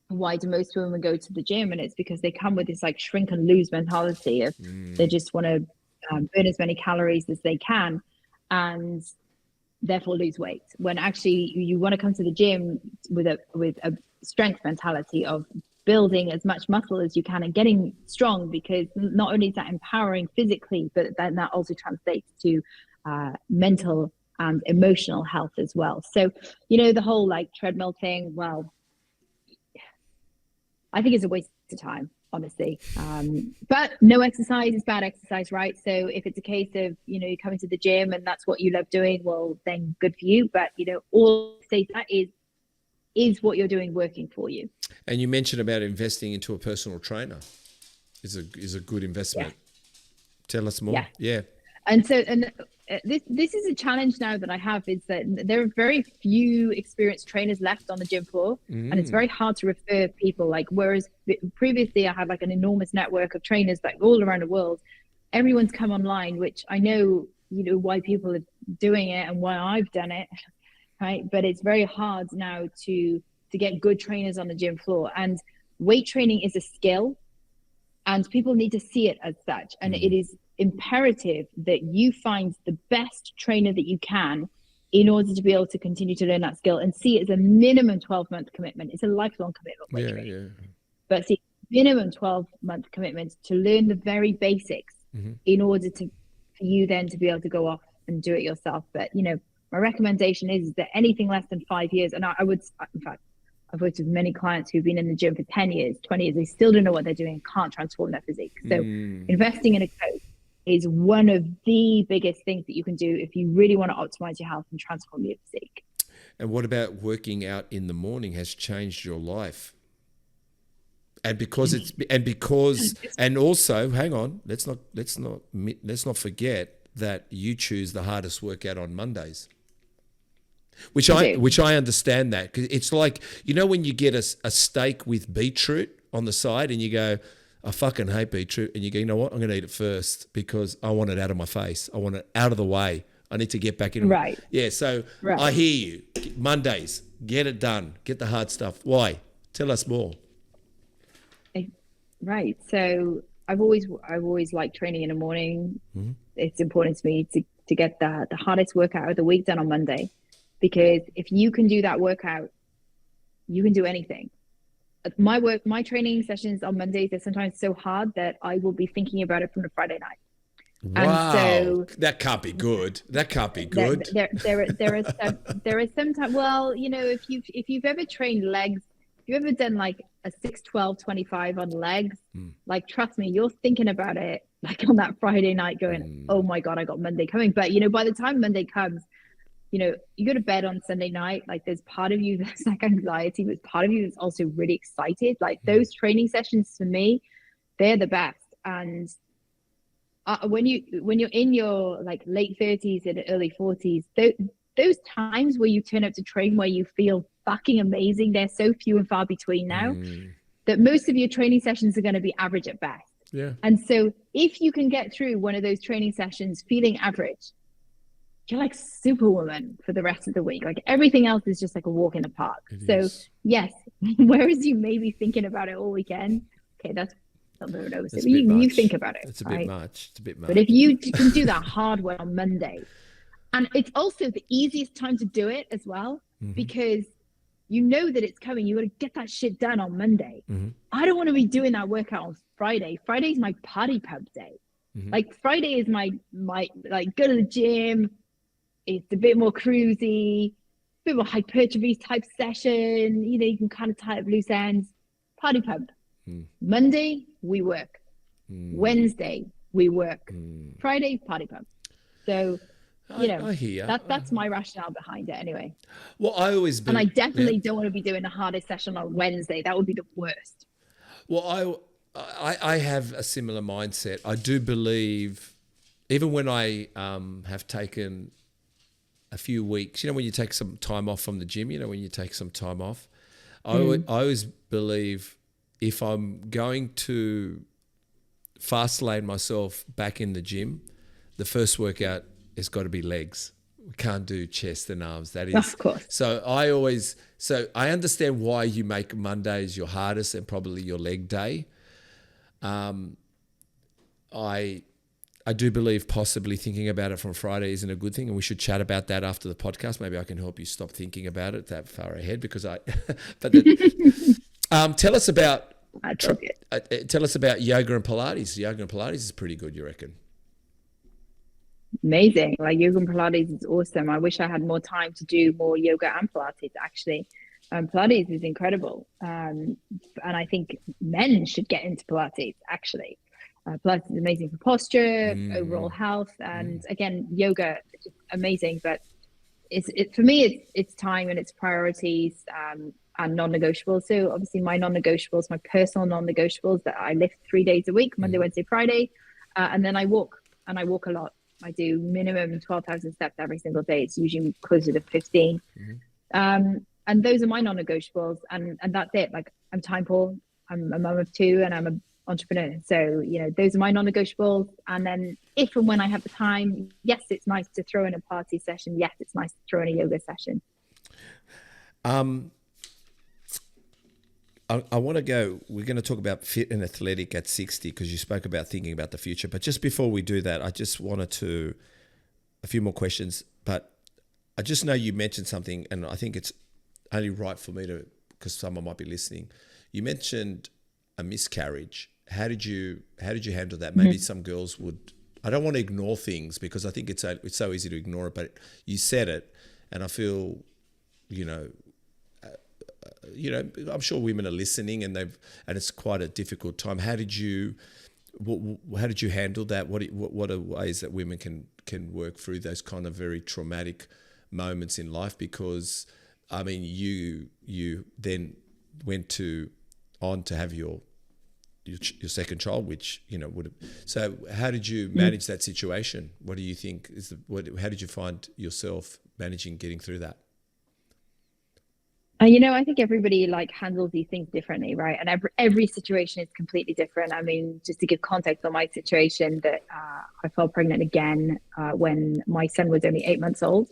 why do most women go to the gym? And it's because they come with this like shrink and lose mentality of they just want to burn as many calories as they can and therefore lose weight, when actually you want to come to the gym with a strength mentality of building as much muscle as you can and getting strong, because not only is that empowering physically, but then that also translates to mental and emotional health as well. So, the whole like treadmill thing, well, I think it's a waste of time, honestly. But no exercise is bad exercise, right? So if it's a case of, you're coming to the gym and that's what you love doing, well, then good for you. But, all say that is what you're doing working for you. And you mentioned about investing into a personal trainer is a good investment. Yeah. Tell us more. Yeah. And so, this is a challenge now that I have, is that there are very few experienced trainers left on the gym floor, and it's very hard to refer people. Like, whereas previously I had like an enormous network of trainers like all around the world, everyone's come online, which I know, why people are doing it and why I've done it, right? But it's very hard now to get good trainers on the gym floor. And weight training is a skill. And people need to see it as such. And it is imperative that you find the best trainer that you can in order to be able to continue to learn that skill, and see it as a minimum 12-month commitment. It's a lifelong commitment. But see, minimum 12-month commitment to learn the very basics in order for you then to be able to go off and do it yourself. But, you know, my recommendation is that anything less than 5 years, and I would, in fact, I've worked with many clients who've been in the gym for 10 years, 20 years, they still don't know what they're doing and can't transform their physique. So investing in a coach is one of the biggest things that you can do if you really want to optimize your health and transform your physique. And what about working out in the morning has changed your life? And also, hang on, let's not forget that you choose the hardest workout on Mondays. Which I understand that, because it's like, you know, when you get a steak with beetroot on the side and you go, I fucking hate beetroot, and you go, you know what, I'm going to eat it first because I want it out of my face. I want it out of the way. I need to get back in. Right. Yeah. So I hear you. Mondays, get it done. Get the hard stuff. Why? Tell us more. Right. So I've always liked training in the morning. It's important to me to get the hardest workout of the week done on Monday. Because if you can do that workout, you can do anything. My training sessions on Mondays are sometimes so hard that I will be thinking about it from the Friday night. Wow, and so that can't be good. That can't be good. There are sometimes. Well, you know, if you've ever trained legs, if you've ever done like a 6, 12, 25 on legs, like trust me, you're thinking about it like on that Friday night, going, "Oh my God, I got Monday coming." But you know, by the time Monday comes, you know, you go to bed on Sunday night, like there's part of you that's like anxiety, but part of you that's also really excited. Like those training sessions for me, they're the best. And when you're in your like late 30s and early 40s, those times where you turn up to train where you feel fucking amazing, they're so few and far between now that most of your training sessions are going to be average at best. Yeah. And so if you can get through one of those training sessions feeling average, you're like Superwoman for the rest of the week. Like everything else is just like a walk in the park. Yes, whereas you may be thinking about it all weekend, okay, that's a little bit overstated. You think about it. It's a bit much. It's a bit much. But if you can do that hard work on Monday, and it's also the easiest time to do it as well, because you know that it's coming. You got to get that shit done on Monday. I don't want to be doing that workout on Friday. Friday's my party pub day. Like Friday is my like go to the gym. It's a bit more cruisy, a bit more hypertrophy type session. You know, you can kind of tie up loose ends. Party pub. Monday, we work. Wednesday, we work. Friday, party pub. So, you know, I hear. That's my rationale behind it anyway. Well, I always and I definitely don't want to be doing the hardest session on Wednesday. That would be the worst. Well, I have a similar mindset. I do believe, even when I have taken a few weeks, you know, when you take some time off from the gym, I always believe if I'm going to fast lane myself back in the gym, the first workout has got to be legs. We can't do chest and arms. That is, of course. So I understand why you make Mondays your hardest and probably your leg day. I do believe possibly thinking about it from Friday isn't a good thing, and we should chat about that after the podcast. Maybe I can help you stop thinking about it that far ahead, because tell us about yoga and Pilates. Yoga and Pilates is pretty good, you reckon? Amazing. Like yoga and Pilates is awesome. I wish I had more time to do more yoga and Pilates actually. Pilates is incredible. And I think men should get into Pilates actually. Pilates is amazing for posture, overall health, and again, yoga is just amazing. But for me, it's time and it's priorities and non-negotiables. So obviously, my non-negotiables, my personal non-negotiables, that I lift 3 days a week, Monday, Wednesday, Friday, and then I walk, and I walk a lot. I do minimum 12,000 steps every single day. It's usually closer to 15. And those are my non-negotiables, and that's it. Like I'm time poor. I'm a mum of 2, and I'm an entrepreneur. So, you know, those are my non-negotiables. And then if and when I have the time, yes, it's nice to throw in a party session. Yes, it's nice to throw in a yoga session. I want to go, we're going to talk about fit and athletic at 60 because you spoke about thinking about the future. But just before we do that, I just wanted to, a few more questions. But I just know you mentioned something, and I think it's only right for me to, because someone might be listening. You mentioned a miscarriage. How did you handle that? Maybe some girls would, I don't want to ignore things because I think it's so easy to ignore it, but you said it, and I feel, I'm sure women are listening, and it's quite a difficult time. How did you handle that? What are ways that women can work through those kind of very traumatic moments in life? Because I mean, you then went on to have your second child, which would have. So how did you manage that situation? What do you think how did you find yourself managing getting through that? I think everybody handles these things differently, right? And every situation is completely different. I mean, just to give context on my situation, that I fell pregnant again when my son was only 8 months old.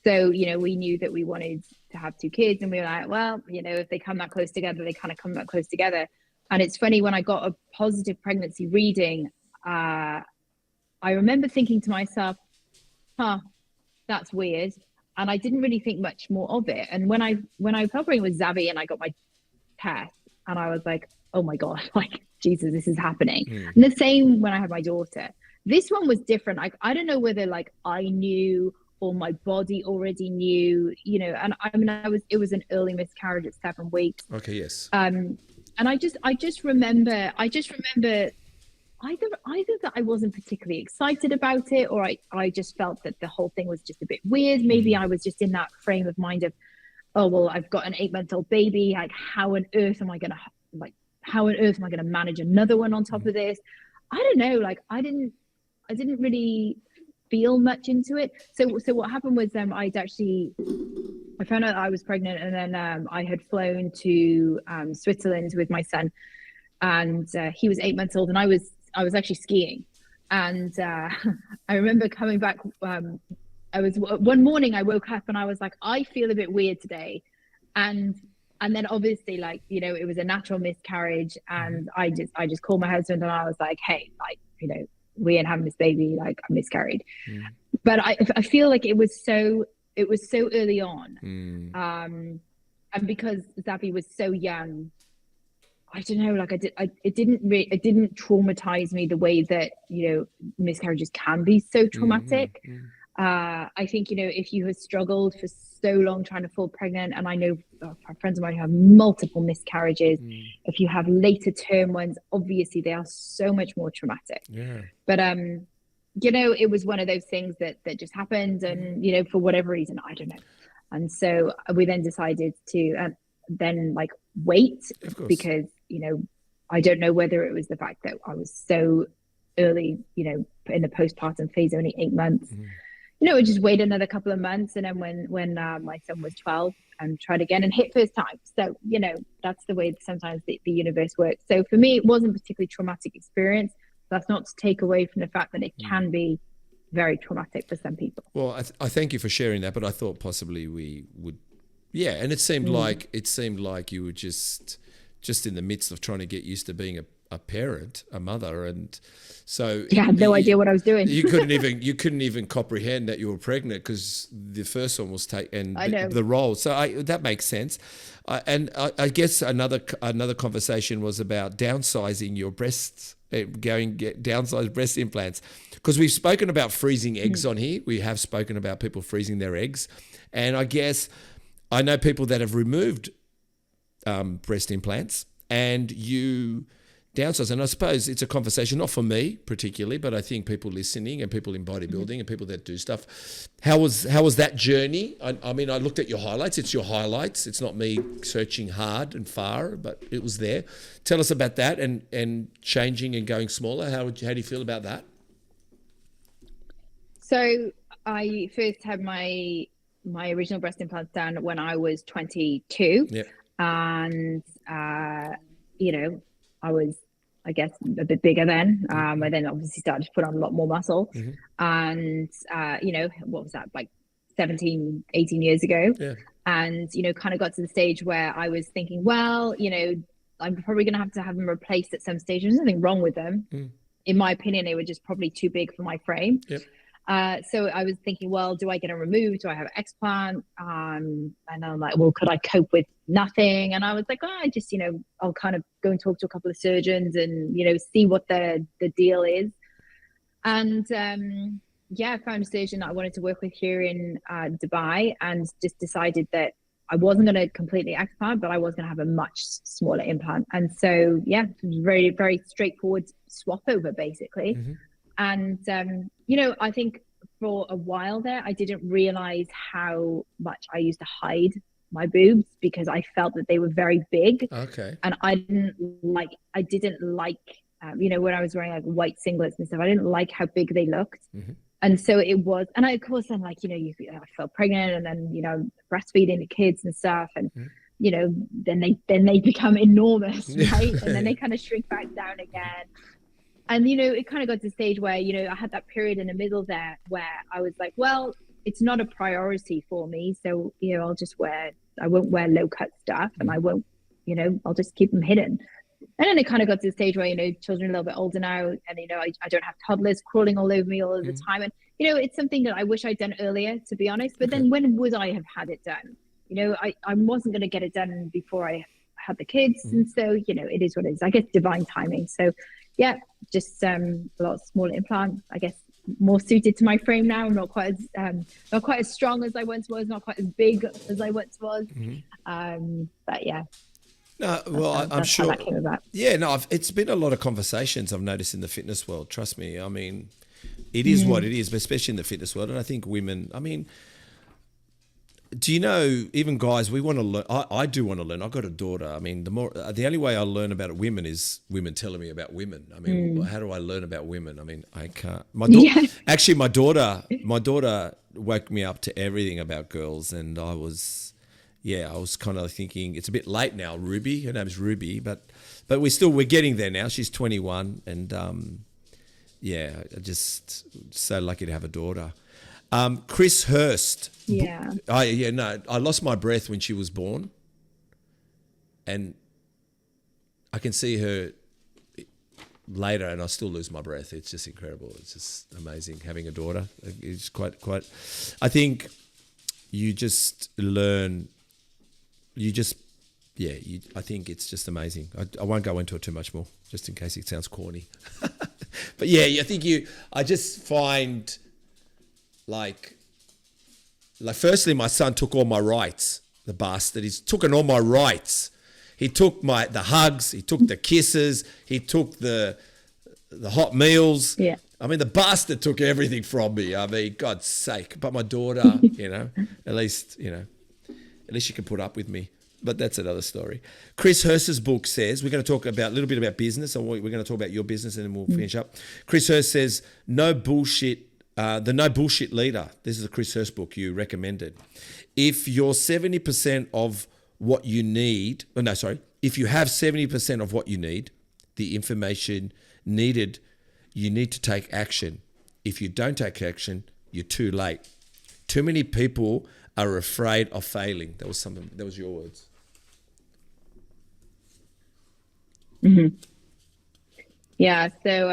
So, we knew that we wanted to have 2 kids, and we were like, well, if they come that close together, they kind of come that close together. And it's funny, when I got a positive pregnancy reading, I remember thinking to myself, that's weird. And I didn't really think much more of it. And when I fell pregnant with Zavi and I got my test, and I was like, oh my God, Jesus, this is happening. And the same when I had my daughter. This one was different. I don't know whether I knew or my body already knew, and I mean, it was an early miscarriage at 7 weeks. Okay, yes. And I just remember either that I wasn't particularly excited about it, or I just felt that the whole thing was just a bit weird. Maybe I was just in that frame of mind of, oh, well, I've got an 8-month-old baby. How on earth am I going to manage another one on top of this? I don't know. I didn't really feel much into it. So what happened was, I found out I was pregnant, and then I had flown to Switzerland with my son, and he was 8 months old, and I was actually skiing. And I remember coming back, one morning I woke up and I was like, I feel a bit weird today. And then obviously it was a natural miscarriage, and I just called my husband and I was like, hey, we ain't having this baby, I miscarried. But I feel like it was so early on. And because Zavi was so young, I don't know, it didn't traumatize me the way that, miscarriages can be so traumatic. I think, if you have struggled for so long trying to fall pregnant, and I know friends of mine who have multiple miscarriages, if you have later term ones, obviously they are so much more traumatic. Yeah. But, it was one of those things that just happened, and, for whatever reason, I don't know. And so we then decided to wait, because, I don't know whether it was the fact that I was so early, in the postpartum phase, only 8 months. We just wait another couple of months, and then when my son was 12, and tried again and hit first time. So that's the way sometimes the universe works. So for me, it wasn't a particularly traumatic experience. That's not to take away from the fact that it can be very traumatic for some people. Well, I thank you for sharing that, but I thought possibly we would, and it seemed like you were just in the midst of trying to get used to being a parent, a mother, and so I had no idea what I was doing. You couldn't even comprehend that you were pregnant because the first one was the role. So that makes sense. I guess another conversation was about downsizing your breasts, downsized breast implants, because we've spoken about freezing eggs on here. We have spoken about people freezing their eggs, and I guess I know people that have removed breast implants, and you downsize. And I suppose it's a conversation, not for me particularly, but I think people listening and people in bodybuilding and people that do stuff. How was that journey? I mean, I looked at your highlights. It's your highlights. It's not me searching hard and far, but it was there. Tell us about that and changing and going smaller. How do you feel about that? So I first had my original breast implants done when I was 22. Yeah. And, I was, I guess, a bit bigger then. I then obviously started to put on a lot more muscle. And, what was that, 17, 18 years ago? Yeah. And, kind of got to the stage where I was thinking, well, I'm probably going to have them replaced at some stage. There's nothing wrong with them. In my opinion, they were just probably too big for my frame. Yep. So I was thinking, well, do I get them removed? Do I have an explant? And I'm like, well, could I cope with nothing? And I was like, oh, I just, I'll kind of go and talk to a couple of surgeons and, see what the deal is. And I found a surgeon that I wanted to work with here in Dubai, and just decided that I wasn't going to completely explant, but I was going to have a much smaller implant. And so, it was very, very straightforward swap over, basically. And, I think for a while there, I didn't realize how much I used to hide my boobs because I felt that they were very big. Okay. And I didn't like, when I was wearing like white singlets and stuff, I didn't like how big they looked. And so it was, and of course, I'm like, I felt pregnant, and then, breastfeeding the kids and stuff. And, then they become enormous, right? And then they kind of shrink back down again. And, it kind of got to the stage where, I had that period in the middle there where I was like, well, it's not a priority for me. So, I won't wear low cut stuff, and I won't, I'll just keep them hidden. And then it kind of got to the stage where, children are a little bit older now, and, I don't have toddlers crawling all over me all of the time. And, it's something that I wish I'd done earlier, to be honest. But then when would I have had it done? I wasn't going to get it done before I had the kids. And so, it is what it is. I guess divine timing. So, just a lot smaller implant, I guess, more suited to my frame now. I'm not quite as strong as I once was, not quite as big as I once was. But yeah. No, well, I'm sure. How that came about. Yeah, no, it's been a lot of conversations I've noticed in the fitness world. Trust me. I mean, it is what it is, but especially in the fitness world. And I think women, do you know, even guys, we want to learn. I do want to learn. I've got a daughter. I mean, the only way I learn about women is women telling me about women. I mean, how do I learn about women? I mean, I can't. Actually, my daughter woke me up to everything about girls, and I was kind of thinking it's a bit late now. Ruby, her name's Ruby, but we're getting there now. She's 21, and I just so lucky to have a daughter. Chris Hurst. Yeah. I lost my breath when she was born, and I can see her later, and I still lose my breath. It's just incredible. It's just amazing having a daughter. It's quite. I think you just learn. I think it's just amazing. I won't go into it too much more, just in case it sounds corny. But I just find like firstly, my son took all my rights, the bastard. He's taken all my rights. He took the hugs, he took the kisses, he took the hot meals. Yeah. I mean, the bastard took everything from me. I mean, God's sake. But my daughter, at least she can put up with me. But that's another story. Chris Hurst's book says, we're going to talk a little bit about business, and we're going to talk about your business, and then we'll finish up. Chris Hurst says, no bullshit, the No Bullshit Leader. This is a Chris Hurst book you recommended. If you're 70% of what you need, if you have 70% of what you need, the information needed, you need to take action. If you don't take action, you're too late. Too many people are afraid of failing. That was your words. Mm-hmm. Yeah. So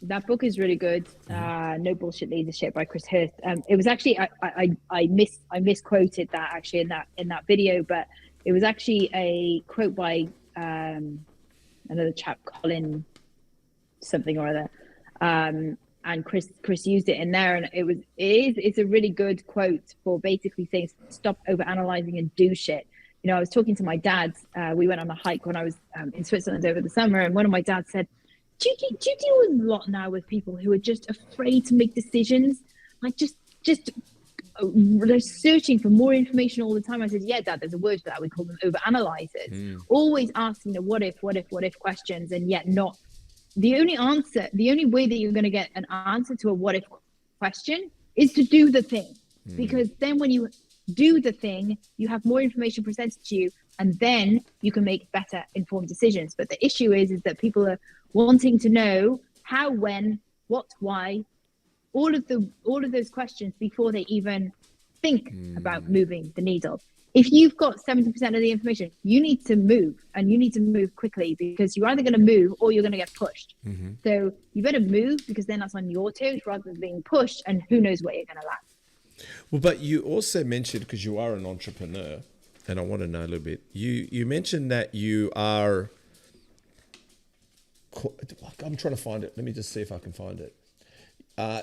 that book is really good. No Bullshit Leadership by Chris Hurst. It was actually I misquoted that actually in that video, but it was actually a quote by another chap, Colin something or other. And Chris used it in there, and it's a really good quote for basically saying stop overanalyzing and do shit. I was talking to my dad. We went on a hike when I was in Switzerland over the summer, and one of my dads said, "Do you deal with a lot now with people who are just afraid to make decisions, like just they're searching for more information all the time?" I said, "Yeah, Dad, there's a word for that. We call them overanalyzers. Always asking the what if questions, and yet not." The only way that you're going to get an answer to a what if question is to do the thing. Because then when you do the thing, you have more information presented to you, and then you can make better informed decisions. But the issue is that people are wanting to know how, when, what, why, all of those questions before they even think about moving the needle. if you've got 70% of the information, you need to move, and you need to move quickly, because you're either going to move or you're going to get pushed. So you better move, because then that's on your terms rather than being pushed, and who knows where you're going to land. Well, but you also mentioned, because you are an entrepreneur, and I want to know a little bit, you mentioned that you are, I'm trying to find it. Let me just see if I can find it.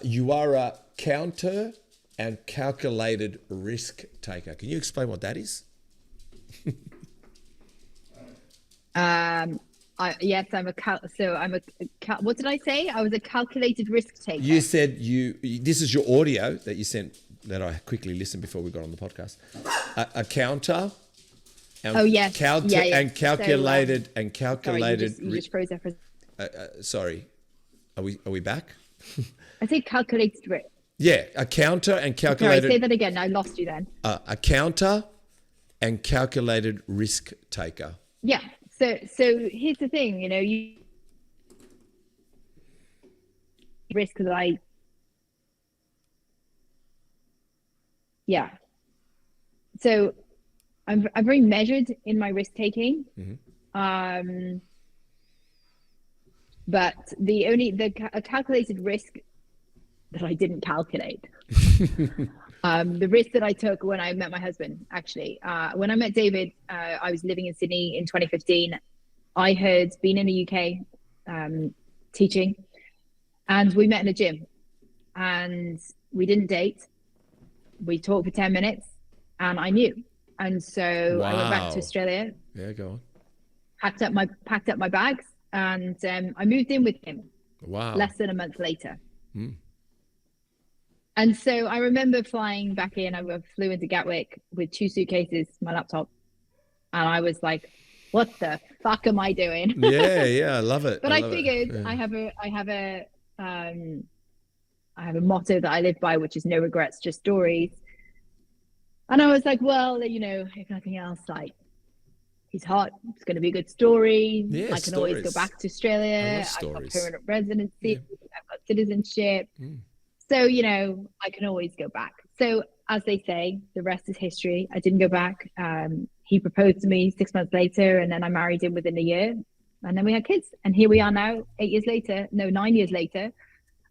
You are a counter and calculated risk taker. Can you explain what that is? Yes, what did I say? I was a calculated risk taker. You said this is your audio that you sent, that I quickly listened before we got on the podcast. A counter. And and calculated and calculated. Sorry, you just froze there for sorry, are we back? I say calculated risk. Yeah, a counter and calculated. Sorry, say that again. I lost you then. A counter and calculated risk taker. Yeah. So here's the thing. You risk that yeah. So I'm very measured in my risk taking. But a calculated risk that I didn't calculate. The risk that I took when I met my husband, actually. When I met David, I was living in Sydney in 2015. I had been in the UK teaching, and we met in a gym, and we didn't date. We talked for 10 minutes, and I knew. And so I went back to Australia. Yeah, go on. Packed up my bags, and I moved in with him. Wow. Less than a month later. And so I remember flying back in. I flew into Gatwick with 2 suitcases, my laptop, and I was like, "What the fuck am I doing?" Yeah, I love it. But I figured I have a motto that I live by, which is no regrets, just stories. And I was like, well, if nothing else, like, he's hot. It's going to be a good story. Yeah, I can always go back to Australia. I've got permanent residency. I've got citizenship. So, I can always go back. So, as they say, the rest is history. I didn't go back. He proposed to me 6 months later, and then I married him within a year. And then we had kids. And here we are now, 9 years later.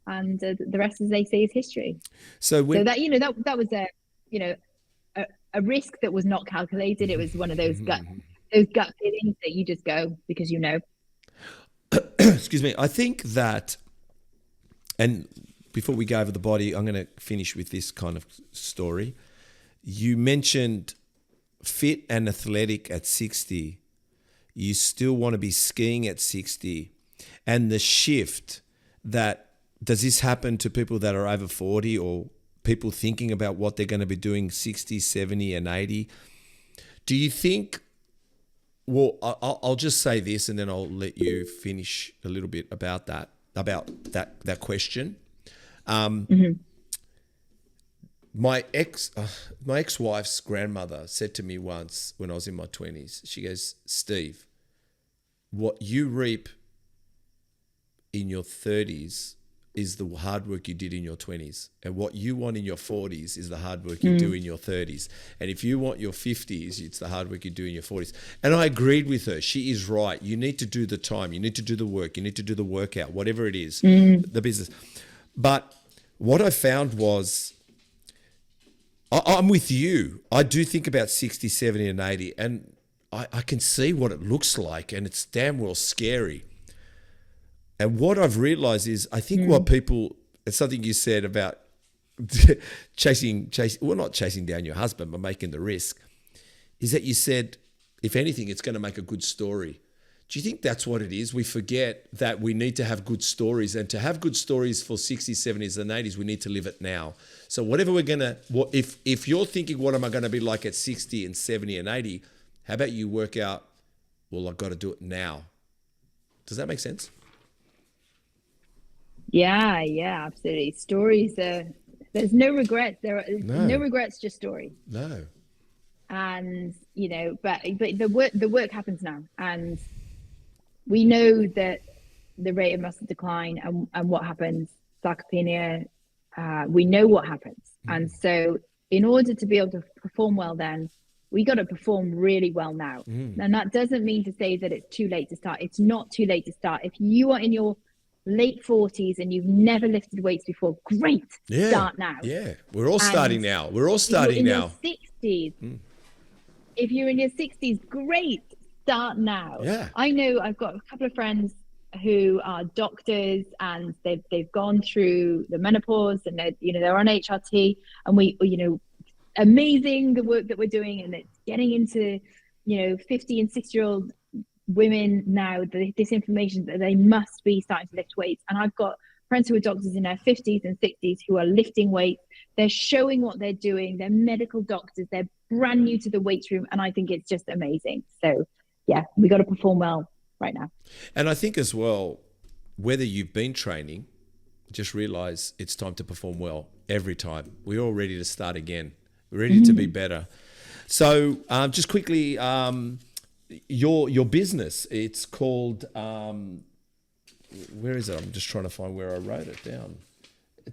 And the rest, as they say, is history. So that was a risk that was not calculated. It was one of those gut feelings that you just go because Excuse me. I think that, and before we go over the body, I'm going to finish with this kind of story. You mentioned fit and athletic at 60. You still want to be skiing at 60. And the shift that, does this happen to people that are over 40 or people thinking about what they're going to be doing 60, 70 and 80? Do you think, well, I'll just say this and then I'll let you finish a little bit about that question. My ex-wife's grandmother said to me once when I was in my 20s, she goes, Steve, what you reap in your 30s is the hard work you did in your 20s. And what you want in your 40s is the hard work you do in your 30s. And if you want your 50s, it's the hard work you do in your 40s. And I agreed with her. She is right. You need to do the time. You need to do the work. You need to do the workout, whatever it is, the business. But what I found was, I'm with you. I do think about 60, 70 and 80. And I can see what it looks like. And it's damn well scary. And what I've realized is, I think what people, it's something you said about not chasing down your husband, but making the risk, is that you said, if anything, it's going to make a good story. Do you think that's what it is? We forget that we need to have good stories, and to have good stories for 60s, 70s and 80s, we need to live it now. So whatever we're going to, if you're thinking, what am I going to be like at 60 and 70 and 80? How about you work out, well, I've got to do it now. Does that make sense? Yeah, absolutely. Stories, there's no regrets. There are no regrets, just stories. No. And, but the work happens now. And we know that the rate of muscle decline and what happens, sarcopenia, we know what happens. And so in order to be able to perform well then, we got to perform really well now. And that doesn't mean to say that it's too late to start. It's not too late to start. If you are in your late 40s and you've never lifted weights before, great, start now. Yeah, we're all starting now. We're all starting now. Your 60s, if you're in your 60s, great, start now. Yeah. I know I've got a couple of friends who are doctors, and they've gone through the menopause, and they're on HRT, and we amazing the work that we're doing, and it's getting into 50 and 60-year-old women now this information that they must be starting to lift weights. And I've got friends who are doctors in their 50s and 60s who are lifting weights. They're showing what they're doing. They're medical doctors. They're brand new to the weights room, and I think it's just amazing. So yeah, we got to perform well right now. And I think as well, whether you've been training, just realize it's time to perform well every time. We're all ready to start again. We're ready to be better. So just quickly, your business, it's called, where is it? I'm just trying to find where I wrote it down.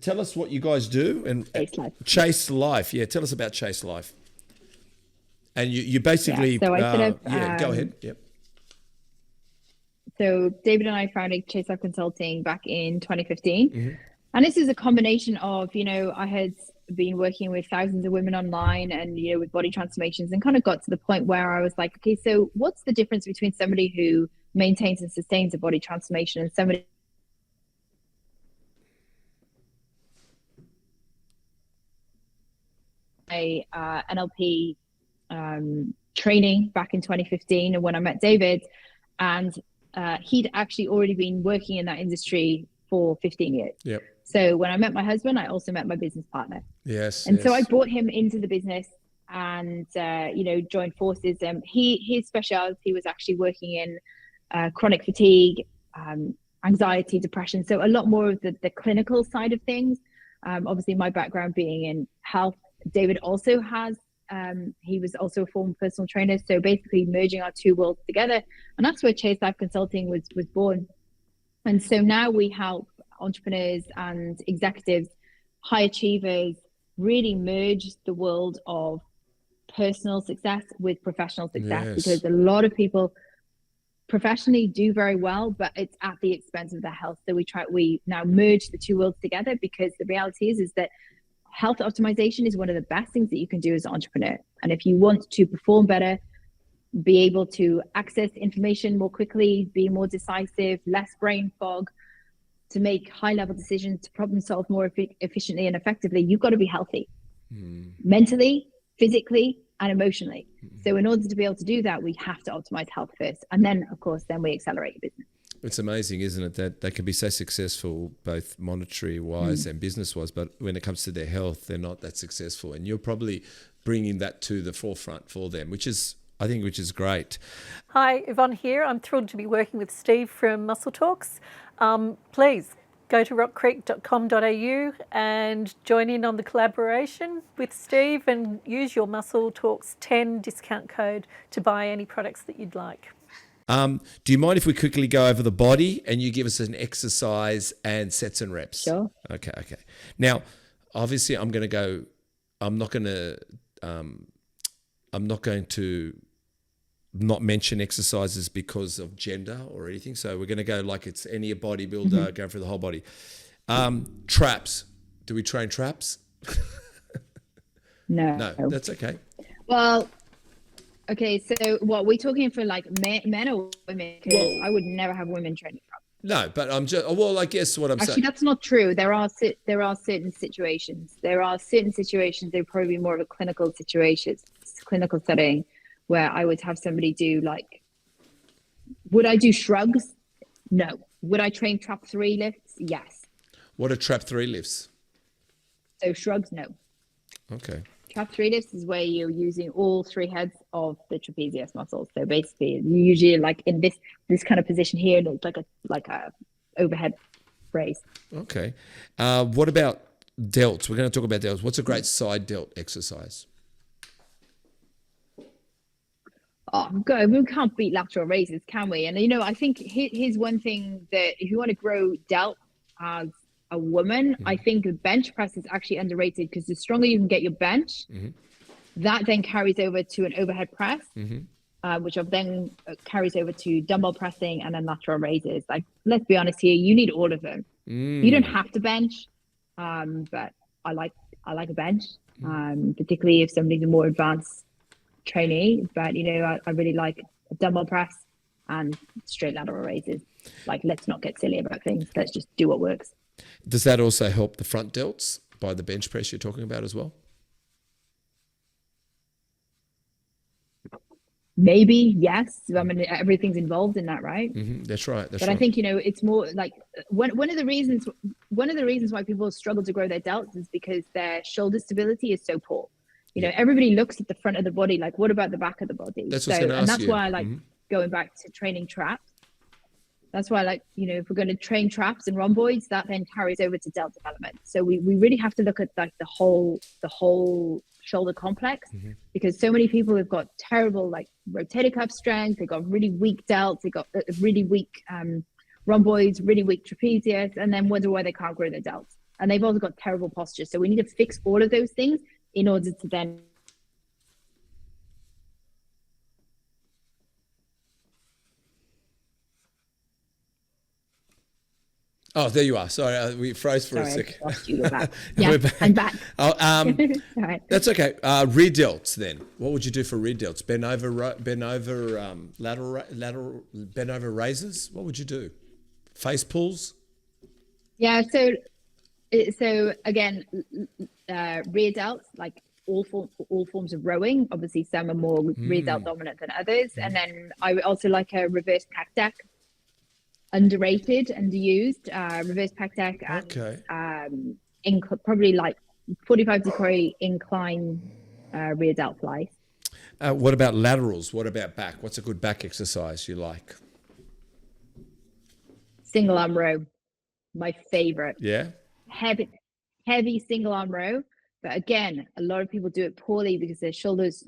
Tell us what you guys do. And Chase Life. Chase Life. Yeah, tell us about Chase Life. And you basically, so I sort of, go ahead. Yep. So David and I founded Chase Life Consulting back in 2015. And this is a combination of, I had been working with thousands of women online and, with body transformations, and kind of got to the point where I was like, okay, so what's the difference between somebody who maintains and sustains a body transformation and somebody NLP training back in 2015, and when I met David, and he'd actually already been working in that industry for 15 years. Yep. So when I met my husband, I also met my business partner. Yes. And so I brought him into the business and, joined forces. His specialty was actually working in chronic fatigue, anxiety, depression. So a lot more of the clinical side of things. Obviously, my background being in health. David also has, he was also a former personal trainer. So basically merging our two worlds together. And that's where Chase Life Consulting was born. And so now we help entrepreneurs and executives, high achievers, really merge the world of personal success with professional success. Yes. Because a lot of people professionally do very well, but it's at the expense of their health. So we now merge the two worlds together, because the reality is that health optimization is one of the best things that you can do as an entrepreneur. And if you want to perform better, be able to access information more quickly, be more decisive, less brain fog, to make high-level decisions, to problem solve more efficiently and effectively, you've got to be healthy, mentally, physically, and emotionally. So in order to be able to do that, we have to optimize health first. And then, of course, we accelerate your business. It's amazing, isn't it, that they can be so successful, both monetary-wise and business-wise, but when it comes to their health, they're not that successful. And you're probably bringing that to the forefront for them, which is great. Hi, Yvonne here. I'm thrilled to be working with Steve from Muscle Talks. Please go to rockcreek.com.au and join in on the collaboration with Steve, and use your Muscle Talks 10 discount code to buy any products that you'd like. Do you mind if we quickly go over the body and you give us an exercise and sets and reps? Sure. Okay. Now, obviously, I'm not going to not mention exercises because of gender or anything. So we're going to go like it's any bodybuilder going for the whole body. Traps. Do we train traps? No, that's okay. Well, okay. So what we're talking for, like men or women? Because I would never have women training traps. No, but I'm just, I guess what I'm saying. Actually, that's not true. There are certain situations. They'd probably be more of a clinical setting, where I would have somebody do, like, would I do shrugs? No. Would I train trap 3 lifts? Yes. What are trap 3 lifts? So shrugs, no. Okay. Trap 3 lifts is where you're using all 3 heads of the trapezius muscles. So basically, you usually like in this kind of position here, it's like a overhead raise. Okay. What about delts? We're going to talk about delts. What's a great side delt exercise? Oh, God, we can't beat lateral raises, can we? And, I think here's one thing that if you want to grow delt as a woman, I think the bench press is actually underrated, because the stronger you can get your bench, That then carries over to an overhead press, which then carries over to dumbbell pressing and then lateral raises. Like, let's be honest here, you need all of them. You don't have to bench, but I like a bench, particularly if somebody's a more advanced trainee. But I really like a dumbbell press and straight lateral raises. Like, let's not get silly about things. Let's just do what works. Does that also help the front delts by the bench press you're talking about as well? Maybe, yes. I mean, everything's involved in that, right? That's right. But I think, it's more like one of the reasons why people struggle to grow their delts is because their shoulder stability is so poor. Everybody looks at the front of the body, like, what about the back of the body? That's why I like going back to training traps. That's why, like, if we're going to train traps and rhomboids, that then carries over to delt development. So we really have to look at like the whole shoulder complex, because so many people have got terrible like rotator cuff strength, they've got really weak delts, they've got really weak rhomboids, really weak trapezius, and then wonder why they can't grow their delts. And they've also got terrible posture. So we need to fix all of those things in order to then Oh, there you are. Sorry, we froze for a sec. Yeah, I'm back. Oh, All right. that's okay. Rear delts then. What would you do for rear delts? Bend over bend over raises? What would you do? Face pulls? Yeah, so again, rear delts, like all forms of rowing. Obviously, some are more rear delt dominant than others. And then I would also like a reverse pec deck. Underrated, underused, reverse pec deck, and probably like 45-degree incline rear delt flies. What about laterals? What about back? What's a good back exercise you like? Single arm row, my favorite. Yeah. Heavy single arm row. But again, a lot of people do it poorly because the shoulders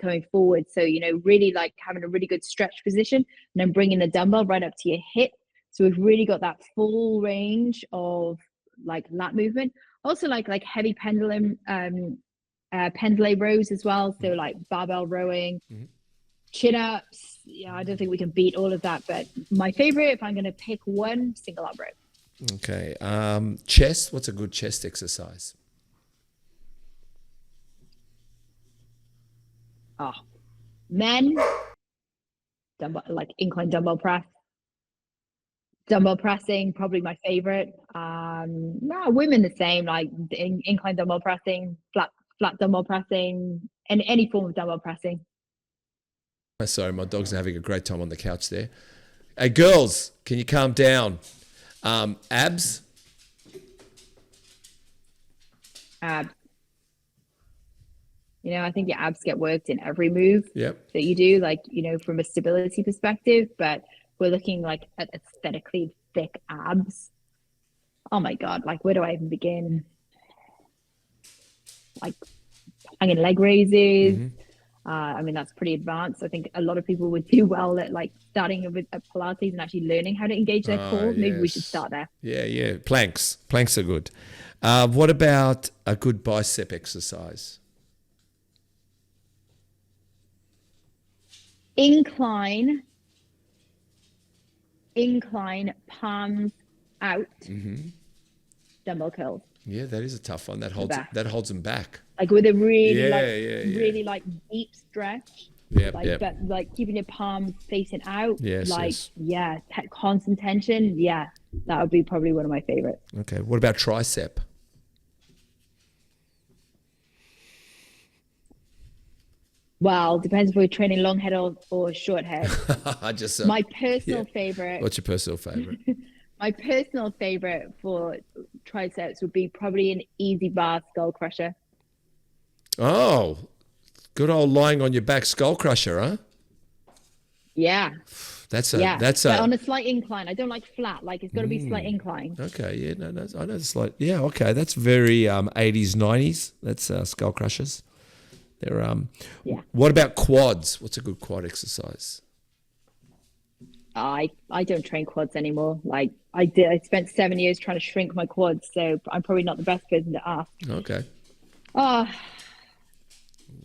coming forward. So, really like having a really good stretch position and then bringing the dumbbell right up to your hip. So we've really got that full range of like lat movement. Also like heavy pendulum rows as well. So like barbell rowing, chin ups. Yeah, I don't think we can beat all of that. But my favorite, if I'm going to pick one, single arm row. Okay. Chest. What's a good chest exercise? Oh, men, like incline dumbbell press. Dumbbell pressing, probably my favorite. No, women the same, like incline dumbbell pressing, flat dumbbell pressing, and any form of dumbbell pressing. Sorry, my dogs are having a great time on the couch there. Hey, girls, can you calm down? Abs? Abs. I think your abs get worked in every move that you do, like, from a stability perspective, but we're looking like at aesthetically thick abs. Oh my God, like, where do I even begin? Like hanging leg raises. I mean, that's pretty advanced. I think a lot of people would do well at like starting with Pilates and actually learning how to engage their core. Maybe we should start there. Yeah. Planks are good. What about a good bicep exercise? Incline, palms out, dumbbell curls. Yeah, that is a tough one. That holds them back. Like with a really like deep stretch. But like keeping your palms facing out. Constant tension. Yeah, that would be probably one of my favorites. Okay, what about tricep? Well, depends if we're training long head or short head. My personal favorite. What's your personal favorite? My personal favorite for triceps would be probably an easy bar skull crusher. Oh, good old lying on your back skull crusher, huh? Yeah. But on a slight incline. I don't like flat. Like, it's got to be slight incline. Okay, yeah, no, I know the slight. Yeah, okay, that's very 80s, 90s. That's skull crushers. They're What about quads? What's a good quad exercise? I don't train quads anymore. Like I spent 7 years trying to shrink my quads, so I'm probably not the best person to ask. Okay.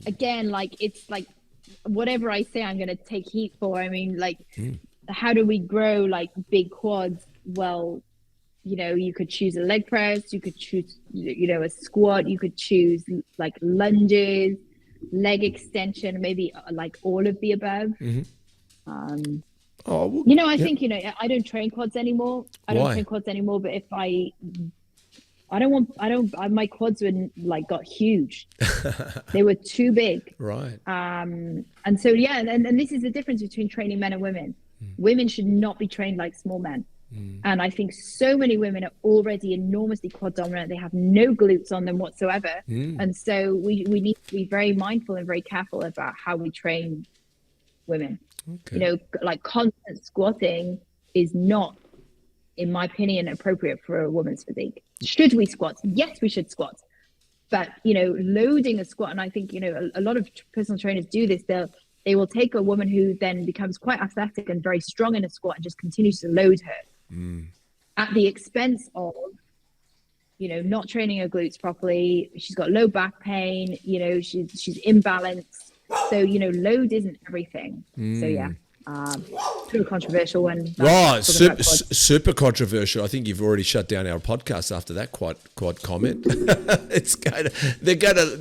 again, like it's like whatever I say, I'm going to take heat for. I mean, like, how do we grow like big quads? Well, you know, you could choose a leg press, you could choose, you know, a squat, you could choose like lunges, leg extension, maybe like all of the above. You know, I think, you know, I don't train quads anymore. I don't train quads anymore, but if my quads were like got huge. They were too big. Right. And so, yeah. And this is the difference between training men and women. Women should not be trained like small men. And I think so many women are already enormously quad dominant. They have no glutes on them whatsoever. And so we need to be very mindful and very careful about how we train women. Okay. You know, like constant squatting is not, in my opinion, appropriate for a woman's physique. Should we squat? Yes, we should squat. But, you know, loading a squat, and I think, you know, a lot of personal trainers do this. They will take a woman who then becomes quite athletic and very strong in a squat and just continues to load her at the expense of, you know, not training her glutes properly. She's got low back pain, you know, she's imbalanced. So, you know, load isn't everything. So, yeah. Super controversial one. Right, super controversial. I think you've already shut down our podcast after that quad comment. They're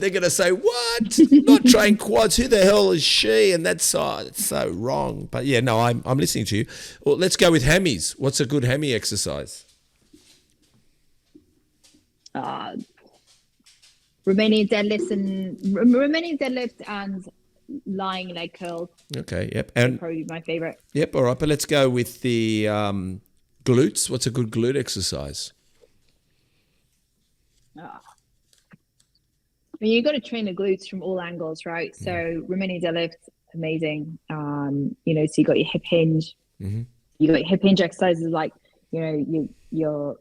gonna say, what? Not train quads? Who the hell is she? And that's so wrong. But yeah, no, I'm listening to you. Well, let's go with hammies. What's a good hammy exercise? Romanian deadlifts and lying leg curls. Okay, yep. And probably my favorite. Yep, all right. But let's go with the glutes. What's a good glute exercise? I mean, you've got to train the glutes from all angles, right? So Romanian deadlift, amazing. You know, so you got your hip hinge. You got your hip hinge exercises like, you know, your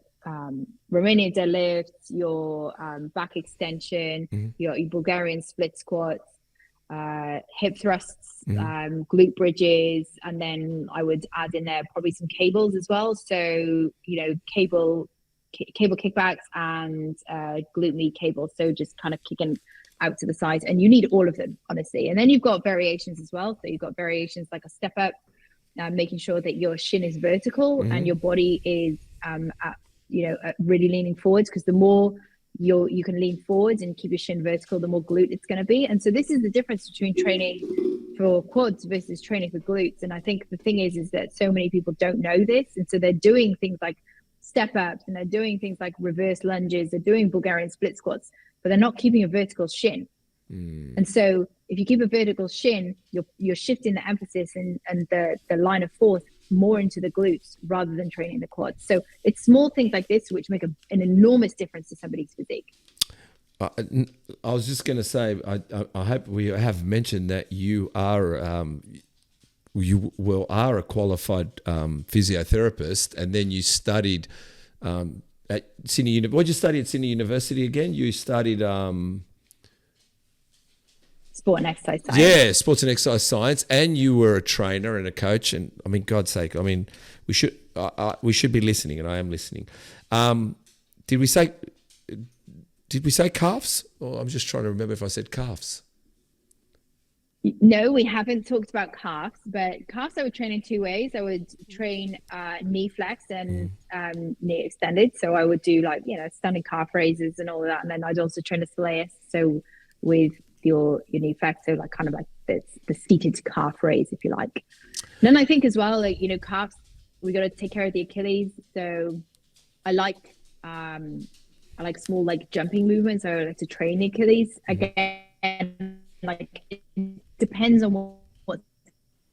Romanian deadlifts, your back extension, your Bulgarian split squats, hip thrusts, glute bridges, and then I would add in there probably some cables as well. So, you know, cable kickbacks and glute med cables. So just kind of kicking out to the sides, and you need all of them, honestly. And then you've got variations as well. So you've got variations like a step up, making sure that your shin is vertical and your body is really leaning forwards, because the more you can lean forwards and keep your shin vertical, the more glute it's going to be. And so this is the difference between training for quads versus training for glutes. And I think the thing is that so many people don't know this, and so they're doing things like step ups and they're doing things like reverse lunges, they're doing Bulgarian split squats, but they're not keeping a vertical shin. And so if you keep a vertical shin, you're shifting the emphasis and the line of force more into the glutes rather than training the quads. So it's small things like this which make an enormous difference to somebody's physique. I was just going to say, I hope we have mentioned that you are a qualified physiotherapist, and then you studied at Sydney. What did you study at Sydney University again? You studied sport and exercise science. Yeah, sports and exercise science, and you were a trainer and a coach. And I mean, God's sake, I mean, we should be listening, and I am listening. Did we say calves? Or I'm just trying to remember if I said calves. No, we haven't talked about calves, but calves I would train in two ways. I would train knee flex and knee extended. So I would do standing calf raises and all of that. And then I'd also train a soleus. So with your knee flex, so kind of like the seated calf raise, if you like. And then I think as well, calves, we got to take care of the Achilles. So I like small jumping movements. So I like to train the Achilles. Again, it depends on what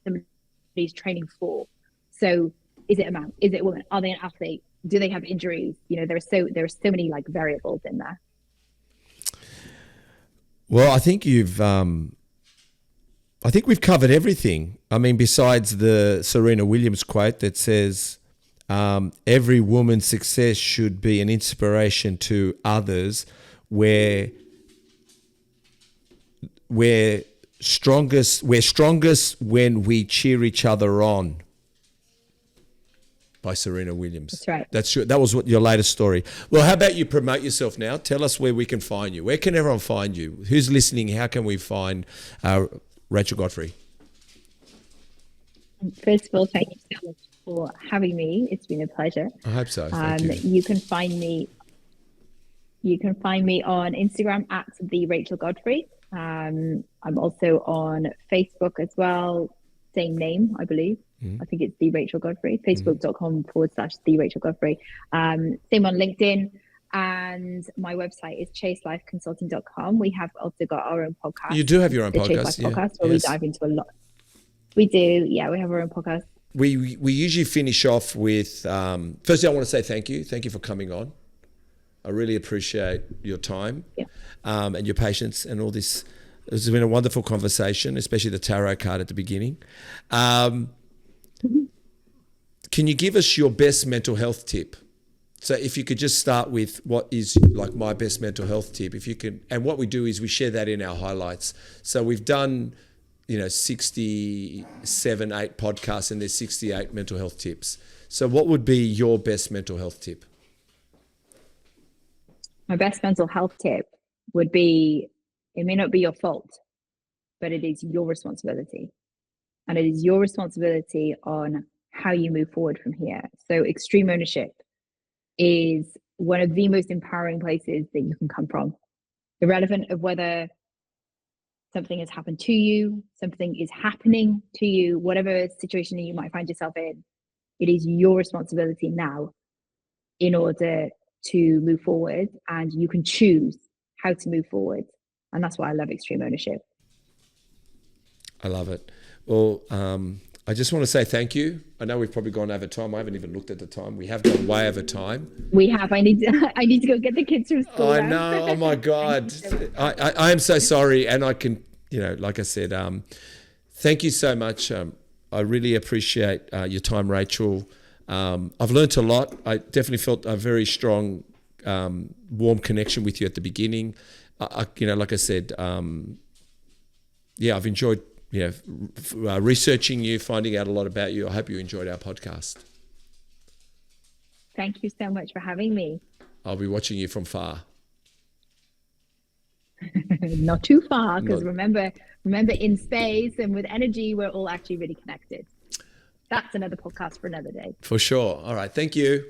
somebody's training for. So is it a man? Is it a woman? Are they an athlete? Do they have injuries? There are so many variables in there. Well, I think we've covered everything. I mean, besides the Serena Williams quote that says, every woman's success should be an inspiration to others, where we're strongest when we cheer each other on. by Serena Williams. That's right. That's true. That was what your latest story. Well, how about you promote yourself now? Tell us where we can find you. Where can everyone find you? Who's listening? How can we find Rachel Godfrey? First of all, thank you so much for having me. It's been a pleasure. I hope so. Thank you. You can find me. You can find me on Instagram at the Rachel Godfrey. I'm also on Facebook as well. Same name, I believe. I think it's the Rachel Godfrey. Facebook.com/the Rachel Godfrey. Same on LinkedIn. And my website is chaselifeconsulting.com. We have also got our own podcast. You do have your own the podcast. Chase Life podcast, where we dive into a lot. We do. Yeah, we have our own podcast. We usually finish off with, firstly, I want to say thank you. Thank you for coming on. I really appreciate your time and your patience and all this. This has been a wonderful conversation, especially the tarot card at the beginning. Can you give us your best mental health tip? So if you could just start with what is like my best mental health tip, if you can, and what we do is we share that in our highlights. So we've done, 67, 8 podcasts, and there's 68 mental health tips. So what would be your best mental health tip? My best mental health tip would be, it may not be your fault, but it is your responsibility. And it is your responsibility on how you move forward from here. So extreme ownership is one of the most empowering places that you can come from. Irrelevant of whether something has happened to you, something is happening to you, whatever situation you might find yourself in, it is your responsibility now in order to move forward, and you can choose how to move forward. And that's why I love extreme ownership. I love it. Well, I just want to say thank you. I know we've probably gone over time. I haven't even looked at the time. We have gone way over time. We have. I need to go get the kids from school. I know. Oh my God. I am so sorry. And I can, like I said, thank you so much. I really appreciate your time, Rachel. I've learned a lot. I definitely felt a very strong, warm connection with you at the beginning. Like I said, I've enjoyed researching you, finding out a lot about you. I hope you enjoyed our podcast. Thank you so much for having me. I'll be watching you from far. Not too far, because remember, in space and with energy, we're all actually really connected. That's another podcast for another day. For sure. All right. Thank you.